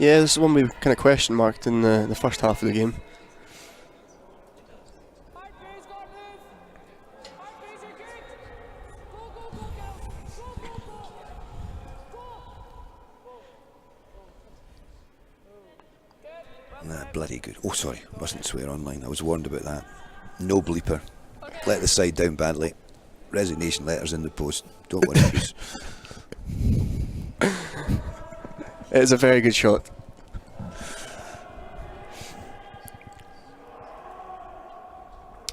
Yeah, this is one we kind of question marked in the first half of the game. Nah, bloody good. Oh, sorry, mustn't swear online. I was warned about that. No bleeper. Let the side down badly. Resignation letters in the post. Don't worry, Bruce. It is a very good shot.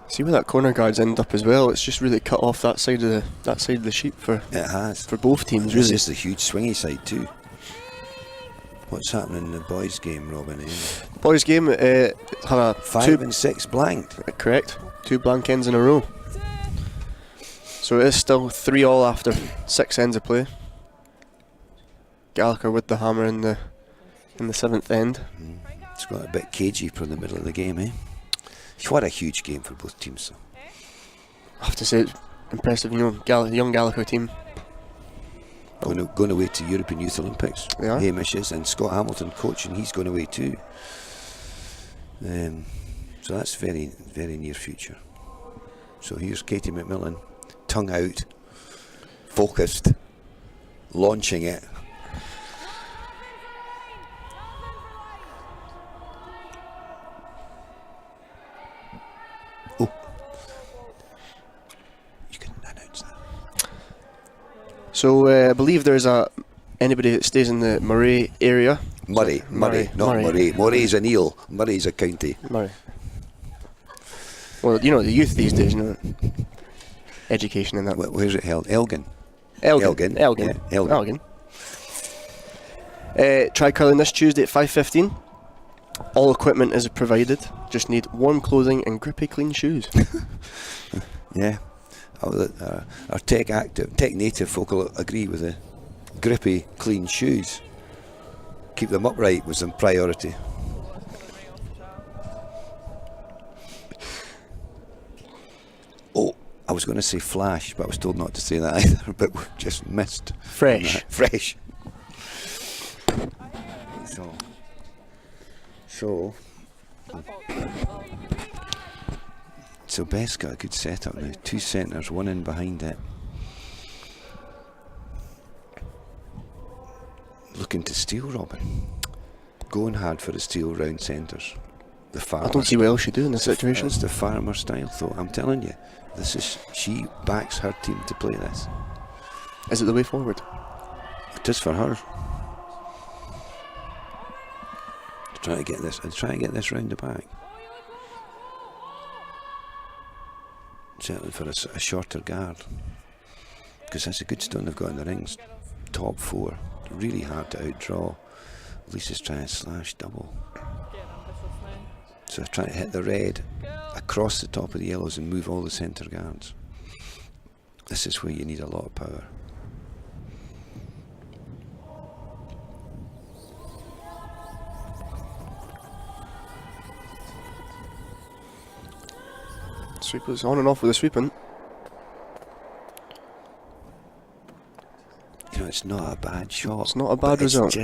See where that corner guards end up as well. It's just really cut off that side of the sheet for It has. both teams. This Really, is the huge swingy side too. What's happening in the boys' game, Robin? boys' game had a 5 and 6 blanked. correct 2 blank ends in a row. So it is still 3-3 after 6 ends of play. Gallagher with the hammer in the 7th end. It's got a bit cagey for the middle of the game, eh? What a huge game for both teams. So. I have to say it's impressive, young Gallagher team. Going away to European Youth Olympics. They are. Hamish is, and Scott Hamilton coaching. He's going away too. So that's very, very near future. So here's Katie McMillan, tongue out, focused, launching it. Oh, you can announce that. So I believe there's anybody that stays in the Moray area. Murray, not Moray. Moray's an eel. Murray's a county. Murray. Well, the youth these days, education in that. Where's it held? Elgin. Elgin. Yeah, Elgin. Try curling this Tuesday at 5:15. All equipment is provided. Just need warm clothing and grippy clean shoes. Yeah. Our tech native folk will agree with the grippy, clean shoes. Keep them upright was some priority. Oh, I was going to say flash, but I was told not to say that either. But we've just missed. Fresh. Fresh. So Beth's got a good setup now. 2 centres, 1 in behind it. Looking to steal, Robin. Going hard for the steal round centres. The farmer. I don't see what else you do in this situation. It's the farmer style, though. I'm telling you, she backs her team to play this. Is it the way forward? It is for her. Try to get this round the back. Certainly for a shorter guard, because that's a good stone they've got in the rings. Top 4, really hard to outdraw. Lisa's trying to slash double. So trying to hit the red across the top of the yellows and move all the centre guards. This is where you need a lot of power. Sweepers on and off with the sweeping. You know, it's not a bad shot. It's not a bad result.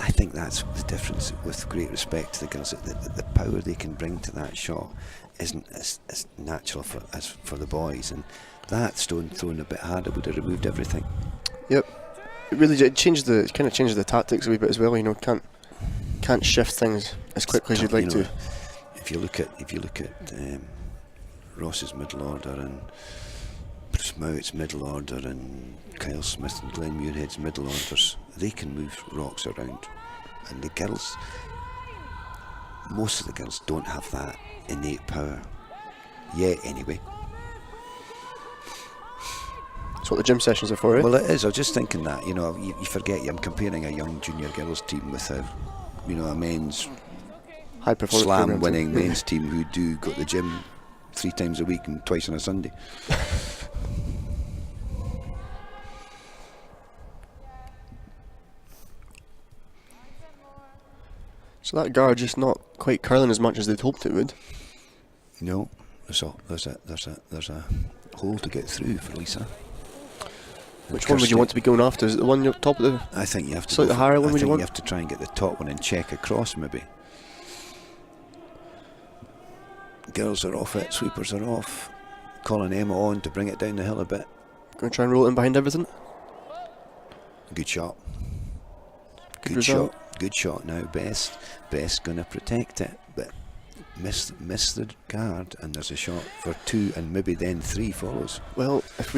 I think that's the difference, with great respect to the girls, that the power they can bring to that shot isn't as natural as for the boys, and that stone thrown a bit harder would have removed everything. Yep. It really changed the tactics a wee bit as well. You know, can't shift things as quickly as you'd like to. If you look at Ross's middle order and Bruce Mowatt's middle order and Kyle Smith and Glenn Muirhead's middle orders, they can move rocks around, and the girls, most of the girls don't have that innate power yet anyway. That's what the gym sessions are for, eh? Well, it is. I was just thinking that, you know, you forget I'm comparing a young junior girls team with a men's high performance slam winning men's team who do go to the gym 3 times a week and twice on a Sunday. So that guard just not quite curling as much as they'd hoped it would. No, there's a hole to get through for Lisa. Which one would you want to be going after? Is it the one you're top of the? I think you have to. Slightly higher one. Would you want? You have to try and get the top one and check across maybe. Girls are off it, sweepers are off. Calling Emma on to bring it down the hill a bit. Going to try and roll it in behind everything. Good shot. Good result. shot. Good shot now. Best going to protect it, but miss the guard, and there's a shot for 2, and maybe then 3 follows. Well, if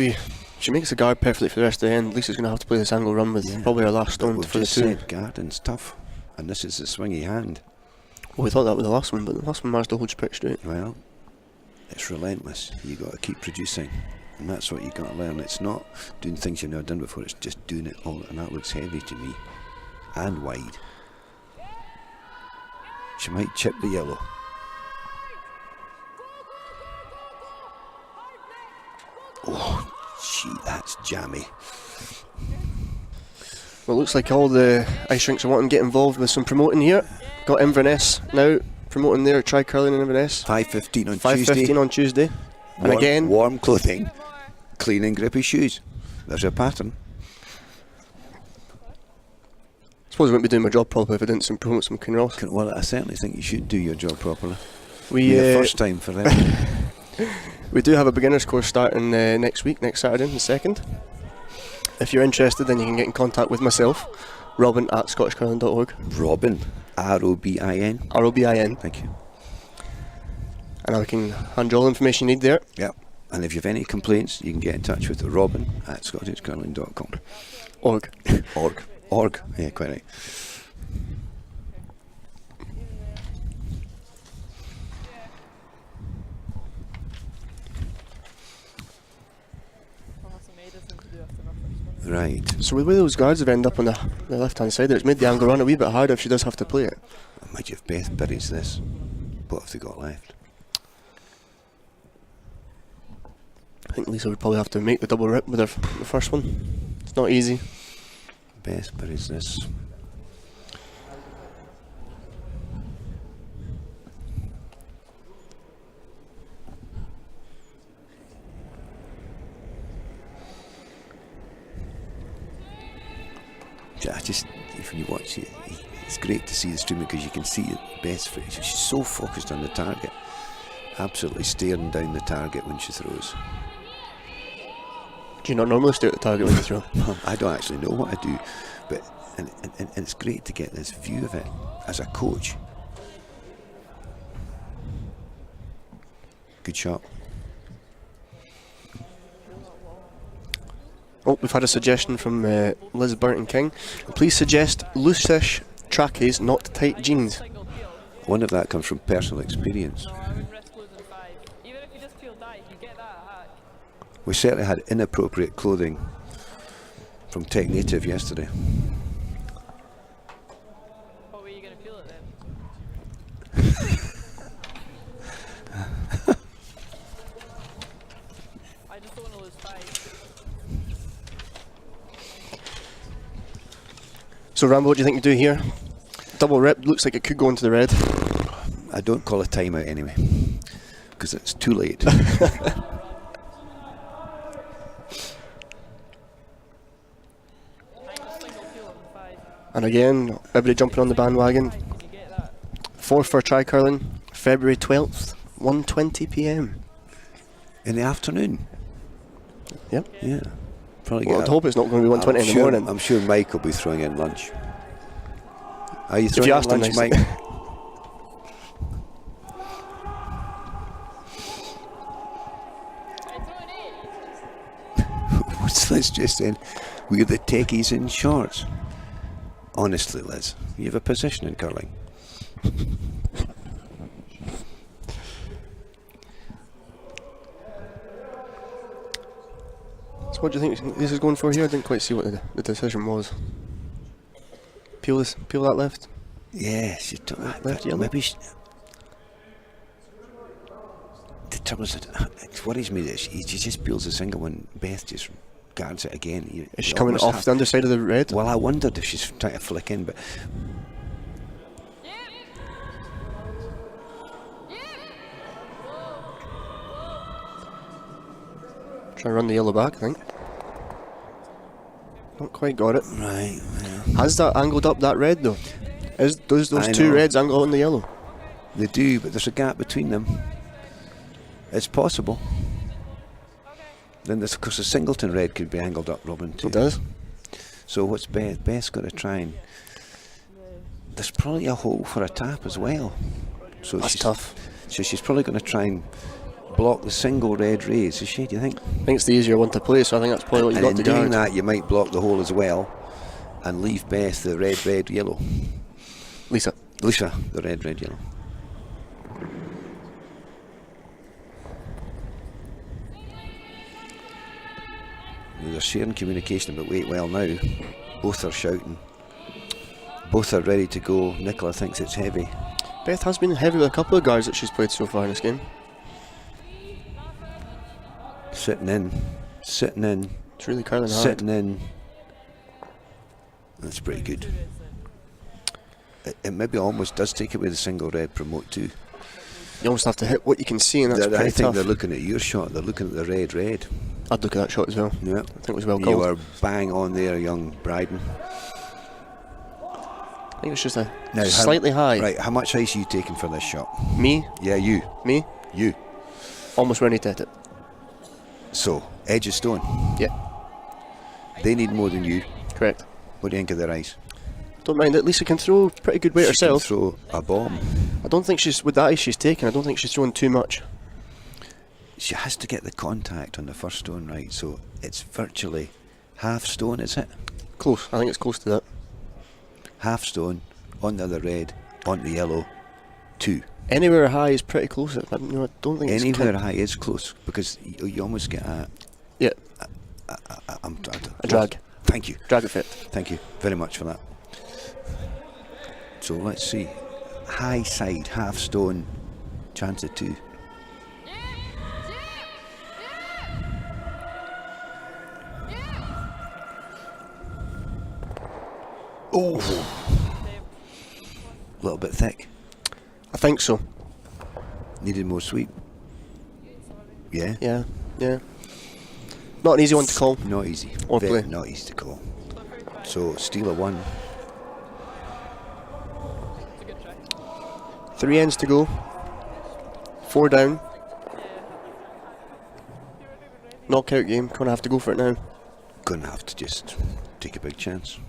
she makes the guard perfectly for the rest of the end, Lisa's going to have to play this angle run with probably her last stone for the 2. Said guarding's tough, and this is the swingy hand. Well, we thought that with the last one, but the last one managed to hold you pretty straight. Well, it's relentless. You got to keep producing, and that's what you got to learn. It's not doing things you've never done before. It's just doing it all, and that looks heavy to me, and wide. She might chip the yellow. Oh, gee, that's jammy. Well, it looks like all the ice rinks are wanting to get involved with some promoting here. Got Inverness now promoting their Try Curling in Inverness. 5:15 on 5:15 Tuesday. on Tuesday. And again, warm clothing, clean and grippy shoes. There's a pattern. I suppose I wouldn't be doing my job properly if I didn't promote some Kinross. Well, I certainly think you should do your job properly. We First time for them. We do have a beginners course starting next Saturday, the 2nd. If you're interested, then you can get in contact with myself, Robin at scottishcurling.org. Robin, R-O-B-I-N. R-O-B-I-N. Thank you. And I can hand you all the information you need there. Yep. And if you have any complaints, you can get in touch with Robin at scottishcurling.com. Org. Org. Yeah, quite right. Right. So the way those guards have ended up on the left-hand side there, it's made the angle run a wee bit harder if she does have to play it. Imagine if Beth buries this. What have they got left? I think Lisa would probably have to make the double rip with the first one. It's not easy. Beth buries this. I just, if you watch it, it's great to see the streaming because you can see it Beth's face. She's so focused on the target, absolutely staring down the target when she throws. Do you not normally stare at the target when you throw? I don't actually know what I do, but and it's great to get this view of it as a coach. Good shot. Oh, we've had a suggestion from Liz Burton King. Please suggest loosish trackies, not tight jeans. Single peel. I wonder if that comes from personal experience. No, I wouldn't risk losing 5. Even if you just peel die, you get that a hack. We certainly had inappropriate clothing from Tech Native yesterday. What were you going to peel it then? I just don't want to lose 5. So Rambo, what do you think you do here? Double rip, looks like it could go into the red. I don't call a timeout anyway, because it's too late. And again, everybody jumping on the bandwagon. Can you get that? 4th for try curling, February 12th, 1:20 p.m. In the afternoon. Yep. Yeah. Probably Well, get I'd hope it's not going to be 1:20 in the morning. I'm sure Mike will be throwing in lunch. Are you If throwing you in asked him lunch, nicely. Mike? I throw an 8. What's Liz just saying? We're the techies in shorts. Honestly, Liz, you have a position in curling. So what do you think this is going for here? I didn't quite see what the decision was. Peel that left. Yeah, she took Left yellow. maybe the trouble is that it worries me that she just peels a single one. Beth just guards it again. Is she coming off the underside of the red? Well, I wondered if she's trying to flick in, but Trying to run the yellow back, I think. Not quite got it. right. Yeah. Has that angled up that red though? Does those I two know. reds angle on the yellow? They do, but there's a gap between them. It's possible. Then there's, of course, a singleton red could be angled up, Robin, too. It does. So what's Beth? Beth's got to try and... There's probably a hole for a tap as well. So That's she's tough. So she's probably going to try and block the single red rays, is she, do you think? I think it's the easier one to play, so I think that's probably what you And got in to doing guard. that, you might block the hole as well and leave Beth the red, red, yellow. Lisa. Lisa, the red, red, yellow. They're sharing communication about weight well now. Both are shouting. Both are ready to go. Nicola thinks it's heavy. Beth has been heavy with a couple of guards that she's played so far in this game. Sitting in. Sitting in. It's really curling hard. Sitting in. That's pretty good. It maybe almost does take away the single red promote too. You almost have to hit what you can see, and that's I pretty think tough. they're looking at your shot. They're looking at the red, red. I'd look at that shot as well. Yeah. I think it was well You called. were bang on there, young Bryden. I think it's just a Now, how- slightly high. Right, how much ice are you taking for this shot? Me, Yeah, you. You. almost ready to hit it. So, edge of stone. Yeah, They need more than you. correct. What do you think of their ice? Don't mind it. Lisa can throw pretty good weight She herself. can throw a bomb. I don't think she's, with that ice she's taken, I don't think she's throwing too much. She has to get the contact on the first stone right, so it's virtually half stone, is it? Close. I think it's close to that. Half stone, on the other red, on the yellow, 2. Anywhere high is pretty close. I don't think Anywhere it's high is close, because you almost get a... Yeah, I'm a drag. Thank you. Drag it fit. Thank you very much for that. So let's see. High side, half stone, chance of 2. Oh, a little bit thick. I think so. Needed more sweep. Yeah, Yeah, yeah. Not an easy one to call. not easy. Or Very play. not easy to call. So steal a 1. It's a good try. 3 ends to go. 4 down. Knockout game. Gonna have to go for it now. Gonna have to just take a big chance.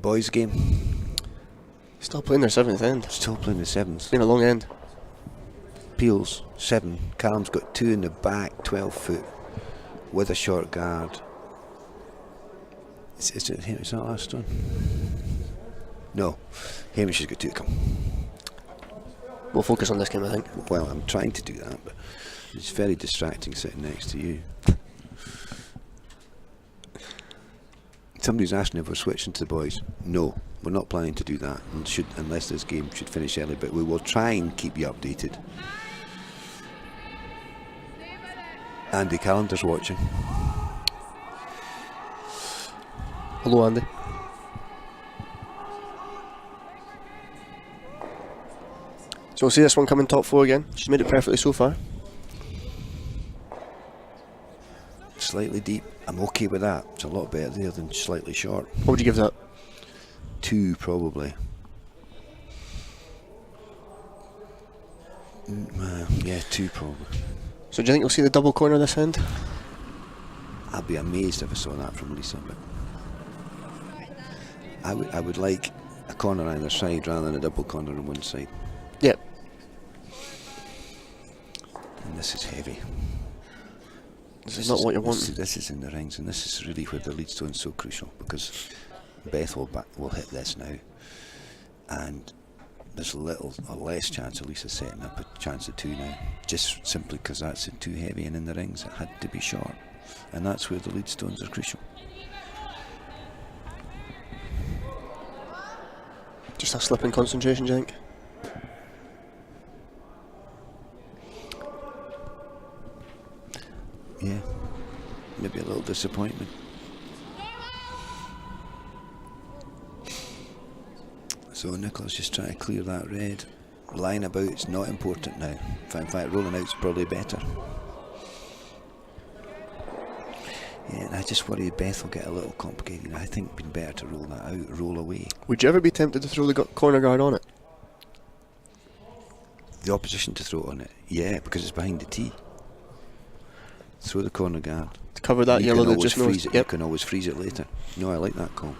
Boys game. Still playing their 7th end. Still playing the 7s. Been a long end. Peels 7. Callum's got 2 in the back, 12 foot, with a short guard. Is that last one? No, Hamish has got 2 to come. We'll focus on this game, I think. Well, I'm trying to do that, but it's very distracting sitting next to you. Somebody's asking if we're switching to the boys. No, we're not planning to do that, and unless this game should finish early. But we will try and keep you updated. Andy Callender's watching. Hello, Andy. So we'll see this one coming top 4 again. She's made it perfectly so far. Slightly deep. I'm okay with that. It's a lot better there than slightly short. What would you give that? 2 probably. Yeah, 2 probably. So do you think you'll see the double corner this end? I'd be amazed if I saw that from Lisa, but I would like a corner on either side rather than a double corner on one side. Yep. And this is heavy. This is not what you're wanting. This is in the rings, and this is really where the lead stone's so crucial, because Beth will hit this now, and there's less chance of Lisa setting up a chance of 2 now, just simply because that's too heavy, and in the rings it had to be short, and that's where the lead stones are crucial. Just a slip in concentration, do you think? Yeah, maybe a little disappointment. So Nicola's just trying to clear that red. Lying about, it's not important now. In fact, rolling out's probably better. Yeah, and I just worry Beth will get a little complicated. I think it'd been better to roll that out, roll away. Would you ever be tempted to throw the corner guard on it? The opposition to throw it on it, yeah, because it's behind the tee. Throw the corner guard. To cover that You yellow can that always just freeze knows. it. You Yep, can always freeze it later. No, I like that call,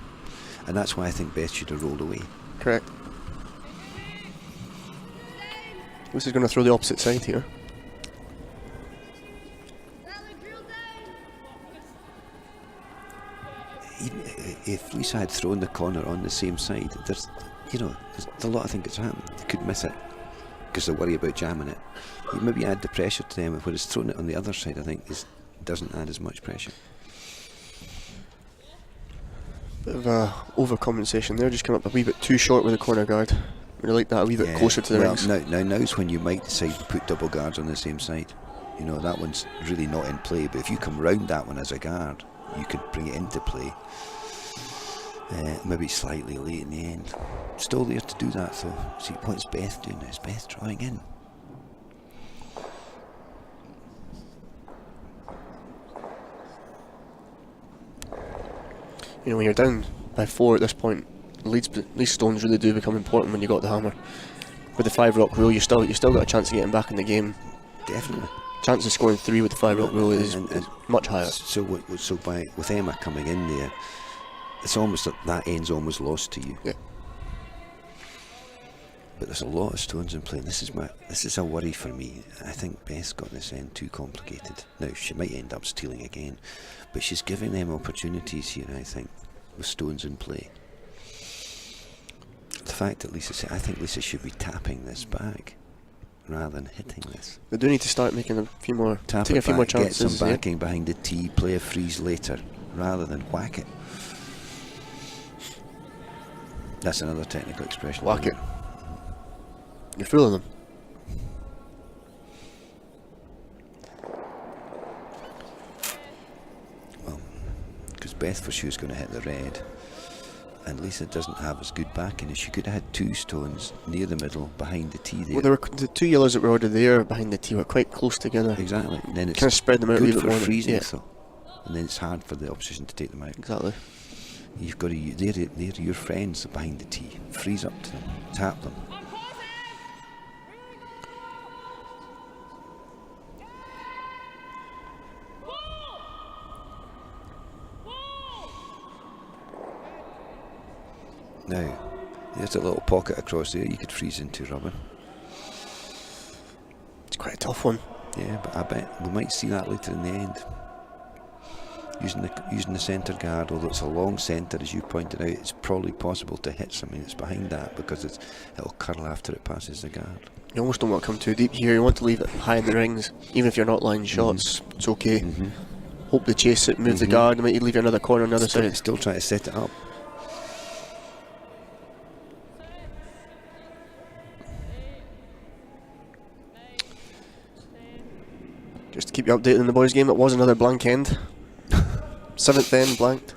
and that's why I think Beth should have rolled away. correct. This is going to throw the opposite side here. Even if Lisa had thrown the corner on the same side, there's a lot of things that's happened. They could miss it because they worry about jamming it. You maybe add the pressure to them, whereas throwing it on the other side, I think, doesn't add as much pressure. Bit of overcompensation there, just came up a wee bit too short with the corner guard. Really like that a wee bit closer to the well, rings. now's when you might decide to put double guards on the same side. You know, that one's really not in play, but if you come round that one as a guard, you could bring it into play. Maybe slightly late in the end. Still there to do that though. See, what's Beth doing? Is Beth drawing in? You know, when you're down by 4 at this point, these stones really do become important when you got the hammer. With the 5 rock rule, you still got a chance of getting back in the game. Definitely. Chance of scoring 3 with the 5 rock rule is And much higher. So with Emma coming in there, it's almost that end's almost lost to you. Yeah. But there's a lot of stones in play. This is a worry for me. I think Beth's got this end too complicated. Now she might end up stealing again, but she's giving them opportunities here. I think with stones in play. The fact that I think Lisa should be tapping this back. rather than hitting this. They do need to start making a few more, Tap taking it a few back, more get chances. some Yeah. backing behind the tee, play a freeze later, rather than whack it. That's another technical expression. Whack it. You're fooling them. Because Beth for sure is going to hit the red, and Lisa doesn't have as good backing as she could have had. 2 stones near the middle behind the tee there. Well, there were the 2 yellows that were already there behind the tee were quite close together. Exactly. And then it's Kind of spread them out a good little for bit more. freezing, Yeah, so. And then it's hard for the opposition to take them out. exactly. You've got to, they're your friends behind the tee. Freeze up to them, tap them. Now, there's a little pocket across there you could freeze into, Robin. It's quite a tough one. Yeah, but I bet we might see that later in the end. Using the centre guard, although it's a long centre, as you pointed out, it's probably possible to hit something that's behind that because it'll curl after it passes the guard. You almost don't want to come too deep here. You want to leave it high in the rings, even if you're not line shots. It's okay. Hope they chase it, move the guard, and might leave you another corner on the other side. Still trying to set it up. Just to keep you updated in the boys' game, it was another blank end. 7th end blanked.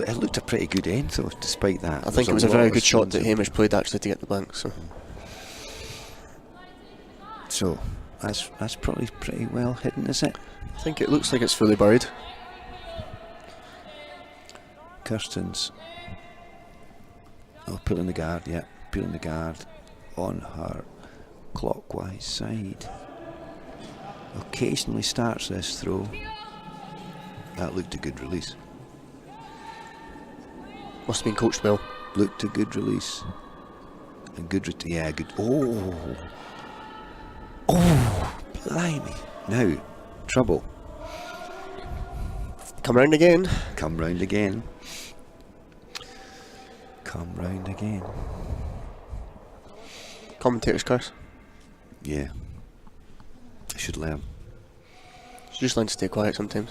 It looked a pretty good end, though, despite that. I think it was a very good shot that Hamish played actually to get the blank. So that's probably pretty well hidden, is it? I think it looks like it's fully buried. Kirsten's pulling the guard, pulling the guard on her clockwise side. Occasionally starts this throw. That looked a good release. Must have been coached well. Looked a good release. And good good. Oh, blimey. Now, trouble. Come round again. Come round again. Come round again. Commentator's curse. Yeah. I should learn. You just learn to stay quiet sometimes.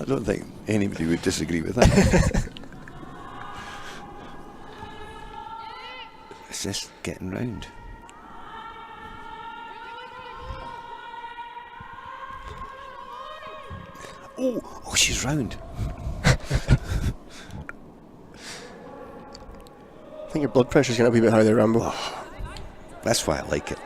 I don't think anybody would disagree with that. It's just getting round. Oh, she's round. I think your blood pressure's going to be a bit higher there, Rambo. That's why I like it.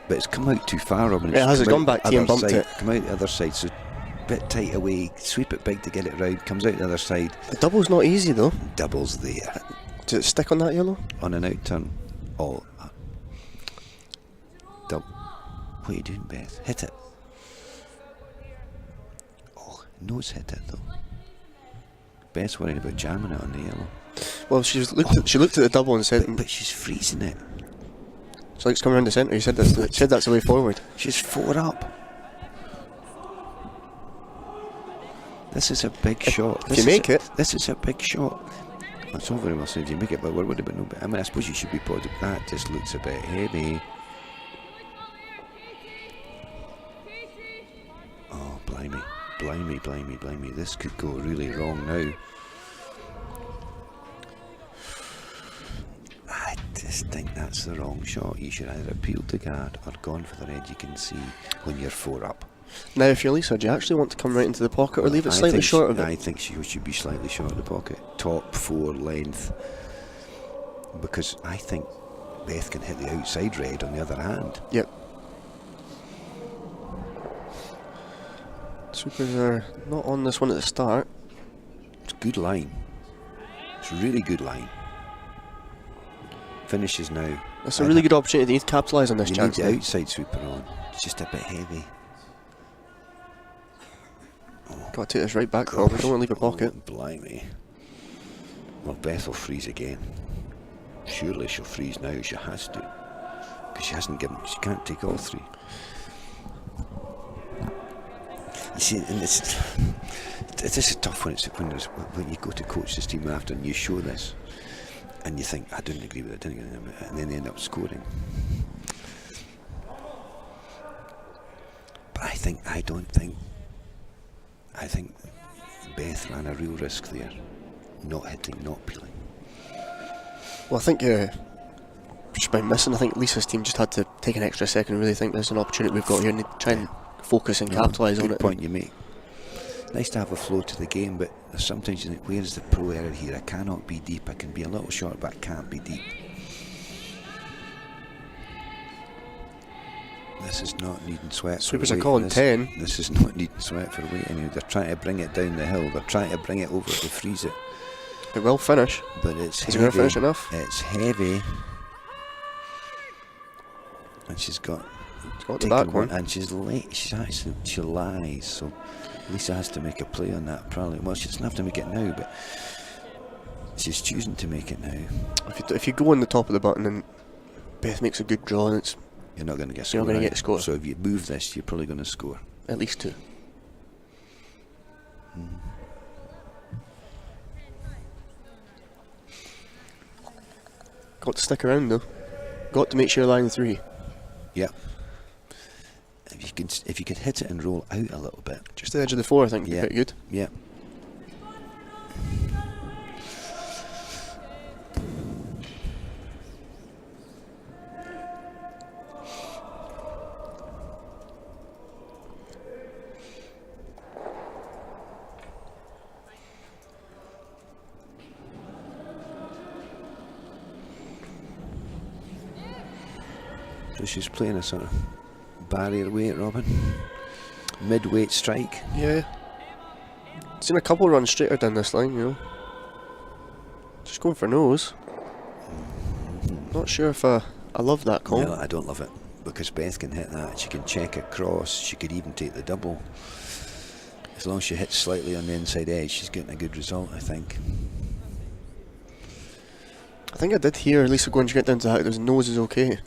But it's come out too far, Robin. It has, it's come gone out back to you and other bumped side, it. Come out the other side, so a bit tight away, sweep it big to get it round, comes out the other side, The double's not easy though. doubles there. Does it stick on that yellow? On an out turn. What are you doing, Beth? Hit it. Oh, nose hit it though. Beth's worried about jamming it on the yellow. Well, she looked at the double and said, But she's freezing it. "So it's coming around the centre." You said that's the way forward. She's 4 up. This is a big shot. If you make it, This is a big shot. That's all very well said. If you make it, but what would have been no bit? I mean, I suppose you should be positive. That just looks a bit heavy. Oh, blimey. Blimey. This could go really wrong now. I just think that's the wrong shot. You should either appeal to guard or gone for the red. You can see when you're 4 up. now if you're Lisa, do you actually want to come right into the pocket or leave it I slightly think short of it? I think she should be slightly short of the pocket. Top 4 length. Because I think Beth can hit the outside red on the other hand. Yep. Supers are not on this one at the start. It's a good line. It's a really good line. Finishes now. It's a really good opportunity. You need to capitalise on this You chance. need the now. outside sweeper on. It's just a bit heavy. Got to take this right back though. We don't want to leave a pocket. Oh, blimey. Well, Beth will freeze again. Surely she'll freeze now. She has to. Because she can't take all 3. You see, and this is tough when you go to coach this team after and you show this. and you think, I didn't agree with it, and then they end up scoring. But I think Beth ran a real risk there, not hitting, not peeling. Well, I think just by missing, I think Lisa's team just had to take an extra second and really think there's an opportunity we've got here and try and focus and capitalise on Good it. point you make. Nice to have a flow to the game, but sometimes you think, where's the pro error here? I cannot be deep. I can be a little short, but I can't be deep. This is not needing sweat. Sweepers for are weight. calling 10. This is not needing sweat for weight anyway. They're trying to bring it down the hill. They're trying to bring it over to freeze it. It will finish. But it's Is heavy. it going to finish enough? It's heavy. And she's got Got the back one. and she's late. She lies. So Lisa has to make a play on that probably. Well, she doesn't have to make it now, but she's choosing to make it now. If you go on the top of the button and Beth makes a good draw, and it's You're not going to get a You're score. not gonna right? get a score. So if you move this, you're probably going to score. at least 2. Got to stick around though. Got to make sure line 3. Yeah. If you could hit it and roll out a little bit. Just the edge of the 4, I think, would be Yeah. quite good. Yeah. So she's playing a sort of barrier weight, Robin. Mid-weight strike. Yeah. Seen a couple run straighter down this line, you know. Just going for nose. Not sure if I love that call. No, I don't love it, because Beth can hit that. She can check across. She could even take the double. As long as she hits slightly on the inside edge, she's getting a good result, I think. I think I did hear Lisa going to get down to that. There's nose is okay,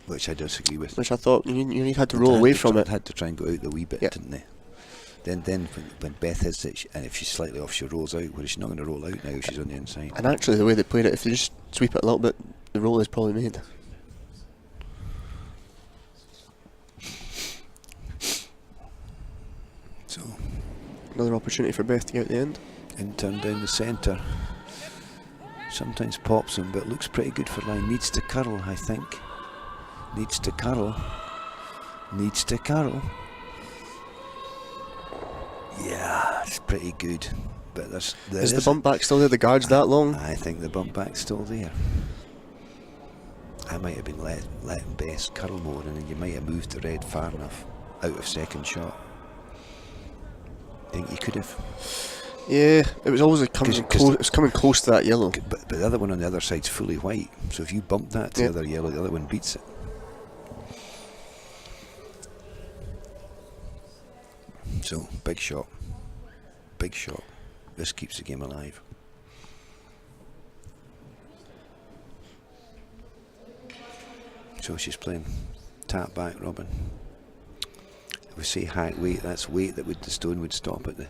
Which I disagree with. which I thought you had to They roll had away to from try- it. Had to try and go out the wee bit, Yeah. didn't they? Then when Beth hits it, and if she's slightly off, she rolls out. Whereas she's not going to roll out now if she's on the inside. And actually, the way they played it, if you just sweep it a little bit, the roll is probably made. So, Another opportunity for Beth to get out the end. in turn down the centre. Sometimes pops him, but looks pretty good for line. Needs to curl, I think. Needs to curl. Needs to curl. Yeah, it's pretty good. But there Is the bump back still there? The guard's that long? I think the bump back's still there. I might have been letting Bess curl more, and then you might have moved the red far enough out of second shot. Think you could have. Yeah, it was always coming 'Cause- close. It was coming close to that yellow. But the other one on the other side's fully white, so if you bump that to Yeah. the other yellow, the other one beats it. So, big shot. Big shot. This keeps the game alive. So she's playing tap back, Robin. If we say hack weight, that's weight that the stone would stop at the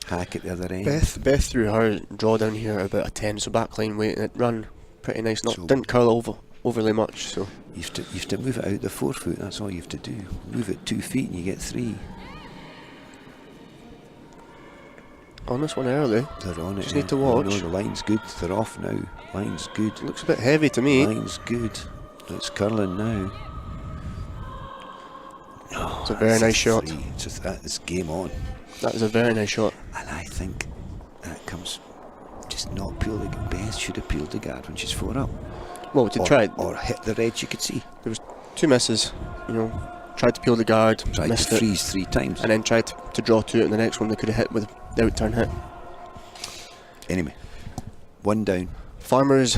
hack at the other end. Beth threw her draw down here at about a 10, so backline weight, and it ran pretty nice. So- Didn't curl overly much. So You have to move it out the 4 foot, that's all you have to do. Move it 2 feet and you get 3. on this one early, They're on it. Just yeah. need to Oh, watch. no, the line's good. They're off now. Line's good. looks a bit heavy to me. Line's good. It's curling now. Oh, It's a very that's nice shot. 3. It's game on. That was a very nice shot. And I think that comes just not peel the Beth should have peeled the guard when she's 4 up. Well, to try. Or hit the red you could see. There was 2 misses. You know, tried to peel the guard, Tried missed to it, freeze 3 times. and then tried to draw 2 it, and the next one they could have hit with the outturn hit. Anyway, 1 down. Farmers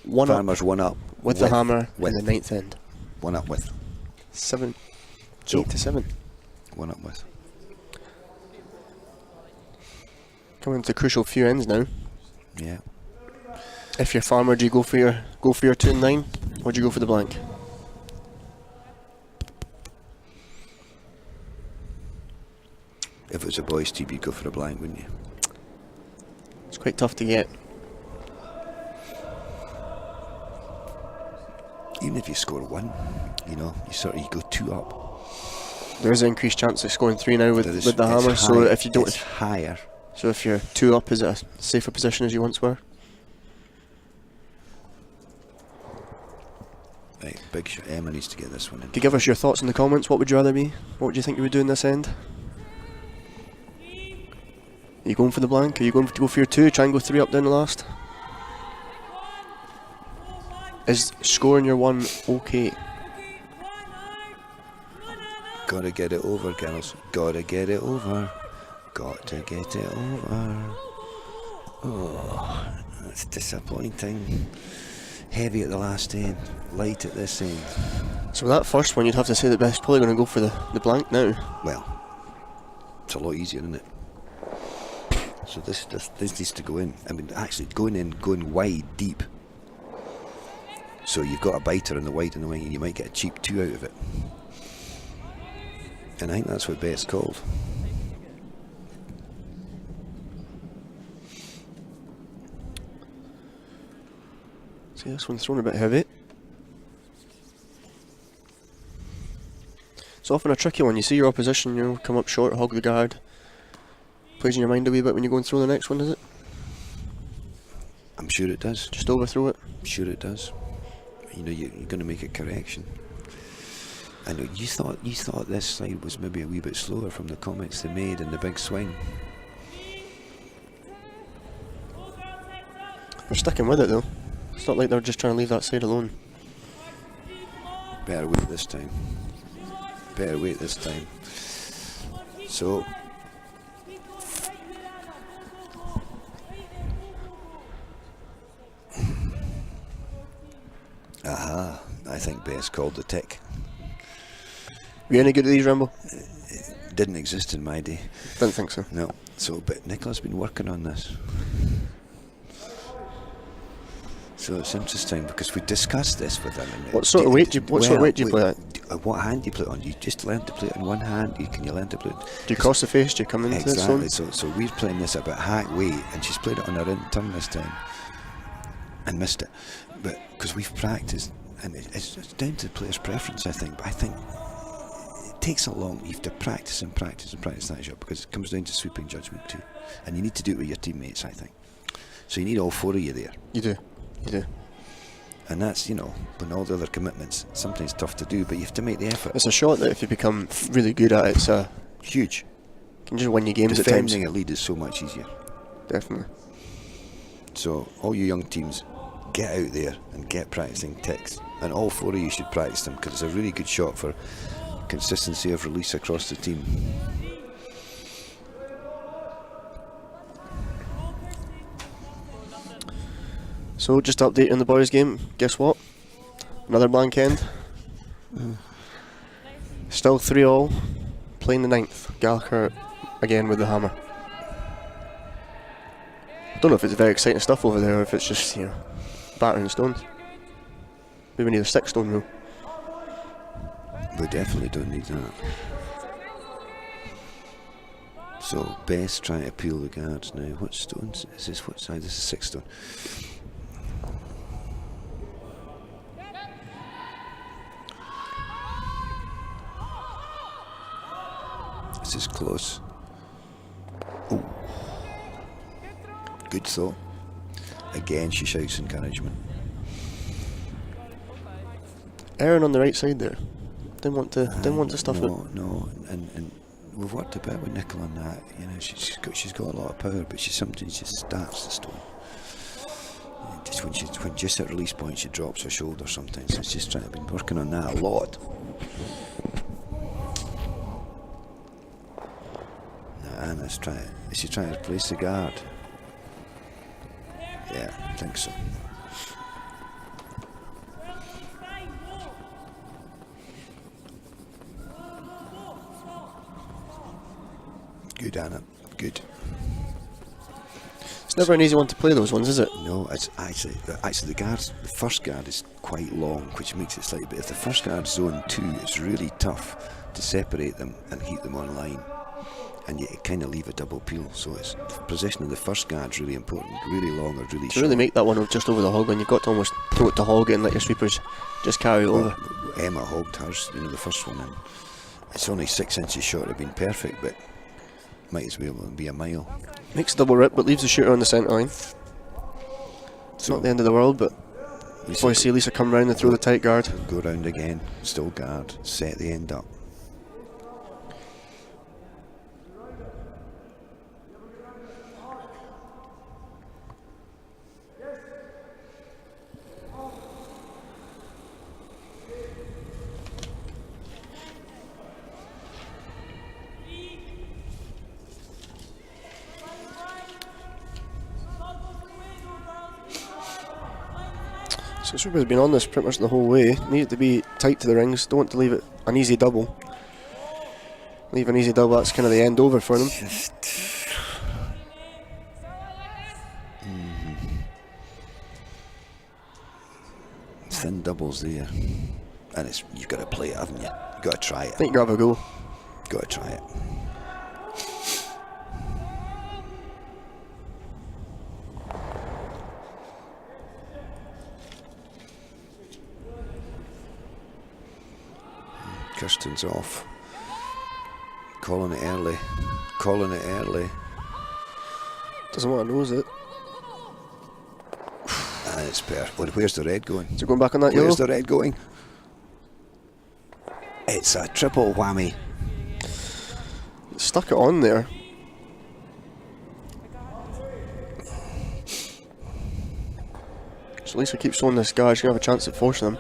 1 up Farmers 1 up. with the hammer with. in the 9th end. 1 up with. 8 to 7. 1 up with. Coming to the crucial few ends now. Yeah. If you're farmer, do you go for your 2 and 9, or do you go for the blank? If it was a boys' team, you'd go for a blank, wouldn't you? It's quite tough to get. Even if you score 1, you know, you go 2 up. There is an increased chance of scoring 3 now with There is- the it's hammer. So high- if you don't, it's higher. so if you're 2 up, is it a safer position as you once were? Right, big shot. Emma needs to get this one in. Could you give us your thoughts in the comments? What would you rather be? What would you think you would do in this end? Are you going for the blank? Are you going to go for your 2? Try and go 3 up down the last? Is scoring your 1 okay? Gotta get it over, girls. Gotta get it over. Got to get it over. Oh, that's disappointing. Heavy at the last end, light at this end. So that first one, you'd have to say that Beth's probably going to go for the blank now. Well, it's a lot easier, isn't it? So this needs to go in. I mean, actually going wide, deep. So you've got a biter in the wide and the wing, and you might get a cheap 2 out of it. And I think that's what Beth's called. See, this one's thrown a bit heavy. It's often a tricky one. You see your opposition, come up short, hog the guard. Plays in your mind a wee bit when you go and throw the next one, does it? I'm sure it does. Just overthrow it. I'm sure it does. You know, you're going to make a correction. I know you thought this side was maybe a wee bit slower from the comments they made in the big swing. They're sticking with it though. It's not like they're just trying to leave that side alone. Better wait this time. Better wait this time. So aha, I think Bess called the tick. Were you any good at these, Rambo? Didn't exist in my day. Didn't think so. No. So, but Nicola's been working on this. So it's interesting because we discussed this with him. And What sort of weight do you play at? What hand do you play it on? You just learn to play it on one hand. Can you learn to play it? Do you cross the face? Do you come into this one? Exactly. So we're playing this about hack weight, and she's played it on her in turn this time and missed it. But because we've practiced, and it's down to the player's preference, I think. But I think it takes a long. You have to practice and practice and practice that shot because it comes down to sweeping judgment too, and you need to do it with your teammates. I think. So you need all 4 of you there. You do. You do. And that's, when all the other commitments, sometimes tough to do, but you have to make the effort. It's a shot that if you become really good at, it's Huge. you can just win your games at times. Defending a lead is so much easier. Definitely. So all you young teams, get out there and get practicing ticks. And all 4 of you should practice them because it's a really good shot for consistency of release across the team. So just update on the boys' game. Guess what? Another blank end. Still 3-all. Playing the 9th. Gallagher again with the hammer. Don't know if it's very exciting stuff over there or if it's just, battering stones. Maybe we need a 6-stone rule. We definitely don't need that. So Bess trying to peel the guards now. What stones is this? What side? This is 6 stone. This is close. Ooh. Good throw. Again, she shouts encouragement. Aaron on the right side there. Didn't want to stuff it. No, and we've worked a bit with Nicola on that. She's got a lot of power, but she sometimes just starts the stone. When just at release point, she drops her shoulder sometimes. So it's just been working on that a lot. Anna's is she trying to replace the guard? Yeah, I think so. Good, Anna. Good. It's never an easy one to play those ones, is it? No, it's actually the first guard is quite long, which makes it slightly. But if the first guard's zone 2, it's really tough to separate them and keep them on line. and you kind of leave a double peel. So it's the position of the first guard's really important, really long or really To short. really make that one just over the hog line, you've got to almost throw it to hog it and let your sweepers just carry it over. Emma hogged hers, the first one, and it's only 6 inches short of being perfect, but might as well be a mile. Makes a double rip, but leaves the shooter on the centre line. It's not the end of the world, but before you see Lisa come round and throw the tight guard. Go round again, still guard, set the end up. So Super's been on this pretty much the whole way. Need it to be tight to the rings. Don't want to leave it an easy double. Leave an easy double, that's kind of the end over for them. Thin doubles there, and you've got to play it, haven't you? You've got to try it. I think you have a go. Got to try it. Kirsten's off. Calling it early. Calling it early. Doesn't want to nose it. And it's where's the red going? Is it going back on that yellow? Where's the red going? It's a triple whammy. Stuck it on there. So Lisa keeps showing this guy, she's going to have a chance at forcing him.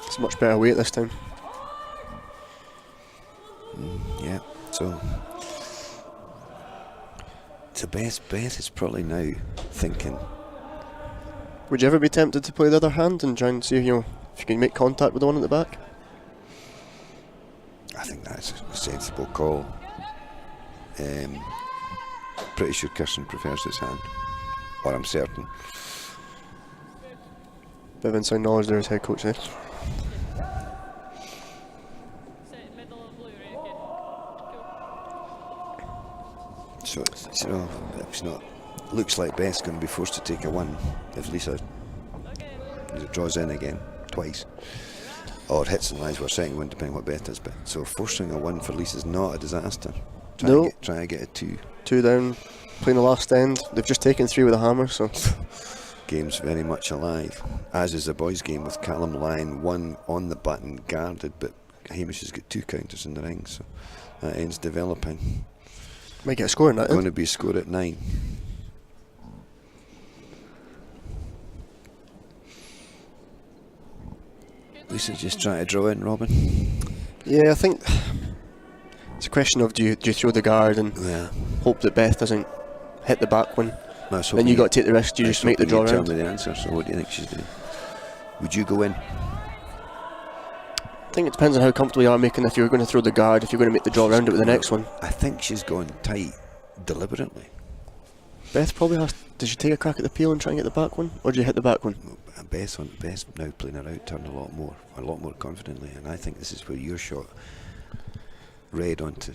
It's a much better weight this time. Yeah, so Beth is probably now thinking, Would you ever be tempted to play the other hand and try and see if you can make contact with the one at the back? I think that's a sensible call. Pretty sure Kirsten prefers this hand, or I'm certain. Bit of inside knowledge there as head coach there. Sit middle of blue, right? Okay. Cool. So it's not. Looks like Beth's going to be forced to take a 1 if Lisa draws in again twice, or hits and lies for a second one, depending what Beth does. But so forcing a 1 for Lisa's not a disaster. Try to get a 2. 2 down, playing the last end. They've just taken 3 with a hammer, so Game's very much alive, as is the boys' game with Callum lying 1 on the button, guarded, but Hamish has got 2 counters in the ring, so that ends developing. might get a score in that. Going to be a score at 9. Lisa's just trying to draw in, Robin. Yeah, I think it's a question of do you throw the guard and Yeah. hope that Beth doesn't hit the back one. That's Then you got to take the risk. Do you I just make the was draw hoping you'd round? tell me the answer. So what do you think she's doing? Would you go in? I think it depends on how comfortable you are making if you're going to throw the guard, if you're going to make the draw round it with the next one. I think she's going tight deliberately. Beth probably has. Did you take a crack at the peel and try and get the back one, or did you hit the back one? Beth's now playing her out turn a lot more confidently, and I think this is where your shot, red onto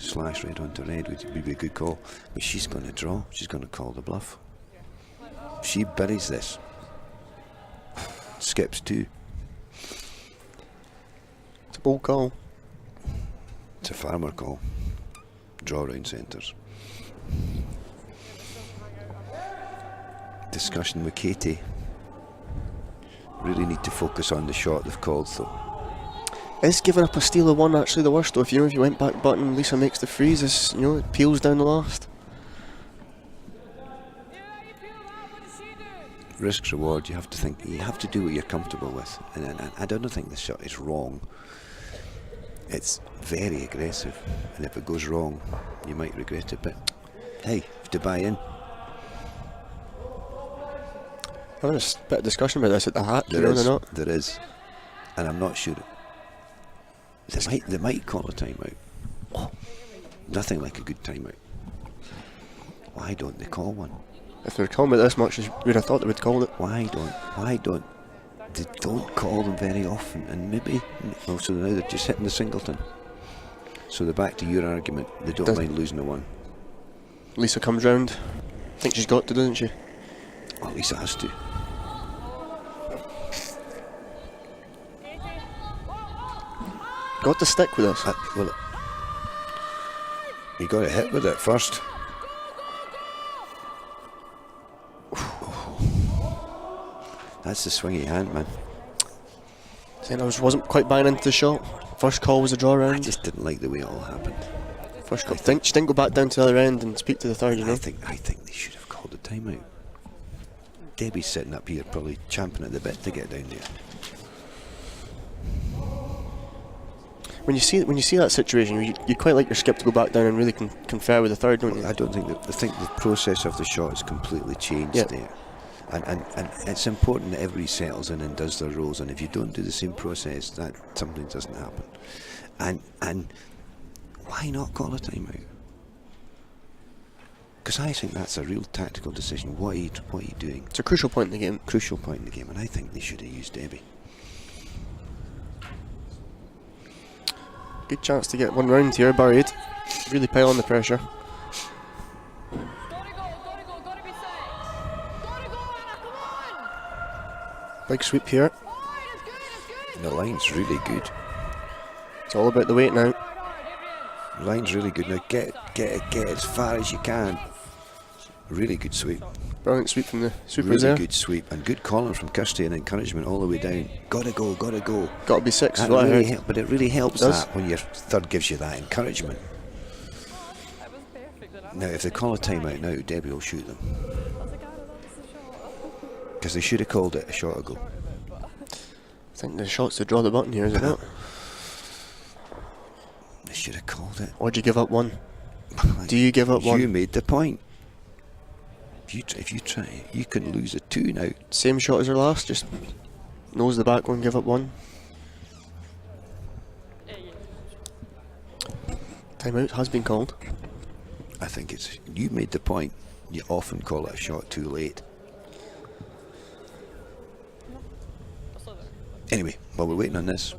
red would be a good call. But she's going to draw. She's going to call the bluff. If she buries this, skips 2. It's a bold call. It's a farmer call. Draw round centres. Discussion with Katie. Really need to focus on the shot they've called though. Is giving up a steal of 1 actually the worst though? If you went back button, Lisa makes the freeze, it peels down the last. Risk reward, you have to think, you have to do what you're comfortable with, and I don't think this shot is wrong. It's very aggressive, and if it goes wrong you might regret it, but hey, you have to buy in. There's a bit of discussion about this at the hat. There you know, is. they're not. There is, and I'm not sure. They might call a timeout. Nothing like a good timeout. Why don't they call one? If they're calling about this much, you would have thought they would call it. Why don't they don't call them very often? And maybe also now they're just hitting the singleton. So they're back to your argument. They don't mind losing a one. Lisa comes round. I think she's got to, doesn't she? Well, Lisa has to. Got to stick with us. Well, you got to hit with it first. That's the swingy hand, man. Saying I wasn't quite buying into the shot. First call was a draw I round. just didn't like the way it all happened. First call. Think she didn't go back down to the other end and speak to the third, you know. I think they should have called a timeout. Debbie's sitting up here probably champing at the bit to get down there. When you see that situation, you quite like your skip to go back down and really confer with the third, don't you? I don't think that. I think the process of the shot has completely changed Yeah. there, and it's important that everybody settles in and does their roles. And if you don't do the same process, that something doesn't happen. And why not call a timeout? Because I think that's a real tactical decision. What are you doing? It's a crucial point in the game. Crucial point in the game, and I think they should have used Debbie. Good chance to get one round here, Barraid. Really pile on the pressure. Gotta be set. Gotta go, Anna, come on! Big sweep here. The line's really good. It's all about the weight now. The line's really good. Now get as far as you can. Really good sweep. Brilliant sweep from the sweepers Really there. good sweep and good calling from Kirsty and encouragement all the way down. Gotta go. Got to be six, is That what I really heard. but it really helps It does. that when your third gives you that encouragement. That was perfect. Then. Now, if they call a timeout now, Debbie will shoot them I was like, Anna, that was the shot. because they should have called it a shot ago. I think the shot's to draw the button here, is it not? They should have called it. Or do you give up one? Do you give up You one? made the point. If you try, you can lose a two now. Same shot as her last, just nose the back one, give up one. Timeout has been called. I think you made the point. You often call it a shot too late. Anyway, while we're waiting on this,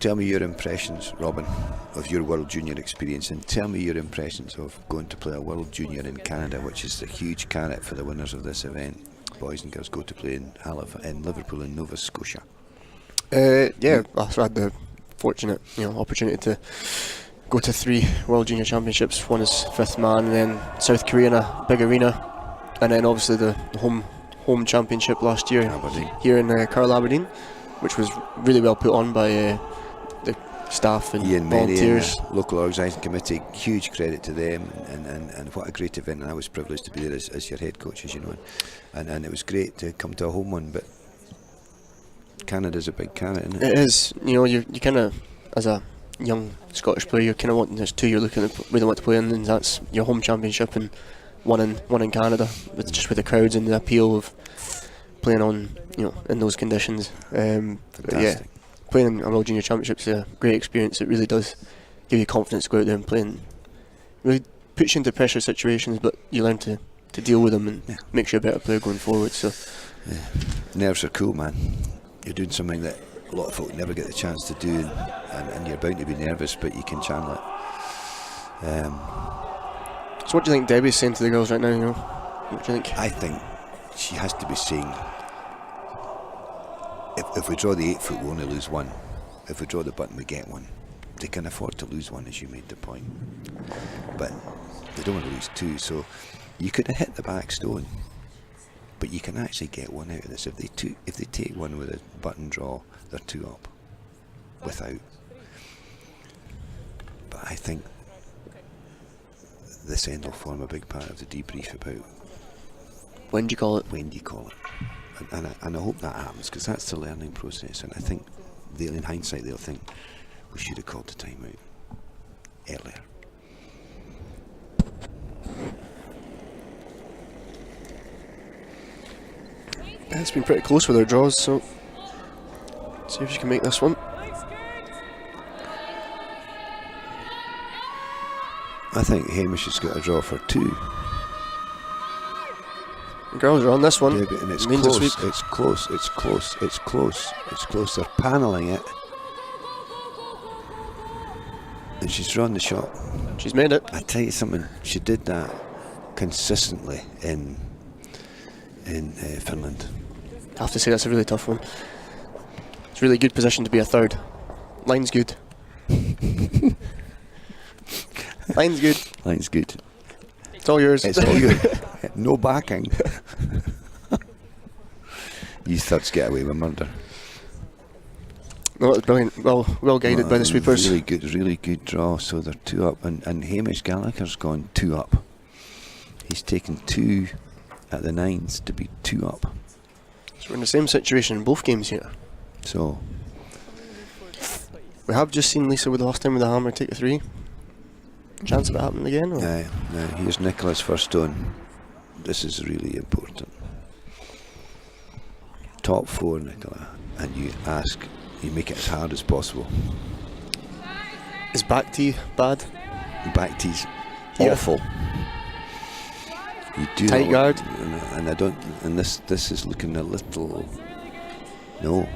tell me your impressions, Robin, of your World Junior experience, and tell me your impressions of going to play a World Junior in Canada, which is the huge carrot for the winners of this event. Boys and girls go to play in in Liverpool and Nova Scotia. Yeah, I had the fortunate opportunity to go to 3 World Junior Championships. One as 5th man, and then South Korea in a big arena, and then obviously the home championship last year Aberdeen. here in Carl Aberdeen, which was really well put on by the staff and Ian Mary and volunteers. the local organising committee, huge credit to them, and what a great event. And I was privileged to be there as your head coach, as you know, and it was great to come to a home one. But Canada's a big carrot, isn't it? It is, you kind of, as a young Scottish player, you're kind of wanting, there's 2 you're looking at, really want to play in, and that's your home championship and one in Canada, just with the crowds and the appeal of playing on, in those conditions. But yeah, Fantastic. playing in a World Junior Championship is a great experience. It really does give you confidence to go out there and play, and really puts you into pressure situations, but you learn to deal with them and makes you a better player going forward. So Nerves are cool, man. You're doing something that a lot of folk never get the chance to do, and you're bound to be nervous, but you can channel it. So what do you think Debbie's saying to the girls right now? What do you think? I think she has to be saying, if we draw the 8 foot, we only lose one. If we draw the button, we get one. They can afford to lose one, as you made the point. But they don't want to lose 2, so you could have hit the back stone, but you can actually get one out of this. If they take one with a button draw, they're 2 up without. But I think this end will form a big part of the debrief about When do you call it? when do you call it, and I hope that happens, because that's the learning process. And I think in hindsight they'll think we should have called the timeout earlier. It's been pretty close with her draws, so see if she can make this one. I think Hamish has got a draw for 2. The girls are on this one. Yeah, and it's Means a close, sweep. it's close, it's close, it's close, it's close. They're panelling it. And she's drawn the shot. She's made it. I tell you something, she did that consistently in Finland. I have to say that's a really tough one. It's a really good position to be a third. Line's good. Line's good. Line's good. It's all yours. It's all you. No backing. You thirds get away with murder. No, it's brilliant. Well guided by the sweepers. Really good draw. So they're 2 up, and Hamish Gallagher's gone 2 up. He's taken 2 at the 9s to be 2 up. So we're in the same situation in both games here. So We have just seen Lisa with the last time with the hammer take a 3. Chance of it happening again? Or? now here's Nicola's first stone. This is really important. Top 4, Nicola, and you make it as hard as possible. Is back tee bad? Back tee's Yeah. awful. You do Tight not- guard. and I don't. And this is looking a little. No,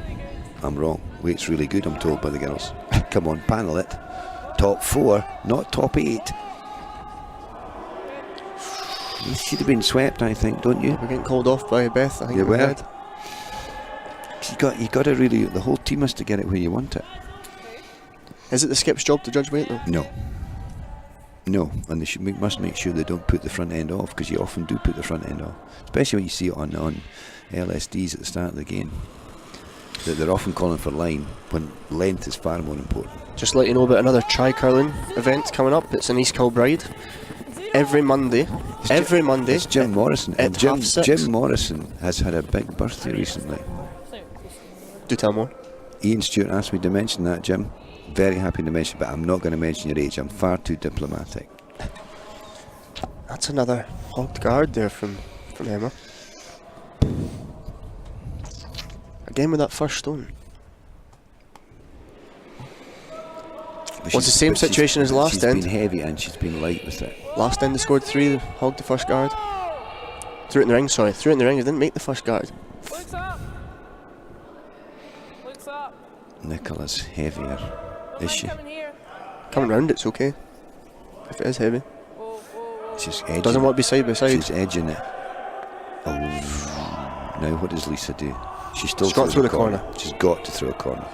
I'm wrong. Weight's really good. I'm told by the girls. Come on, panel it. Top 4, not top 8. You should have been swept, I think, don't you? We're getting called off by Beth. I think You we're were. dead. You got to really. The whole team has to get it where you want it. Is it the skip's job to judge weight though? No, and they must make sure they don't put the front end off, because you often do put the front end off, especially when you see it on LSDs at the start of the game. That they're often calling for line when length is far more important. Just to let you know about another tri-curling event coming up. It's in East Kilbride. Every Monday. It's Jim Morrison. at And Jim 6:30. Jim Morrison has had a big birthday recently. Do tell more. Ian Stewart asked me to mention that, Jim. Very happy to mention, but I'm not going to mention your age. I'm far too diplomatic. That's another hogged guard there from Emma. Again with that first stone. But Well, it's the same but she's- situation as last she's end. been heavy and she's been light with it. Last end they scored 3, hogged the first guard. Threw it in the ring, sorry. Threw it in the ring, they didn't make the first guard. Looks up. Looks up. Nicola's heavier, is she? Coming here. Coming round, it's okay. If it is heavy. Whoa, whoa, whoa. She's edging Doesn't it. want to be side by side. She's edging it. Oh. Now what does Lisa do? She still She's got to throws throw a the corner. She's got to throw a corner.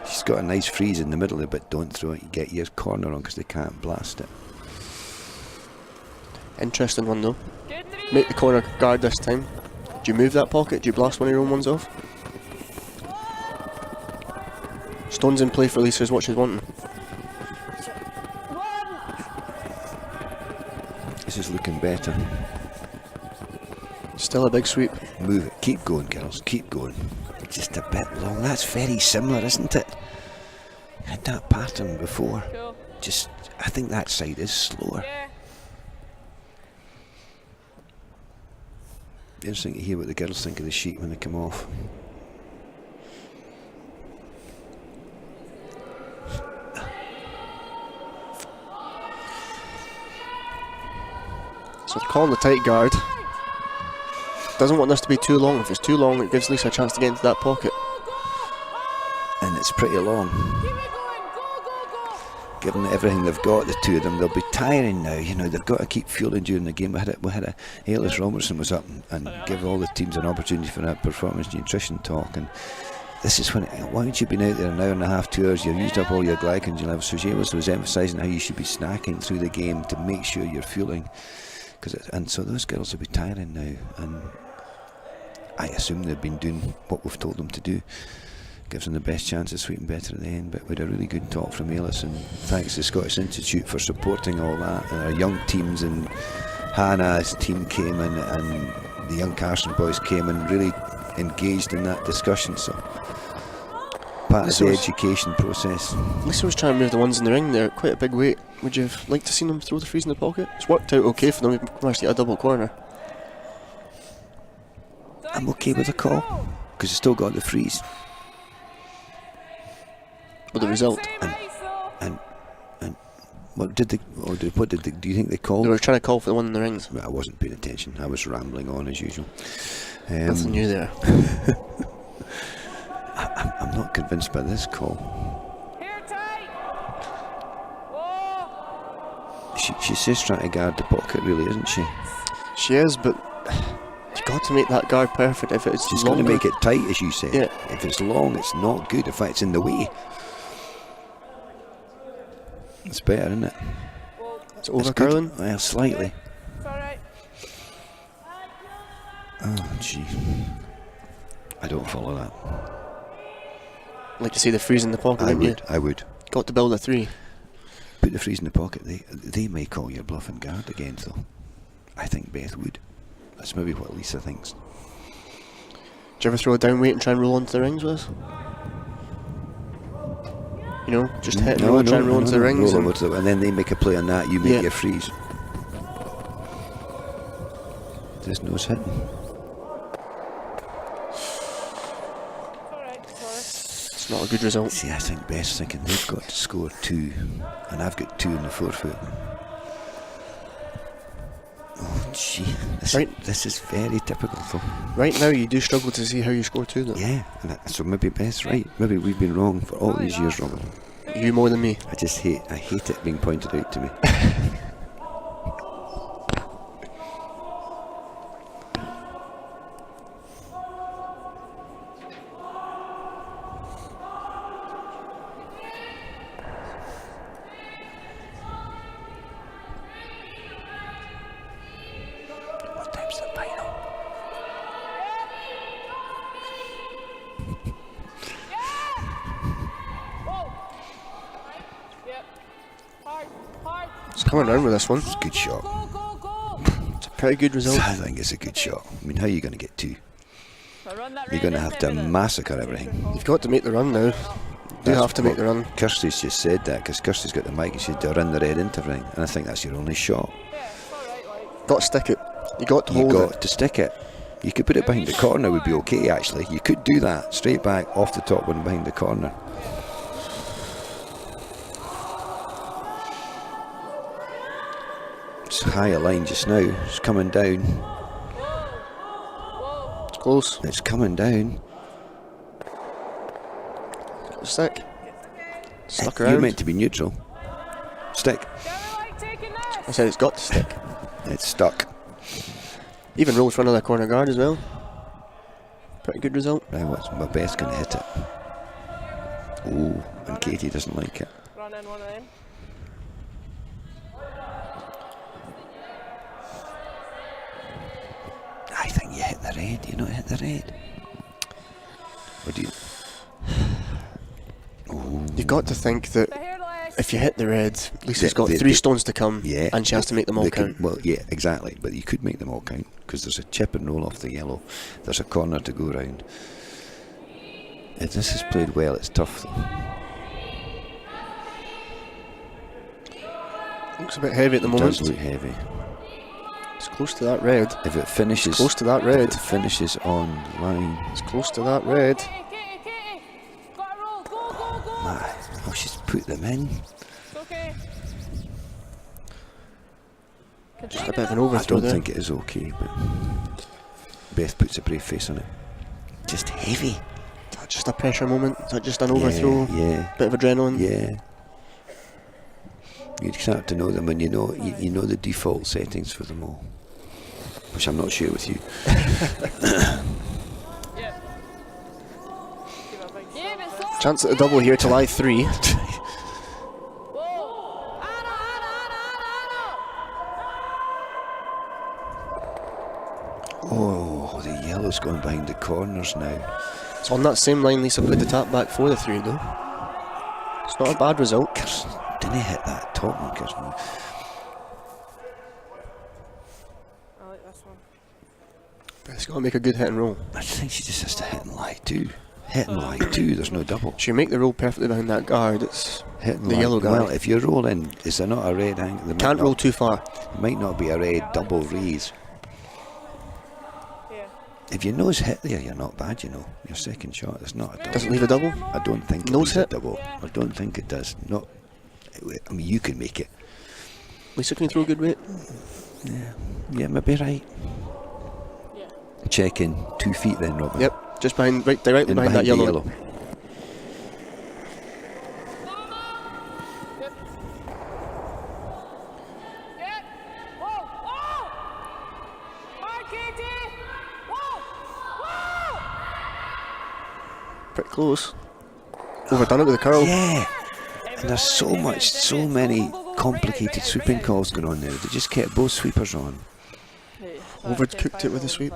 She's got a nice freeze in the middle of it, but don't throw it. You get your corner on because they can't blast it. Interesting one though. Good three. Make the corner guard this time. Do you move that pocket? Do you blast one of your own ones off? Stones in play for Lisa is what she's wanting. This is looking better. Still a big sweep. Move it. Keep going, girls. Keep going. Just a bit long. That's very similar, isn't it? Had that pattern before. Cool. Just, I think that side is slower. Yeah. Interesting to hear what the girls think of the sheet when they come off. So they're calling the tight guard. Doesn't want this to be too long. If it's too long, it gives Lisa a chance to get into that pocket. And it's pretty long. Keep it going. Go, go, go. Given everything they've got, the two of them, they'll be tiring now. You know, they've got to keep fueling during the game. We had a Ailis Robertson was up and give all the teams an opportunity for a performance nutrition talk. And this is when, once you've been out there an hour and a half, 2 hours, you've used up all your glycogen levels. So she was emphasising how you should be snacking through the game to make sure you're fueling. And so those girls will be tiring now. And I assume they've been doing what we've told them to do. Gives them the best chance of sweeping better at the end. But we had a really good talk from Ailis, and thanks to the Scottish Institute for supporting all that. And our young teams, and Hannah's team came in, and the young Carson boys came and really engaged in that discussion. So part of the education process. Lisa was trying to move the ones in the ring there, quite a big weight. Would you have liked to see them throw the freeze in the pocket? It's worked out okay for them, we've managed to get a double corner. I'm okay with the call because it's still got the freeze. With the result. And what did they? Do you think they called? They were trying to call for the one in the rings. I wasn't paying attention. I was rambling on as usual. Nothing new there. I'm not convinced by this call. Here tight. Whoa. She's just trying to guard the pocket, really, isn't she? She is, but you got to make that guard perfect. If it's She's got to longer, make it tight, as you said. Yeah. If it's long, it's not good. In fact, it's in the way. It's better, isn't it? it's over It's good. curling. Well, slightly. It's alright. Oh, gee. I don't follow that. Like to see the freeze in the pocket. I wouldn't you? would. I would. Got to build a 3. Put the freeze in the pocket. They may call your bluff and guard again, though. I think Beth would. That's maybe what Lisa thinks. Do you ever throw a down weight and try and roll onto the rings with us? You know, just hit and roll, try and roll onto the rings. Roll And over to and then they make a play on that, you make Yeah. your freeze. There's nose hitting. It's alright. Sorry. it's not a good result. See, I think Beth's thinking they've got to score 2, and I've got 2 in the forefoot. Oh, gee. This is very typical, though. Right now, you do struggle to see how you score 2, though. Yeah, so maybe Beth's right. Maybe we've been wrong for all these years, Robert. You more than me. I hate it being pointed out to me. What time's the final? Whoa. Yep. Hard. Hard. It's coming around with this one. It's a good shot. Go, go, go. It's a pretty good result. I think it's a good shot. I mean, how are you going to get 2? So run that You're red going to in have to there with it. massacre everything. You've got to make the run now. You have to make the run. Kirsty's just said that because Kirsty's got the mic and she said to run the red into everything, and I think that's your only shot. Yeah, it's alright, like. Got to stick it. You got to You hold got it. to stick it. You could put it behind the corner, would be okay actually. You could do that straight back off the top one behind the corner. It's high a line just now. It's coming down. It's close. It's coming down. Got to stick. Stuck You're around. meant to be neutral. Stick. Gary, like taking this. I said it's got to stick. It's stuck. Even rolled for another corner guard as well. Pretty good result. Now what's my best going to hit it? Oh, and Katie doesn't like it. Run in one of them. I think you hit the red. You not hit the red. What do you? Oh, You've got to think that The hair leg. if you hit the red, Lisa's got The- 3 the- stones to come, yeah. and she has to make them all They count. could- well, yeah, exactly. But you could make them all count because there's a chip and roll off the yellow. There's a corner to go round. If this is played well, it's tough though. Looks a bit heavy at the It moment. does look heavy. It's close to that red. If it finishes, Close to that if red. it finishes on line. It's close to that red. Katie, Katie, Katie. Gotta roll. Go, go, go. My, oh, she's put them in. It's okay. Just a bit of an I overthrow don't there. think it is okay, but Beth puts a brave face on it. Just heavy. Is that just a pressure moment? Is that just an overthrow? Yeah. Bit of adrenaline? Yeah. You start to know them when you know you know the default settings for them all, which I'm not sure with you. Yep. Give a big Yeah, shot. but slow. Chance at a double here till I3. Whoa. Anna, Anna, Anna, Anna. Oh, the yellow's gone behind the corners now. It's on that same line Lisa played the tap back for the 3 though. It's not a bad result. Kirsten didn't hit that top one, Kirsten. I like this one. Beth's got to make a good hit and roll. I think she just has to hit and lie too. Hit and lie too. There's no double. She make the roll perfectly behind that guard. It's Hit and the lie. yellow guard. Well, if you roll in, is there not a red angle? There Can't might roll not, too far. might not be a red double raise. Yeah. If your nose hit there, you're not bad, you know. Your second shot, it's not a double. Doesn't leave a double. I don't think it Nose leaves a hit? double. I don't think it does. Not. I mean, you can make it. Lisa can throw a good weight. Yeah, maybe right. Yeah. Check in 2 feet then, Robin. Yep, just behind, right directly In behind that the yellow. yellow. Yep. Yep. Whoa. Whoa. Hi, Katie. Whoa. Whoa. Pretty close. Overdone it with a curl. Yeah. And there's so many complicated sweeping calls going on there. They just kept both sweepers on. Overcooked it with a sweep.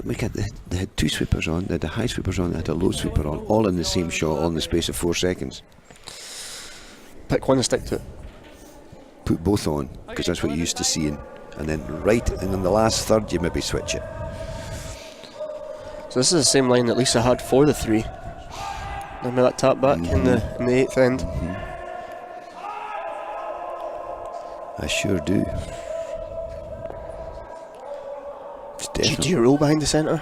Look at they had 2 sweepers on. They had the high sweepers on. They had a low sweeper on. All in the same shot, all in the space of 4 seconds. Pick one and stick to it. Put both on, because that's what you're used to seeing. And then in the last third, you maybe switch it. So this is the same line that Lisa had for the 3. Remember that tap back in the 8th end? I sure do. It's Do you definitely. roll behind the centre?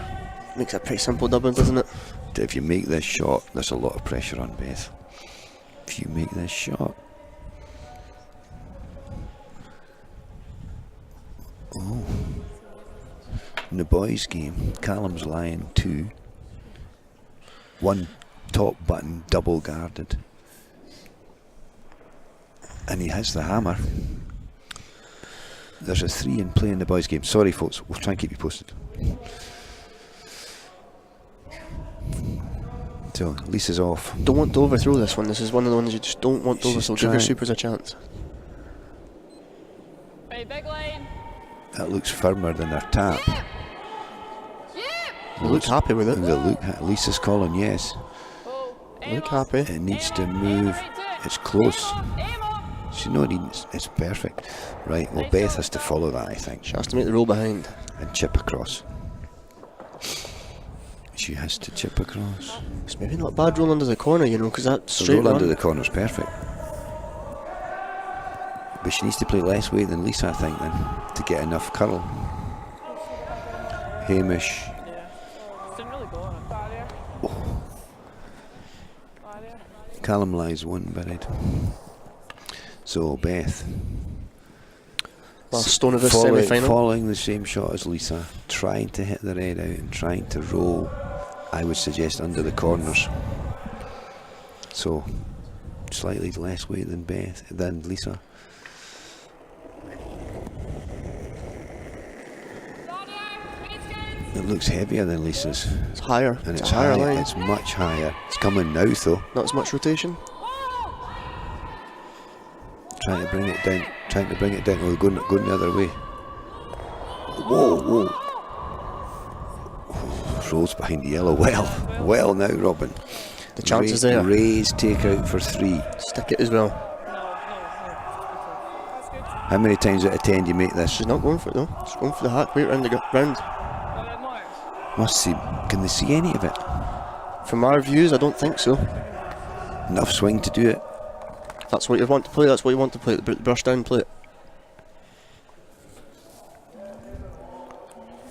Makes it a pretty simple double, doesn't it? If you make this shot, there's a lot of pressure on Beth. If you make this shot. Oh. In the boys' game, Callum's lying 2. 1 top button, double guarded. And he has the hammer. There's a 3 in play in the boys' game. Sorry, folks, we'll try and keep you posted. So, Lisa's off. Don't want to overthrow this one. This is one of the ones you just don't want to She's overthrow. Give your trying. supers a chance. Right, big line. That looks firmer than her tap. You look happy with it. Lisa's calling yes. Oh, Look happy. It needs to move. It's close. She know it's perfect. Right, well Beth has to follow that, I think. She has to make the roll behind. And chip across. She has to chip across. It's maybe not a bad roll under the corner, you know, because that The straight roll under run. the corner's perfect. But she needs to play less weight than Lisa, I think, then, to get enough curl. Hamish. Yeah. Didn't really go on it. Barrier. Barrier. Callum lies 1 buried. So Beth. Last stone of this semi-final. Following the same shot as Lisa, trying to hit the red out and trying to roll, I would suggest under the corners. So slightly less weight than Lisa. It looks heavier than Lisa's, It's higher. and It's it's a higher high, line. it's much higher. It's coming now though. Not as much rotation. Trying to bring it down. Oh, going the other way. Whoa. Oh, rolls behind the yellow. Well now, Robin. The chance is there. Raise take out for 3. Stick it as well. That's good. How many times out of 10 do you make this? She's not going for it though. She's going for the hack weight round the round. Red marks. Must see. Can they see any of it? From our views, I don't think so. Enough swing to do it. If that's what you want to play, that's what you want to play. The brush down play it.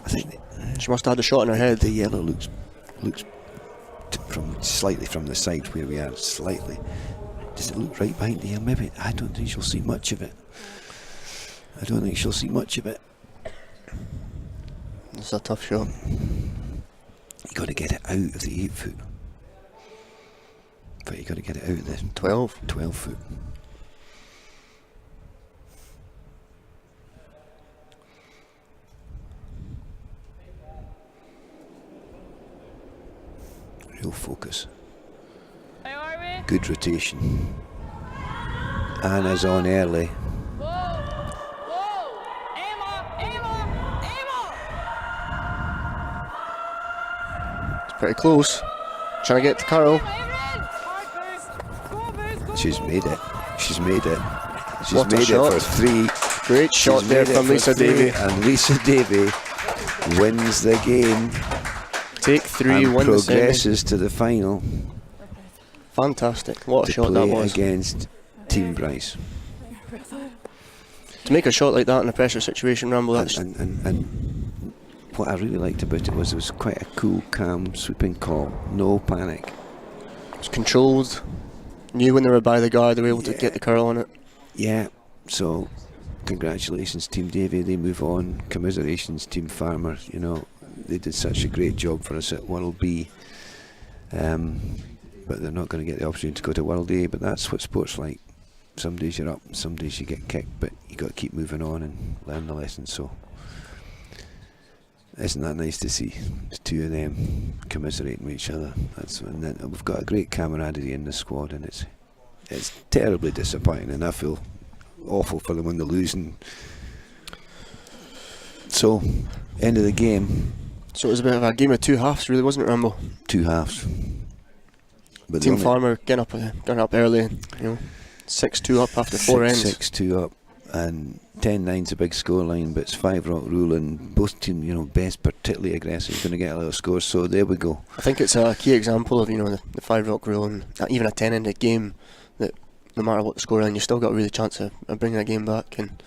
I think She must have had a shot in her head. the yellow looks from slightly from the side where we are. Slightly. Does it look right behind the yellow? Maybe. I don't think she'll see much of it. It's a tough shot. You got to get it out of the 8 foot. But you got to get it out of the 12. 12 foot. Real focus. How are we? Good rotation. Anna's on early. Whoa! Whoa! Aim up! Aim up! Aim up! It's pretty close. Trying to get to Carol. Go, Booze. She's made it. She's made it. She's What a made it shot. for 3. Great shot She's there made it from for Lisa 3, Davey. and Lisa Davey wins the game Take 3, and win the semi. progresses to the final Fantastic. What a to shot that play was. against Team Bryce. To make a shot like that in a pressure situation, Ramble, that's And what I really liked about it was quite a cool, calm, sweeping call. No panic. It was controlled. Knew when they were by the guard, they were able to get the curl on it. Yeah, so congratulations Team Davy, they move on. Commiserations Team Farmer, you know, they did such a great job for us at World B. But they're not going to get the opportunity to go to World A, but that's what sport's like. Some days you're up, some days you get kicked, but you got to keep moving on and learn the lesson. So isn't that nice to see the two of them commiserating with each other? And then we've got a great camaraderie in the squad, and it's terribly disappointing, and I feel awful for them when they're losing. So end of the game. So it was a bit of a game of two halves, really, wasn't it, Rambo? Two halves. But Team Farmer getting up early, 6-2 up after four ends. 6-2 up, and 10-9's a big scoreline, but it's 5 Rock rule, and both teams, Best particularly aggressive, going to get a lot of scores. So there we go. I think it's a key example of the 5 Rock rule, and even a 10-ended game, that no matter what the scoreline, you still got a really chance of bringing a game back. And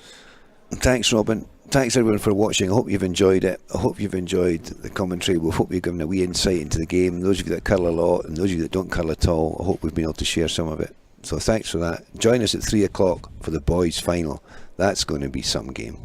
thanks, Robin. Thanks everyone for watching. I hope you've enjoyed it. I hope you've enjoyed the commentary. We hope you've given a wee insight into the game. Those of you that curl a lot and those of you that don't curl at all, I hope we've been able to share some of it. So thanks for that. Join us at 3 o'clock for the boys' final. That's going to be some game.